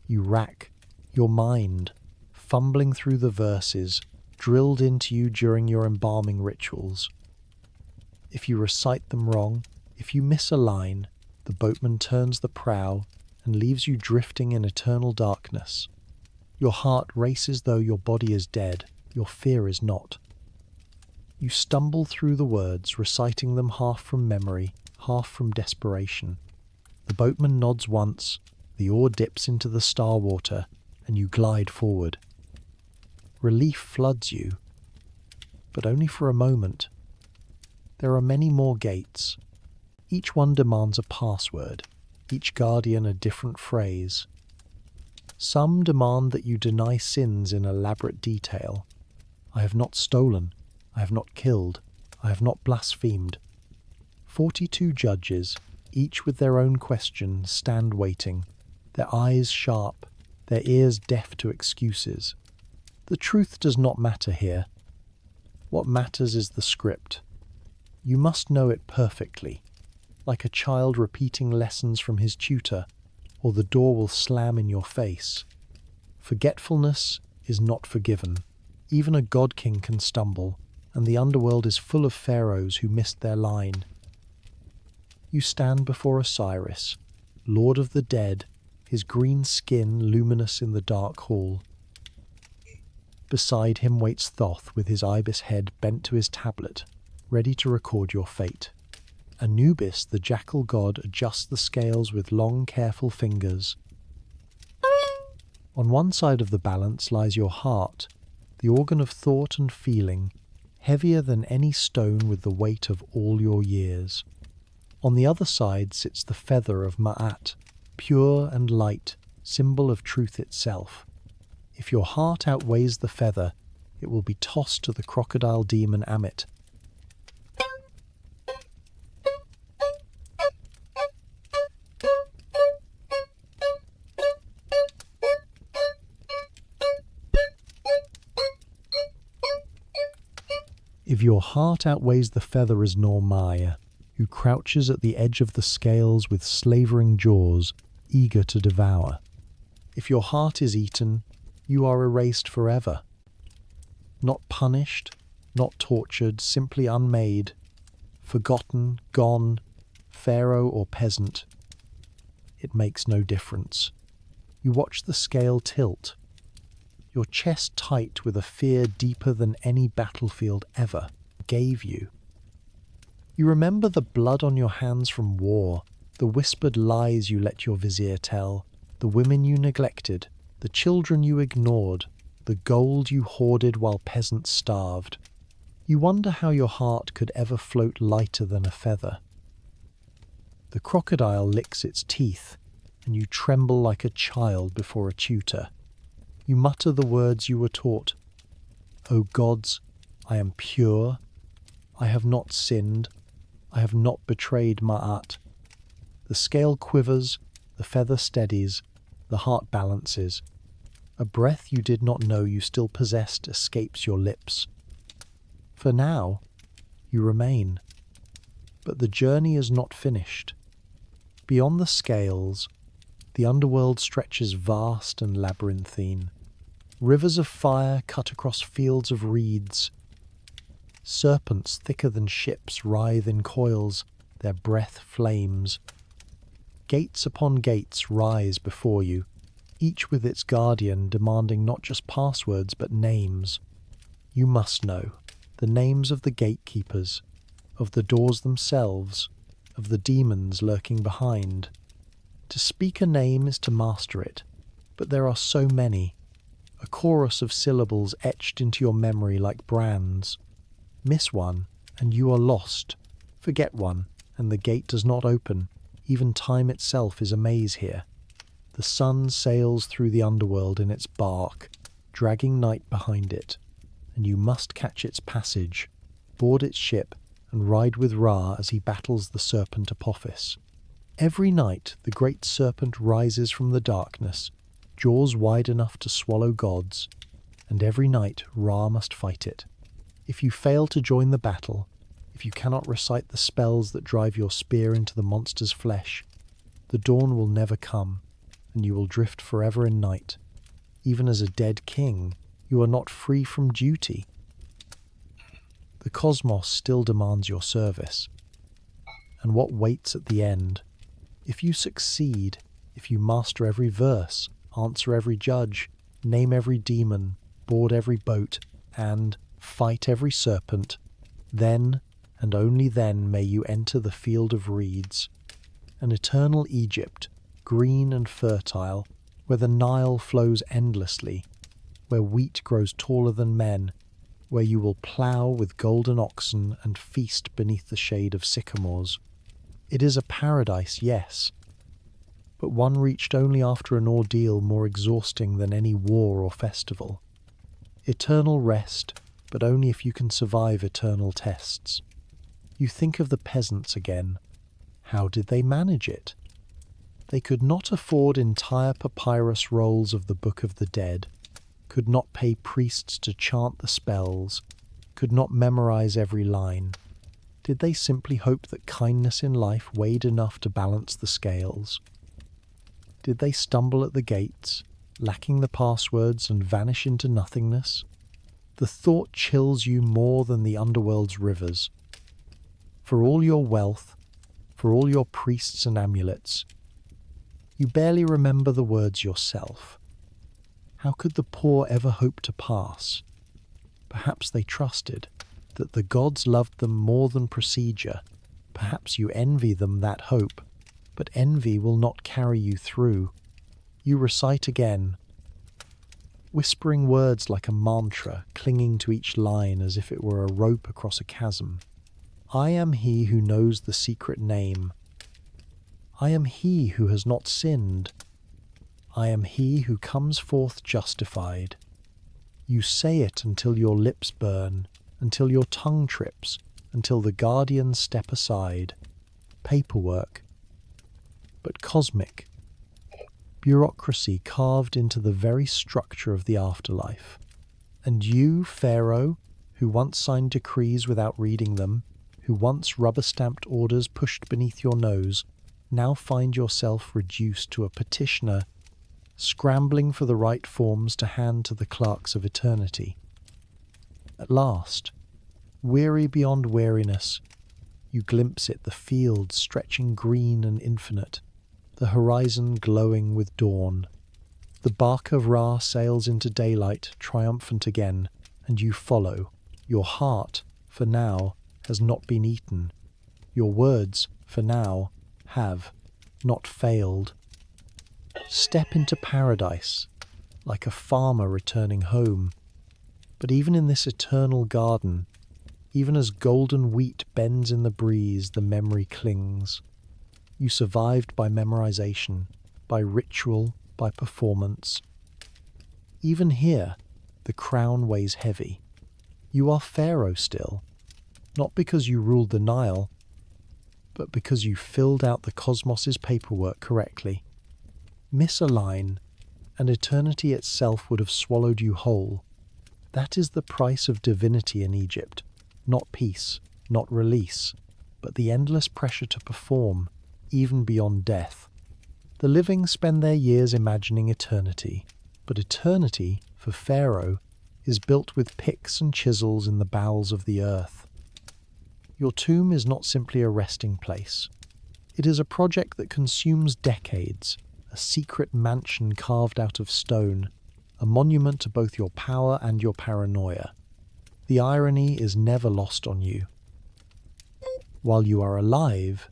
You rack your mind, fumbling through the verses drilled into you during your embalming rituals. If you recite them wrong, if you miss a line, the boatman turns the prow and leaves you drifting in eternal darkness. Your heart races though your body is dead, your fear is not. You stumble through the words, reciting them half from memory, half from desperation. The boatman nods once, the oar dips into the star water, and you glide forward. Relief floods you, but only for a moment. There are many more gates. Each one demands a password, each guardian a different phrase. Some demand that you deny sins in elaborate detail. I have not stolen. I have not killed. I have not blasphemed. 42 judges, each with their own question, stand waiting, their eyes sharp, their ears deaf to excuses. The truth does not matter here. What matters is the script. You must know it perfectly, like a child repeating lessons from his tutor, or the door will slam in your face. Forgetfulness is not forgiven. Even a god king can stumble, and the underworld is full of pharaohs who missed their line. You stand before Osiris, lord of the dead, his green skin luminous in the dark hall. Beside him waits Thoth with his ibis head bent to his tablet, ready to record your fate. Anubis, the jackal god, adjusts the scales with long, careful fingers. On one side of the balance lies your heart, the organ of thought and feeling, heavier than any stone with the weight of all your years. On the other side sits the feather of Ma'at, pure and light, symbol of truth itself. If your heart outweighs the feather, it will be tossed to the crocodile demon Amit. If your heart outweighs the feather is Normaya, who crouches at the edge of the scales with slavering jaws, eager to devour. If your heart is eaten, you are erased forever. Not punished, not tortured, simply unmade, forgotten, gone, pharaoh or peasant. It makes no difference. You watch the scale tilt, your chest tight with a fear deeper than any battlefield ever gave you. You remember the blood on your hands from war, the whispered lies you let your vizier tell, the women you neglected, the children you ignored, the gold you hoarded while peasants starved. You wonder how your heart could ever float lighter than a feather. The crocodile licks its teeth, and you tremble like a child before a tutor. You mutter the words you were taught. O gods, I am pure. I have not sinned. I have not betrayed Ma'at. The scale quivers, the feather steadies, the heart balances. A breath you did not know you still possessed escapes your lips. For now, you remain. But the journey is not finished. Beyond the scales, the underworld stretches vast and labyrinthine. Rivers of fire cut across fields of reeds. Serpents thicker than ships writhe in coils, their breath flames. Gates upon gates rise before you, each with its guardian demanding not just passwords but names. You must know the names of the gatekeepers, of the doors themselves, of the demons lurking behind. To speak a name is to master it, but there are so many, a chorus of syllables etched into your memory like brands. Miss one, and you are lost. Forget one, and the gate does not open. Even time itself is a maze here. The sun sails through the underworld in its bark, dragging night behind it, and you must catch its passage, board its ship, and ride with Ra as he battles the serpent Apophis. Every night the great serpent rises from the darkness, jaws wide enough to swallow gods, and every night Ra must fight it. If you fail to join the battle, if you cannot recite the spells that drive your spear into the monster's flesh, the dawn will never come, and you will drift forever in night. Even as a dead king, you are not free from duty. The cosmos still demands your service. And what waits at the end? If you succeed, if you master every verse, answer every judge, name every demon, board every boat, and fight every serpent, then, and only then, may you enter the field of reeds, an eternal Egypt, green and fertile, where the Nile flows endlessly, where wheat grows taller than men, where you will plough with golden oxen and feast beneath the shade of sycamores. It is a paradise, yes, but one reached only after an ordeal more exhausting than any war or festival. Eternal rest, but only if you can survive eternal tests. You think of the peasants again. How did they manage it? They could not afford entire papyrus rolls of the Book of the Dead, could not pay priests to chant the spells, could not memorize every line. Did they simply hope that kindness in life weighed enough to balance the scales? Did they stumble at the gates, lacking the passwords, and vanish into nothingness? The thought chills you more than the underworld's rivers. For all your wealth, for all your priests and amulets, you barely remember the words yourself. How could the poor ever hope to pass? Perhaps they trusted that the gods loved them more than procedure. Perhaps you envy them that hope, but envy will not carry you through. You recite again, whispering words like a mantra, clinging to each line as if it were a rope across a chasm. I am he who knows the secret name. I am he who has not sinned. I am he who comes forth justified. You say it until your lips burn, until your tongue trips, until the guardians step aside. Paperwork, but cosmic. Bureaucracy carved into the very structure of the afterlife. And you, Pharaoh, who once signed decrees without reading them, who once rubber-stamped orders pushed beneath your nose, now find yourself reduced to a petitioner, scrambling for the right forms to hand to the clerks of eternity. At last, weary beyond weariness, you glimpse it, the fields stretching green and infinite, the horizon glowing with dawn. The bark of Ra sails into daylight, triumphant again, and you follow. Your heart, for now, has not been eaten. Your words, for now, have not failed. Step into paradise, like a farmer returning home. But even in this eternal garden, even as golden wheat bends in the breeze, the memory clings. You survived by memorization, by ritual, by performance. Even here, the crown weighs heavy. You are Pharaoh still, not because you ruled the Nile, but because you filled out the cosmos's paperwork correctly. Miss a line, and eternity itself would have swallowed you whole. That is the price of divinity in Egypt. Not peace, not release, but the endless pressure to perform, even beyond death. The living spend their years imagining eternity, but eternity, for Pharaoh, is built with picks and chisels in the bowels of the earth. Your tomb is not simply a resting place. It is a project that consumes decades, a secret mansion carved out of stone, a monument to both your power and your paranoia. The irony is never lost on you. While you are alive,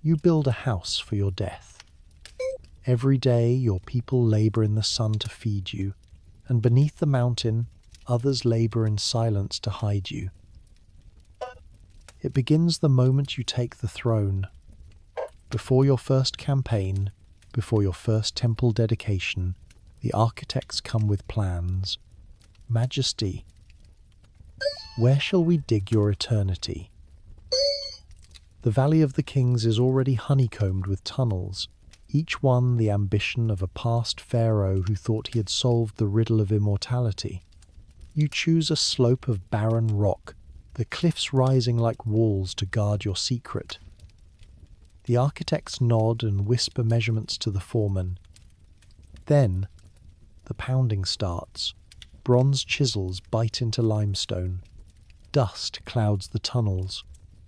You build a house for your death. Every day your people labor in the sun to feed you, and beneath the mountain others labor in silence to hide you. It begins the moment you take the throne. Before your first campaign, before your first temple dedication, the architects come with plans. Majesty, where shall we dig your eternity? The Valley of the Kings is already honeycombed with tunnels, each one the ambition of a past pharaoh who thought he had solved the riddle of immortality. You choose a slope of barren rock, the cliffs rising like walls to guard your secret. The architects nod and whisper measurements to the foreman. Then, the pounding starts. Bronze chisels bite into limestone. Dust clouds the tunnels.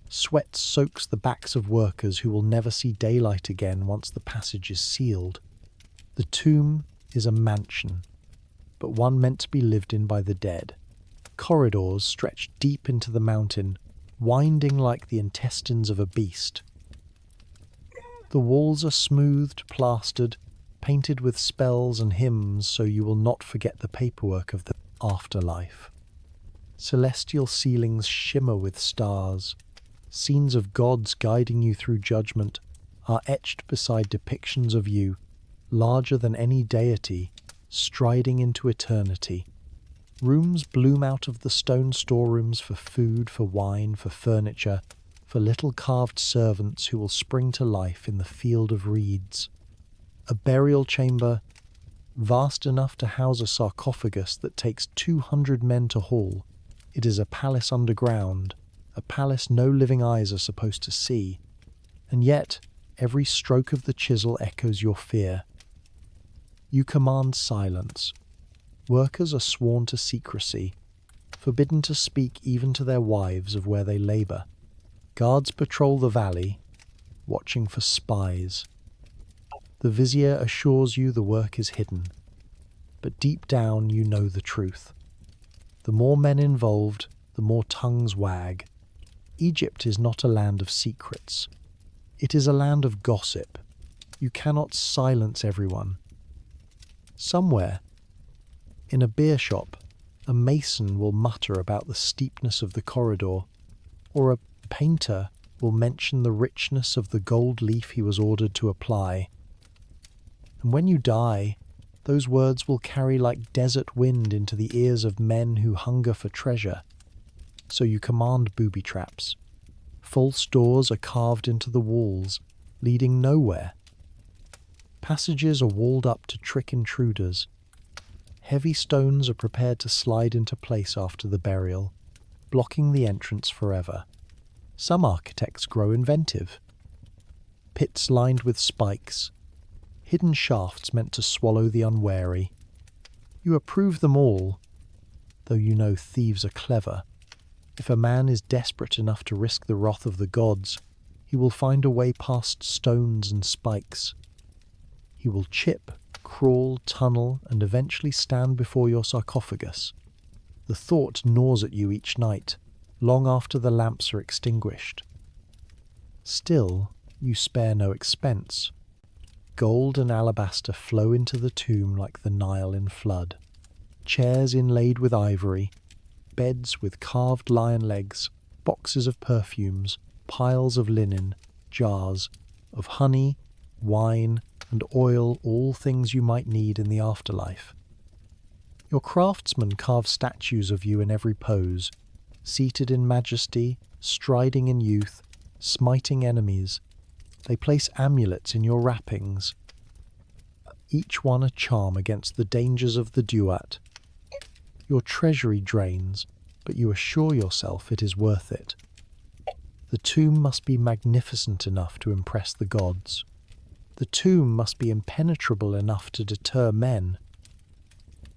Sweat soaks the backs of workers who will never see daylight again once the passage is sealed. The tomb is a mansion, but one meant to be lived in by the dead. Corridors stretch deep into the mountain, winding like the intestines of a beast. The walls are smoothed, plastered, painted with spells and hymns so you will not forget the paperwork of the afterlife. Celestial ceilings shimmer with stars. Scenes of gods guiding you through judgment are etched beside depictions of you, larger than any deity, striding into eternity. Rooms bloom out of the stone storerooms for food, for wine, for furniture, for little carved servants who will spring to life in the field of reeds. A burial chamber, vast enough to house a sarcophagus that takes 200 men to haul. It is a palace underground, a palace no living eyes are supposed to see, and yet every stroke of the chisel echoes your fear. You command silence. Workers are sworn to secrecy, forbidden to speak even to their wives of where they labor. Guards patrol the valley, watching for spies. The vizier assures you the work is hidden, but deep down you know the truth. The more men involved, the more tongues wag. Egypt is not a land of secrets. It is a land of gossip. You cannot silence everyone. Somewhere, in a beer shop, a mason will mutter about the steepness of the corridor, or a painter will mention the richness of the gold leaf he was ordered to apply. And when you die, those words will carry like desert wind into the ears of men who hunger for treasure. So you command booby traps. False doors are carved into the walls, leading nowhere. Passages are walled up to trick intruders. Heavy stones are prepared to slide into place after the burial, blocking the entrance forever. Some architects grow inventive. Pits lined with spikes, hidden shafts meant to swallow the unwary. You approve them all, though you know thieves are clever. If a man is desperate enough to risk the wrath of the gods, he will find a way past stones and spikes. He will chip, crawl, tunnel, and eventually stand before your sarcophagus. The thought gnaws at you each night, long after the lamps are extinguished. Still, you spare no expense. Gold and alabaster flow into the tomb like the Nile in flood. Chairs inlaid with ivory, beds with carved lion legs, boxes of perfumes, piles of linen, jars of honey, wine, and oil, all things you might need in the afterlife. Your craftsmen carve statues of you in every pose, seated in majesty, striding in youth, smiting enemies. They place amulets in your wrappings, each one a charm against the dangers of the drought. Your treasury drains, but you assure yourself it is worth it. The tomb must be magnificent enough to impress the gods. The tomb must be impenetrable enough to deter men.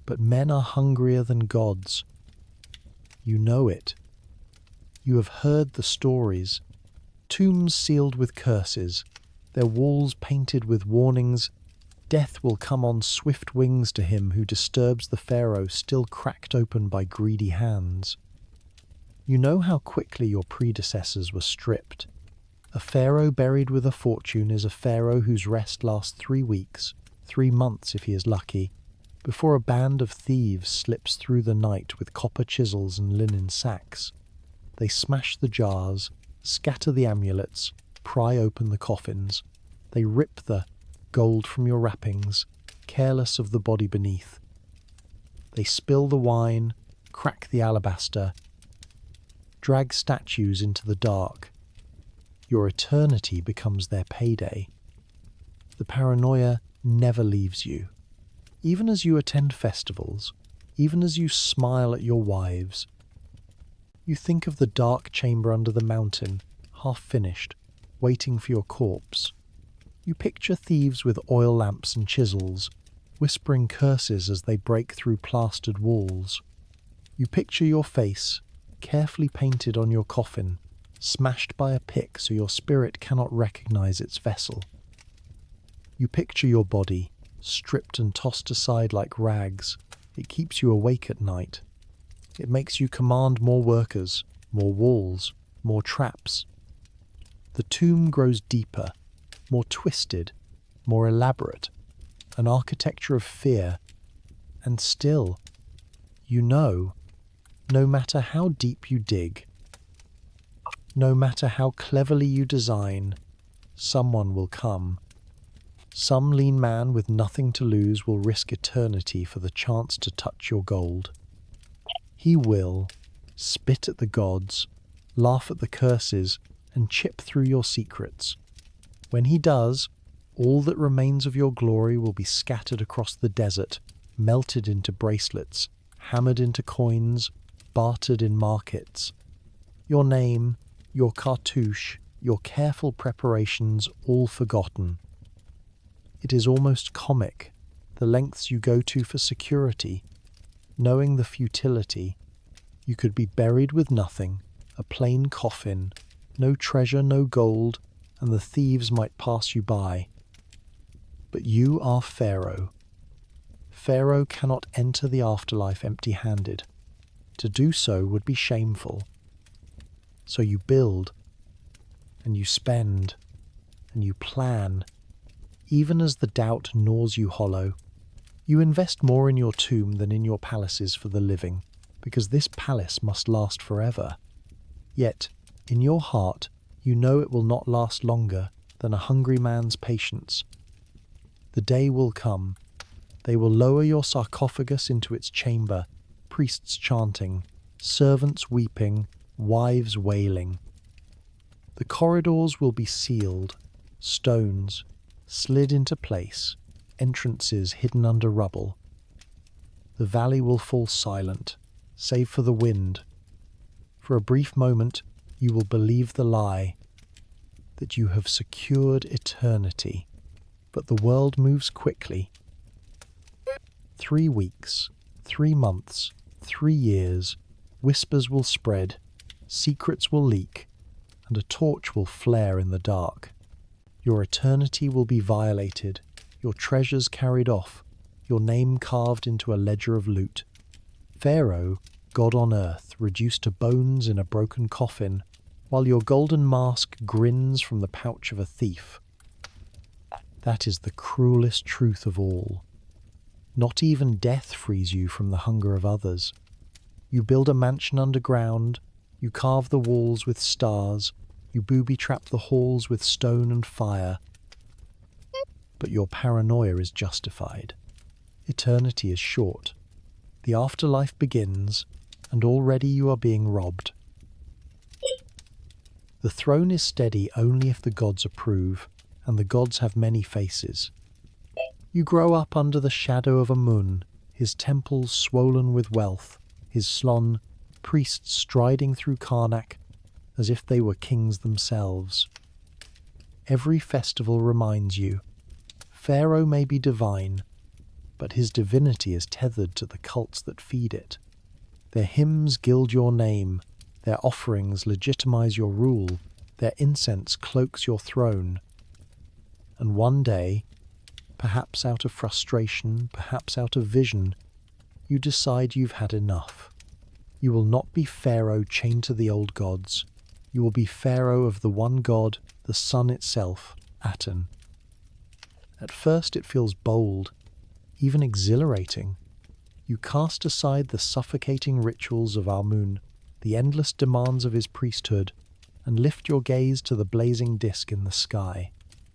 But men are hungrier than gods. You know it. You have heard the stories. Tombs sealed with curses, their walls painted with warnings. Death will come on swift wings to him who disturbs the Pharaoh still cracked open by greedy hands. You know how quickly your predecessors were stripped. A pharaoh buried with a fortune is a pharaoh whose rest lasts 3 weeks, 3 months if he is lucky, before a band of thieves slips through the night with copper chisels and linen sacks. They smash the jars, scatter the amulets, pry open the coffins. They rip the gold from your wrappings, careless of the body beneath. They spill the wine, crack the alabaster, drag statues into the dark. Your eternity becomes their payday. The paranoia never leaves you. Even as you attend festivals, even as you smile at your wives, you think of the dark chamber under the mountain, half finished, waiting for your corpse. You picture thieves with oil lamps and chisels, whispering curses as they break through plastered walls. You picture your face, carefully painted on your coffin, smashed by a pick so your spirit cannot recognize its vessel. You picture your body, stripped and tossed aside like rags. It keeps you awake at night. It makes you command more workers, more walls, more traps. The tomb grows deeper, more twisted, more elaborate, an architecture of fear. And still, you know, no matter how deep you dig, no matter how cleverly you design, someone will come. Some lean man with nothing to lose will risk eternity for the chance to touch your gold. He will spit at the gods, laugh at the curses, and chip through your secrets. When he does, all that remains of your glory will be scattered across the desert, melted into bracelets, hammered into coins, bartered in markets. Your name, your cartouche, your careful preparations, all forgotten. It is almost comic, the lengths you go to for security. Knowing the futility, you could be buried with nothing, a plain coffin, no treasure, no gold, and the thieves might pass you by. But you are Pharaoh. Pharaoh cannot enter the afterlife empty-handed. To do so would be shameful. So you build, and you spend, and you plan. Even as the doubt gnaws you hollow, you invest more in your tomb than in your palaces for the living, because this palace must last forever. Yet, in your heart, you know it will not last longer than a hungry man's patience. The day will come. They will lower your sarcophagus into its chamber, priests chanting, servants weeping, wives wailing. The corridors will be sealed, stones slid into place, entrances hidden under rubble. The valley will fall silent, save for the wind. For a brief moment, you will believe the lie, that you have secured eternity. But the world moves quickly. 3 weeks, 3 months, 3 years, whispers will spread, secrets will leak, and a torch will flare in the dark. Your eternity will be violated, your treasures carried off, your name carved into a ledger of loot. Pharaoh, God on earth, reduced to bones in a broken coffin, while your golden mask grins from the pouch of a thief. That is the cruelest truth of all. Not even death frees you from the hunger of others. You build a mansion underground, you carve the walls with stars, you booby-trap the halls with stone and fire. But your paranoia is justified. Eternity is short. The afterlife begins, and already you are being robbed. The throne is steady only if the gods approve, and the gods have many faces. You grow up under the shadow of Amun, his temples swollen with wealth, his slon, priests striding through Karnak as if they were kings themselves. Every festival reminds you, Pharaoh may be divine, but his divinity is tethered to the cults that feed it. Their hymns gild your name, their offerings legitimize your rule, their incense cloaks your throne. And one day, perhaps out of frustration, perhaps out of vision, you decide you've had enough. You will not be Pharaoh chained to the old gods. You will be Pharaoh of the one God, the sun itself, Aten. At first it feels bold, even exhilarating. You cast aside the suffocating rituals of Amun, the endless demands of his priesthood, and lift your gaze to the blazing disk in the sky.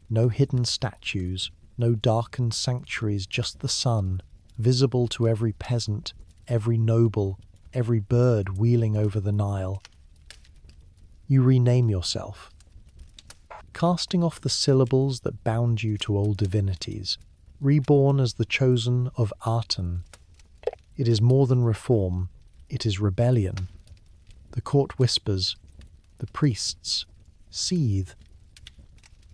No hidden statues, no darkened sanctuaries, just the sun, visible to every peasant, every noble, every bird wheeling over the Nile. You rename yourself, casting off the syllables that bound you to old divinities, reborn as the chosen of Aten. It is more than reform, it is rebellion. The court whispers, the priests seethe.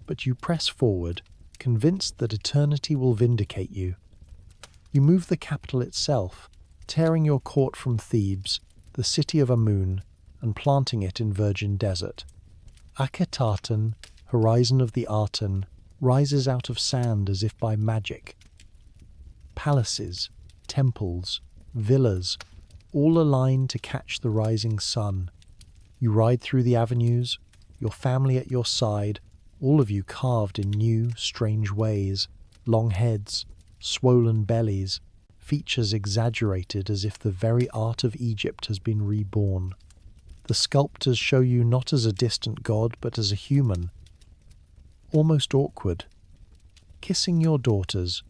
But you press forward, convinced that eternity will vindicate you. You move the capital itself, tearing your court from Thebes, the city of Amun, and planting it in virgin desert. Akhetaten, horizon of the Aten, rises out of sand as if by magic. Palaces, temples, villas, all align to catch the rising sun. You ride through the avenues, your family at your side, all of you carved in new, strange ways, long heads, swollen bellies, features exaggerated as if the very art of Egypt has been reborn. The sculptors show you not as a distant god, but as a human, almost awkward, kissing your daughters,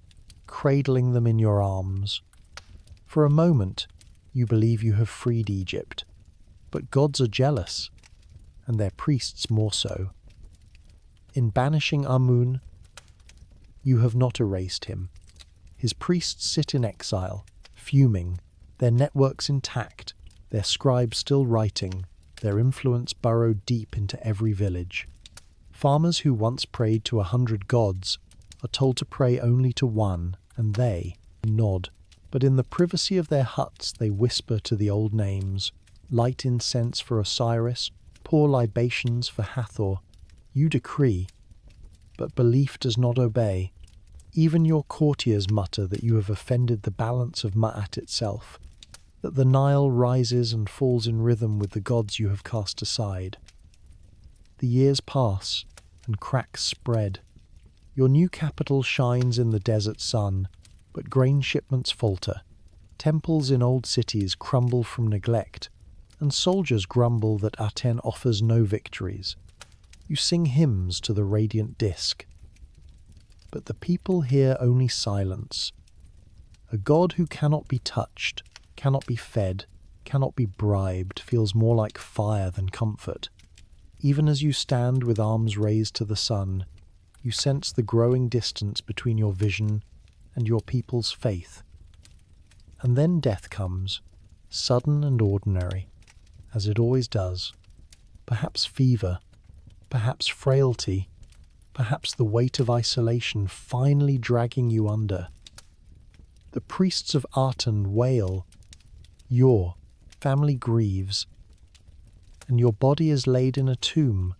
cradling them in your arms. For a moment, you believe you have freed Egypt, but gods are jealous, and their priests more so. In banishing Amun, you have not erased him. His priests sit in exile, fuming, their networks intact, their scribes still writing, their influence burrowed deep into every village. Farmers who once prayed to 100 gods are told to pray only to one, and they nod. But in the privacy of their huts they whisper to the old names, light incense for Osiris, pour libations for Hathor. You decree, but belief does not obey. Even your courtiers mutter that you have offended the balance of Ma'at itself, that the Nile rises and falls in rhythm with the gods you have cast aside. The years pass, and cracks spread. Your new capital shines in the desert sun, but grain shipments falter. Temples in old cities crumble from neglect, and soldiers grumble that Aten offers no victories. You sing hymns to the radiant disk, but the people hear only silence. A god who cannot be touched, cannot be fed, cannot be bribed, feels more like fire than comfort. Even as you stand with arms raised to the sun, you sense the growing distance between your vision and your people's faith. And then death comes, sudden and ordinary, as it always does. Perhaps fever, perhaps frailty, perhaps the weight of isolation finally dragging you under. The priests of Aten wail, your family grieves, and your body is laid in a tomb,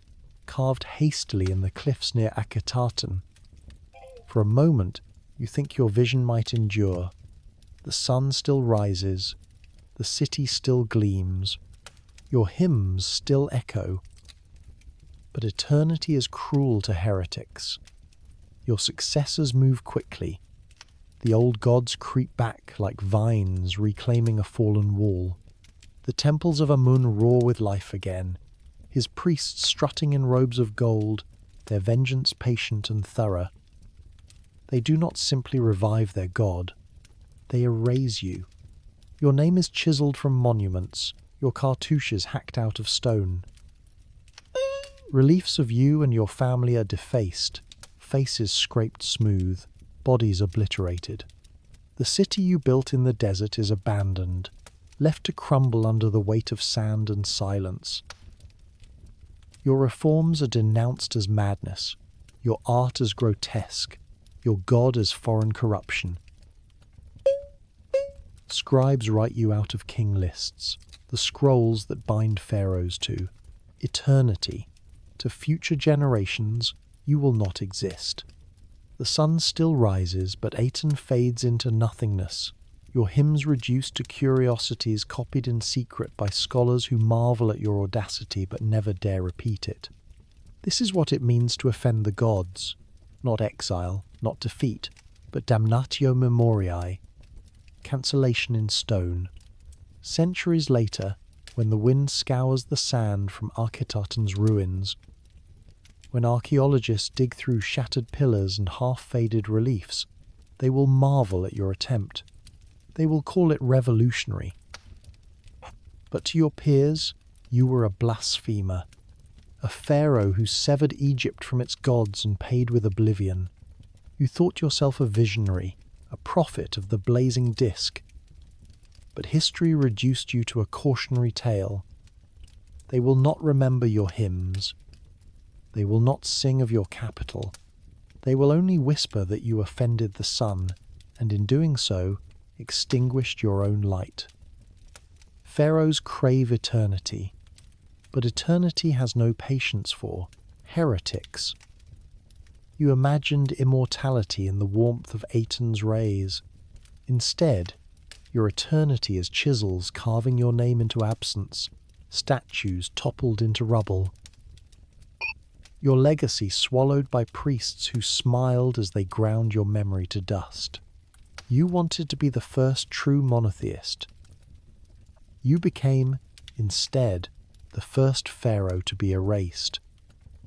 carved hastily in the cliffs near Akhetaten. For a moment, you think your vision might endure. The sun still rises, the city still gleams, your hymns still echo. But eternity is cruel to heretics. Your successors move quickly. The old gods creep back like vines reclaiming a fallen wall. The temples of Amun roar with life again, his priests strutting in robes of gold, their vengeance patient and thorough. They do not simply revive their god, they erase you. Your name is chiselled from monuments, your cartouches hacked out of stone. Reliefs of you and your family are defaced, faces scraped smooth, bodies obliterated. The city you built in the desert is abandoned, left to crumble under the weight of sand and silence. Your reforms are denounced as madness, your art as grotesque, your god as foreign corruption. Scribes write you out of king lists, the scrolls that bind pharaohs to eternity. To future generations, you will not exist. The sun still rises, but Aten fades into nothingness, your hymns reduced to curiosities copied in secret by scholars who marvel at your audacity but never dare repeat it. This is what it means to offend the gods. Not exile, not defeat, but damnatio memoriae, cancellation in stone. Centuries later, when the wind scours the sand from Architaton's ruins, when archaeologists dig through shattered pillars and half-faded reliefs, they will marvel at your attempt. They will call it revolutionary. But to your peers, you were a blasphemer, a pharaoh who severed Egypt from its gods and paid with oblivion. You thought yourself a visionary, a prophet of the blazing disk. But history reduced you to a cautionary tale. They will not remember your hymns. They will not sing of your capital. They will only whisper that you offended the sun, and in doing so, extinguished your own light. Pharaohs crave eternity, but eternity has no patience for heretics. You imagined immortality in the warmth of Aten's rays. Instead, your eternity is chisels carving your name into absence, statues toppled into rubble. Your legacy swallowed by priests who smiled as they ground your memory to dust. You wanted to be the first true monotheist. You became, instead, the first pharaoh to be erased,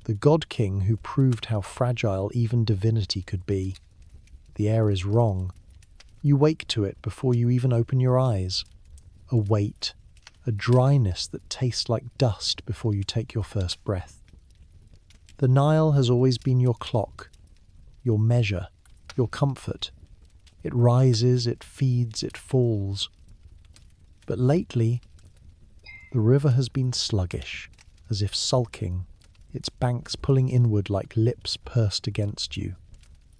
the god-king who proved how fragile even divinity could be. The air is wrong. You wake to it before you even open your eyes. A weight, a dryness that tastes like dust before you take your first breath. The Nile has always been your clock, your measure, your comfort. It rises, it feeds, it falls. But lately, the river has been sluggish, as if sulking, its banks pulling inward like lips pursed against you.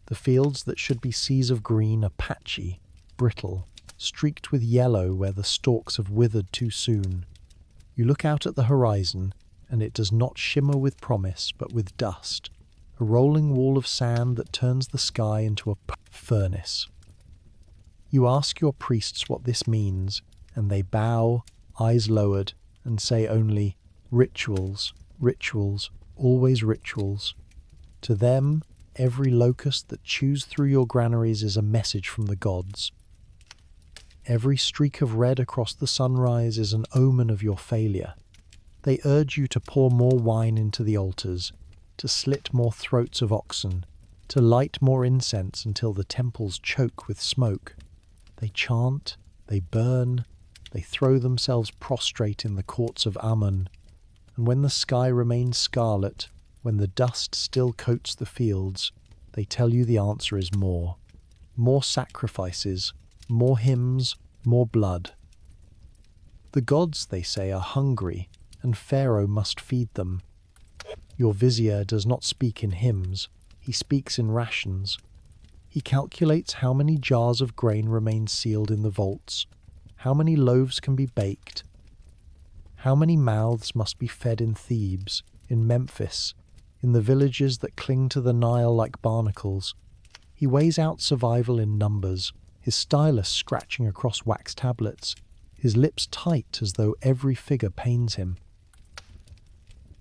The fields that should be seas of green are patchy, brittle, streaked with yellow where the stalks have withered too soon. You look out at the horizon, and it does not shimmer with promise, but with dust, a rolling wall of sand that turns the sky into a furnace. You ask your priests what this means, and they bow, eyes lowered, and say only, "Rituals, rituals, always rituals." To them, every locust that chews through your granaries is a message from the gods. Every streak of red across the sunrise is an omen of your failure. They urge you to pour more wine into the altars, to slit more throats of oxen, to light more incense until the temples choke with smoke. They chant, they burn, they throw themselves prostrate in the courts of Amun, and when the sky remains scarlet, when the dust still coats the fields, they tell you the answer is more. More sacrifices, more hymns, more blood. The gods, they say, are hungry, and Pharaoh must feed them. Your vizier does not speak in hymns, he speaks in rations. He calculates how many jars of grain remain sealed in the vaults, how many loaves can be baked, how many mouths must be fed in Thebes, in Memphis, in the villages that cling to the Nile like barnacles. He weighs out survival in numbers, his stylus scratching across wax tablets, his lips tight as though every figure pains him.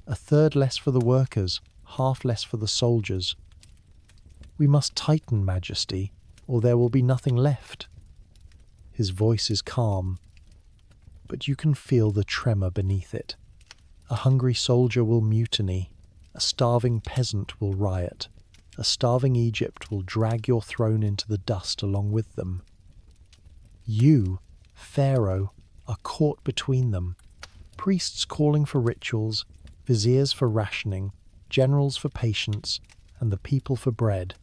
A third less for the workers, half less for the soldiers. We must tighten, Majesty, or there will be nothing left. His voice is calm, but you can feel the tremor beneath it. A hungry soldier will mutiny, a starving peasant will riot, a starving Egypt will drag your throne into the dust along with them. You, Pharaoh, are caught between them, priests calling for rituals, viziers for rationing, generals for patience, and the people for bread.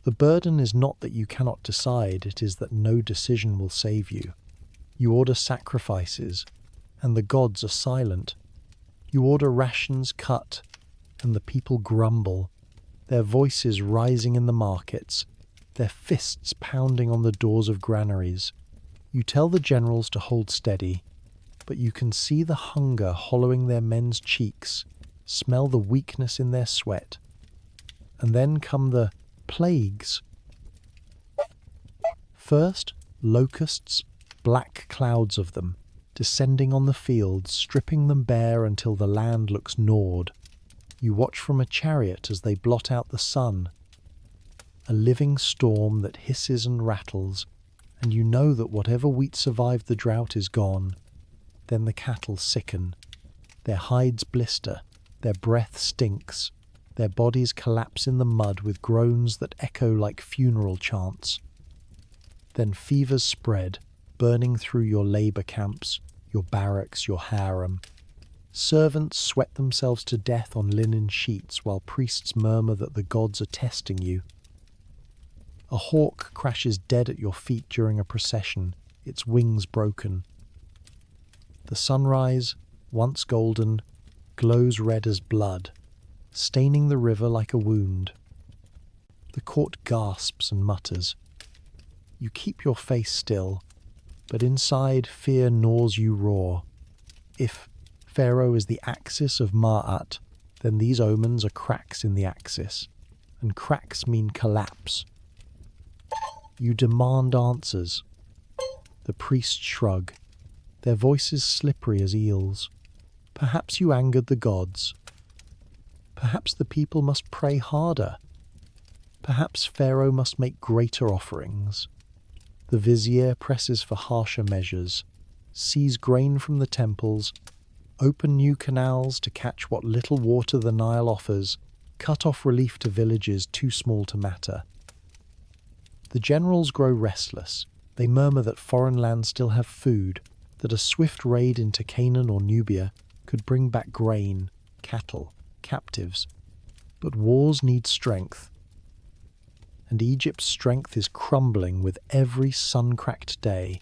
The burden is not that you cannot decide, it is that no decision will save you. You order sacrifices, and the gods are silent. You order rations cut, and the people grumble, their voices rising in the markets, their fists pounding on the doors of granaries. You tell the generals to hold steady, but you can see the hunger hollowing their men's cheeks, smell the weakness in their sweat. And then come the plagues. First, locusts, black clouds of them, descending on the fields, stripping them bare until the land looks gnawed. You watch from a chariot as they blot out the sun, a living storm that hisses and rattles, and you know that whatever wheat survived the drought is gone. Then the cattle sicken, their hides blister, their breath stinks, their bodies collapse in the mud with groans that echo like funeral chants. Then fevers spread, burning through your labour camps, your barracks, your harem. Servants sweat themselves to death on linen sheets while priests murmur that the gods are testing you. A hawk crashes dead at your feet during a procession, its wings broken. The sunrise, once golden, glows red as blood, staining the river like a wound. The court gasps and mutters. You keep your face still, but inside fear gnaws you raw. If Pharaoh is the axis of Ma'at, then these omens are cracks in the axis, and cracks mean collapse. You demand answers. The priests shrug, their voices slippery as eels. Perhaps you angered the gods. Perhaps the people must pray harder. Perhaps Pharaoh must make greater offerings. The vizier presses for harsher measures, seize grain from the temples, open new canals to catch what little water the Nile offers, cut off relief to villages too small to matter. The generals grow restless. They murmur that foreign lands still have food, that a swift raid into Canaan or Nubia could bring back grain, cattle, captives. But wars need strength, and Egypt's strength is crumbling with every sun-cracked day.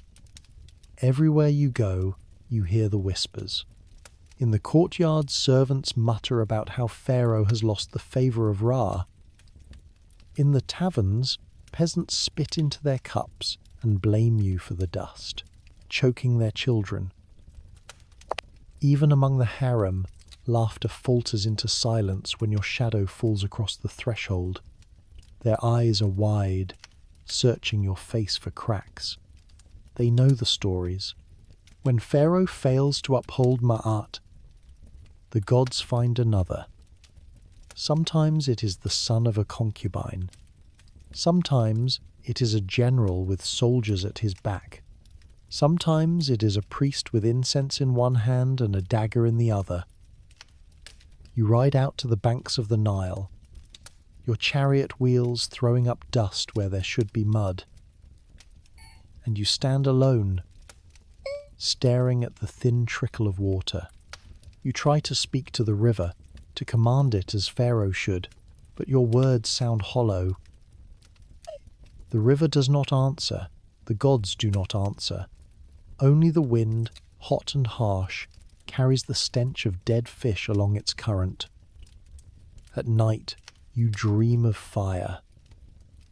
Everywhere you go, you hear the whispers. In the courtyards, servants mutter about how Pharaoh has lost the favour of Ra. In the taverns, peasants spit into their cups and blame you for the dust, choking their children. Even among the harem, laughter falters into silence when your shadow falls across the threshold. Their eyes are wide, searching your face for cracks. They know the stories. When Pharaoh fails to uphold Ma'at, the gods find another. Sometimes it is the son of a concubine. Sometimes it is a general with soldiers at his back. Sometimes it is a priest with incense in one hand and a dagger in the other. You ride out to the banks of the Nile, your chariot wheels throwing up dust where there should be mud. And you stand alone, staring at the thin trickle of water. You try to speak to the river, to command it as Pharaoh should, but your words sound hollow. The river does not answer, the gods do not answer. Only the wind, hot and harsh, carries the stench of dead fish along its current. At night, you dream of fire.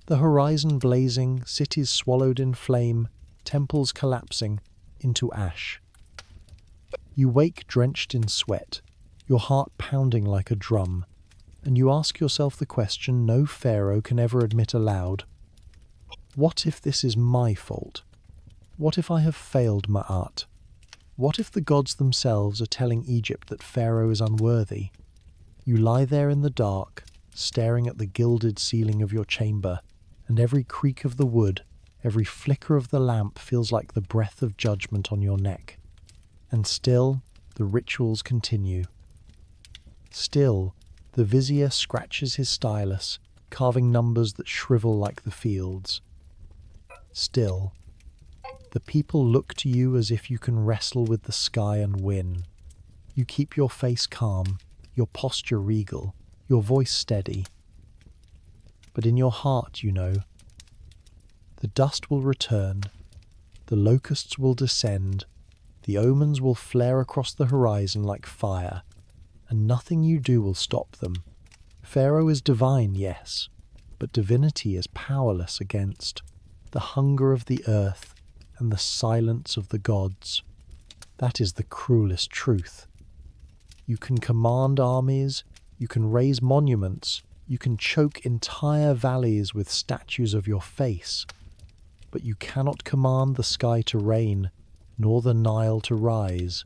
The horizon blazing, cities swallowed in flame, temples collapsing into ash. You wake drenched in sweat, your heart pounding like a drum, and you ask yourself the question no pharaoh can ever admit aloud. What if this is my fault? What if I have failed Ma'at? What if the gods themselves are telling Egypt that Pharaoh is unworthy? You lie there in the dark, staring at the gilded ceiling of your chamber, and every creak of the wood, every flicker of the lamp feels like the breath of judgment on your neck. And still, the rituals continue. Still, the vizier scratches his stylus, carving numbers that shrivel like the fields. Still, the people look to you as if you can wrestle with the sky and win. You keep your face calm, your posture regal, your voice steady. But in your heart, you know, the dust will return, the locusts will descend, the omens will flare across the horizon like fire, and nothing you do will stop them. Pharaoh is divine, yes, but divinity is powerless against the hunger of the earth and the silence of the gods. That is the cruelest truth. You can command armies, you can raise monuments, you can choke entire valleys with statues of your face, but you cannot command the sky to rain, nor the Nile to rise,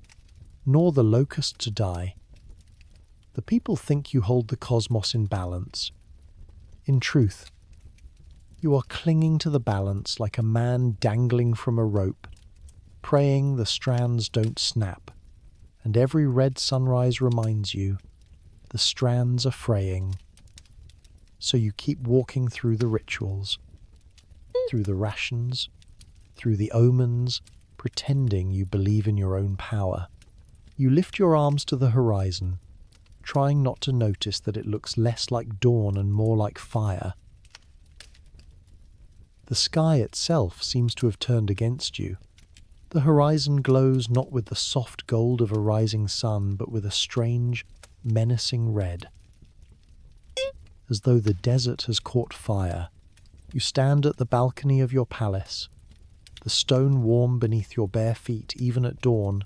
nor the locust to die. The people think you hold the cosmos in balance. In truth, you are clinging to the balance like a man dangling from a rope, praying the strands don't snap, and every red sunrise reminds you the strands are fraying. So you keep walking through the rituals, through the rations, through the omens, pretending you believe in your own power. You lift your arms to the horizon, trying not to notice that it looks less like dawn and more like fire. The sky itself seems to have turned against you. The horizon glows not with the soft gold of a rising sun, but with a strange, menacing red. As though the desert has caught fire, you stand at the balcony of your palace, the stone warm beneath your bare feet even at dawn,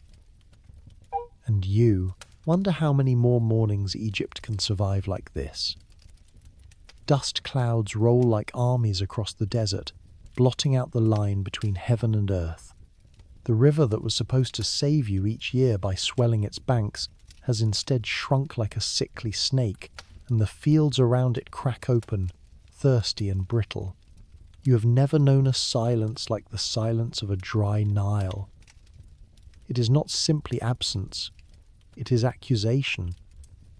and you wonder how many more mornings Egypt can survive like this. Dust clouds roll like armies across the desert, blotting out the line between heaven and earth. The river that was supposed to save you each year by swelling its banks has instead shrunk like a sickly snake, and the fields around it crack open, thirsty and brittle. You have never known a silence like the silence of a dry Nile. It is not simply absence, it is accusation.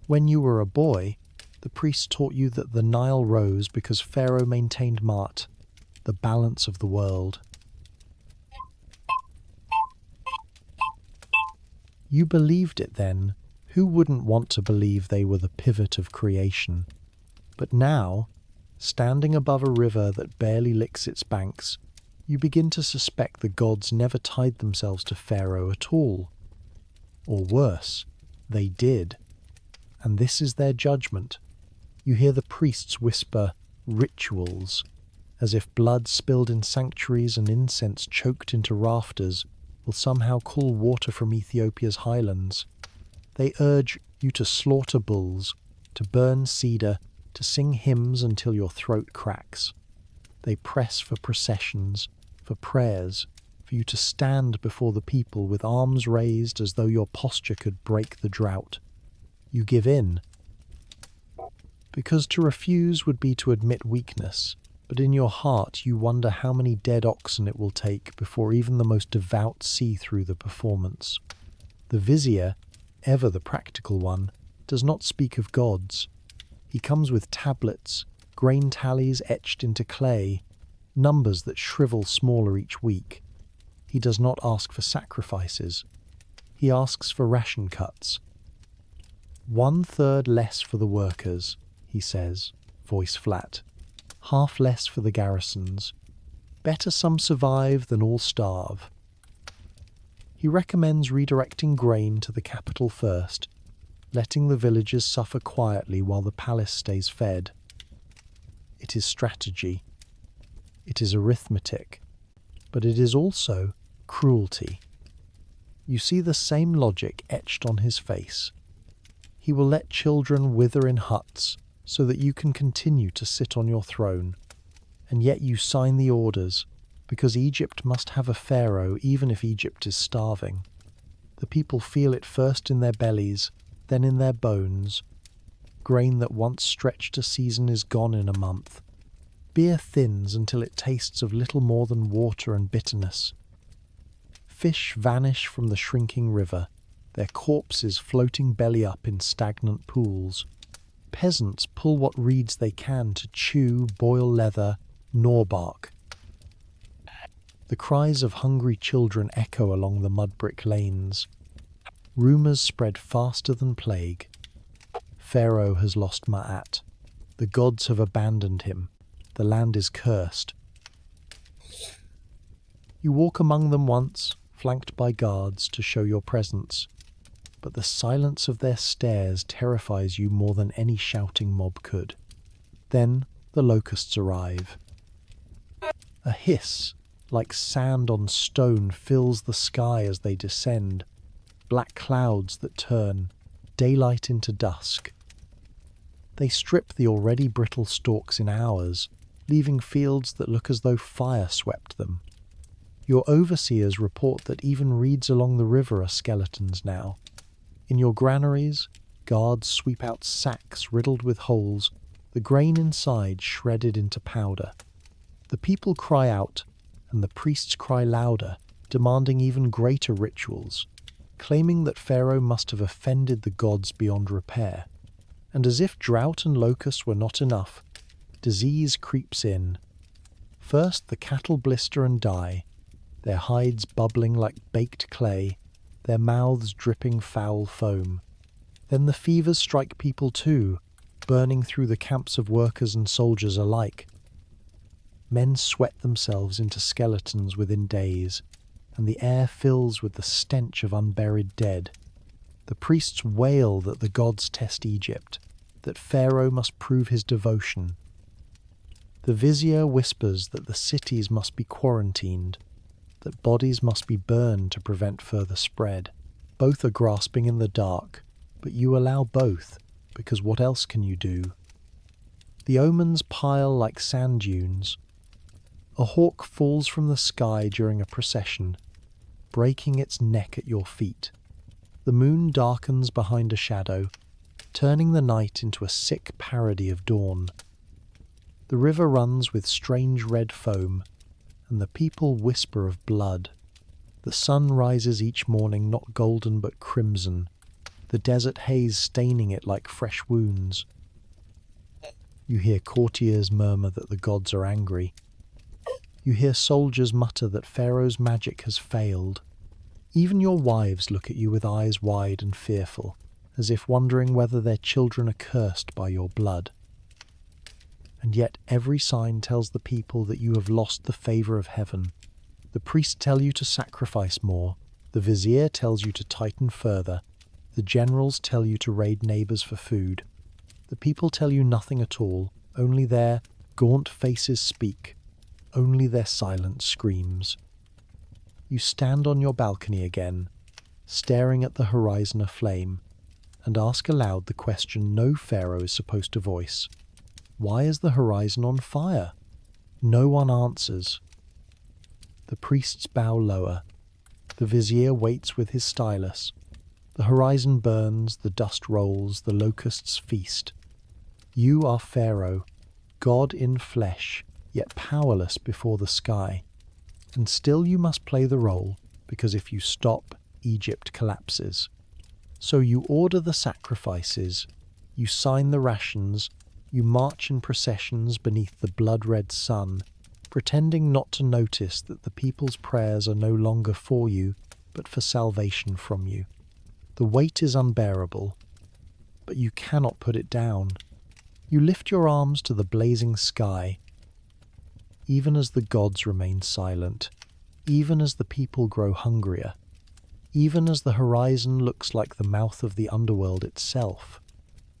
When you were a boy, the priests taught you that the Nile rose because Pharaoh maintained Ma'at, the balance of the world. You believed it then. Who wouldn't want to believe they were the pivot of creation? But now, standing above a river that barely licks its banks, you begin to suspect the gods never tied themselves to Pharaoh at all. Or worse, they did. And this is their judgment. You hear the priests whisper, rituals, as if blood spilled in sanctuaries and incense choked into rafters will somehow cool water from Ethiopia's highlands. They urge you to slaughter bulls, to burn cedar, to sing hymns until your throat cracks. They press for processions, for prayers, for you to stand before the people with arms raised as though your posture could break the drought. You give in, because to refuse would be to admit weakness, but in your heart you wonder how many dead oxen it will take before even the most devout see through the performance. The vizier, ever the practical one, does not speak of gods. He comes with tablets, grain tallies etched into clay, numbers that shrivel smaller each week. He does not ask for sacrifices. He asks for ration cuts. 1/3 less for the workers, he says, voice flat. Half less for the garrisons. Better some survive than all starve. He recommends redirecting grain to the capital first, letting the villagers suffer quietly while the palace stays fed. It is strategy. It is arithmetic. But it is also cruelty. You see the same logic etched on his face. He will let children wither in huts so that you can continue to sit on your throne. And yet you sign the orders, because Egypt must have a pharaoh even if Egypt is starving. The people feel it first in their bellies, then in their bones. Grain that once stretched a season is gone in a month. Beer thins until it tastes of little more than water and bitterness. Fish vanish from the shrinking river, their corpses floating belly up in stagnant pools. Peasants pull what reeds they can to chew, boil leather, gnaw bark. The cries of hungry children echo along the mud-brick lanes. Rumours spread faster than plague. Pharaoh has lost Ma'at. The gods have abandoned him. The land is cursed. You walk among them once, flanked by guards, to show your presence. But the silence of their stares terrifies you more than any shouting mob could. Then the locusts arrive. A hiss, like sand on stone, fills the sky as they descend. Black clouds that turn, daylight into dusk. They strip the already brittle stalks in hours, leaving fields that look as though fire swept them. Your overseers report that even reeds along the river are skeletons now. In your granaries, Guards sweep out sacks riddled with holes, the grain inside shredded into powder. The people cry out, and the priests cry louder, demanding even greater rituals, claiming that Pharaoh must have offended the gods beyond repair. And as if drought and locusts were not enough, disease creeps in. First the cattle blister and die, their hides bubbling like baked clay, their mouths dripping foul foam. Then the fevers strike people too, burning through the camps of workers and soldiers alike. Men sweat themselves into skeletons within days, and the air fills with the stench of unburied dead. The priests wail that the gods test Egypt, that Pharaoh must prove his devotion. The vizier whispers that the cities must be quarantined, that bodies must be burned to prevent further spread. Both are grasping in the dark, but you allow both, because what else can you do? The omens pile like sand dunes. A hawk falls from the sky during a procession, breaking its neck at your feet. The moon darkens behind a shadow, turning the night into a sick parody of dawn. The river runs with strange red foam, and the people whisper of blood. The sun rises each morning not golden but crimson, the desert haze staining it like fresh wounds. You hear courtiers murmur that the gods are angry. You hear soldiers mutter that Pharaoh's magic has failed. Even your wives look at you with eyes wide and fearful, as if wondering whether their children are cursed by your blood. And yet every sign tells the people that you have lost the favour of heaven. The priests tell you to sacrifice more, the vizier tells you to tighten further, the generals tell you to raid neighbours for food. The people tell you nothing at all, only their gaunt faces speak, only their silence screams. You stand on your balcony again, staring at the horizon aflame, and ask aloud the question no pharaoh is supposed to voice. Why is the horizon on fire? No one answers. The priests bow lower. The vizier waits with his stylus. The horizon burns, the dust rolls, the locusts feast. You are Pharaoh, God in flesh, yet powerless before the sky. And still you must play the role, because if you stop, Egypt collapses. So you order the sacrifices, you sign the rations, you march in processions beneath the blood-red sun, pretending not to notice that the people's prayers are no longer for you, but for salvation from you. The weight is unbearable, but you cannot put it down. You lift your arms to the blazing sky, even as the gods remain silent, even as the people grow hungrier, even as the horizon looks like the mouth of the underworld itself,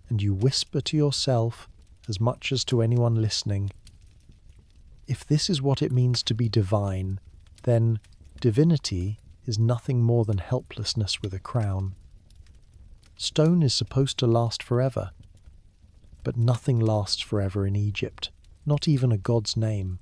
and you whisper to yourself, as much as to anyone listening, if this is what it means to be divine, then divinity is nothing more than helplessness with a crown. Stone is supposed to last forever, but nothing lasts forever in Egypt, not even a god's name.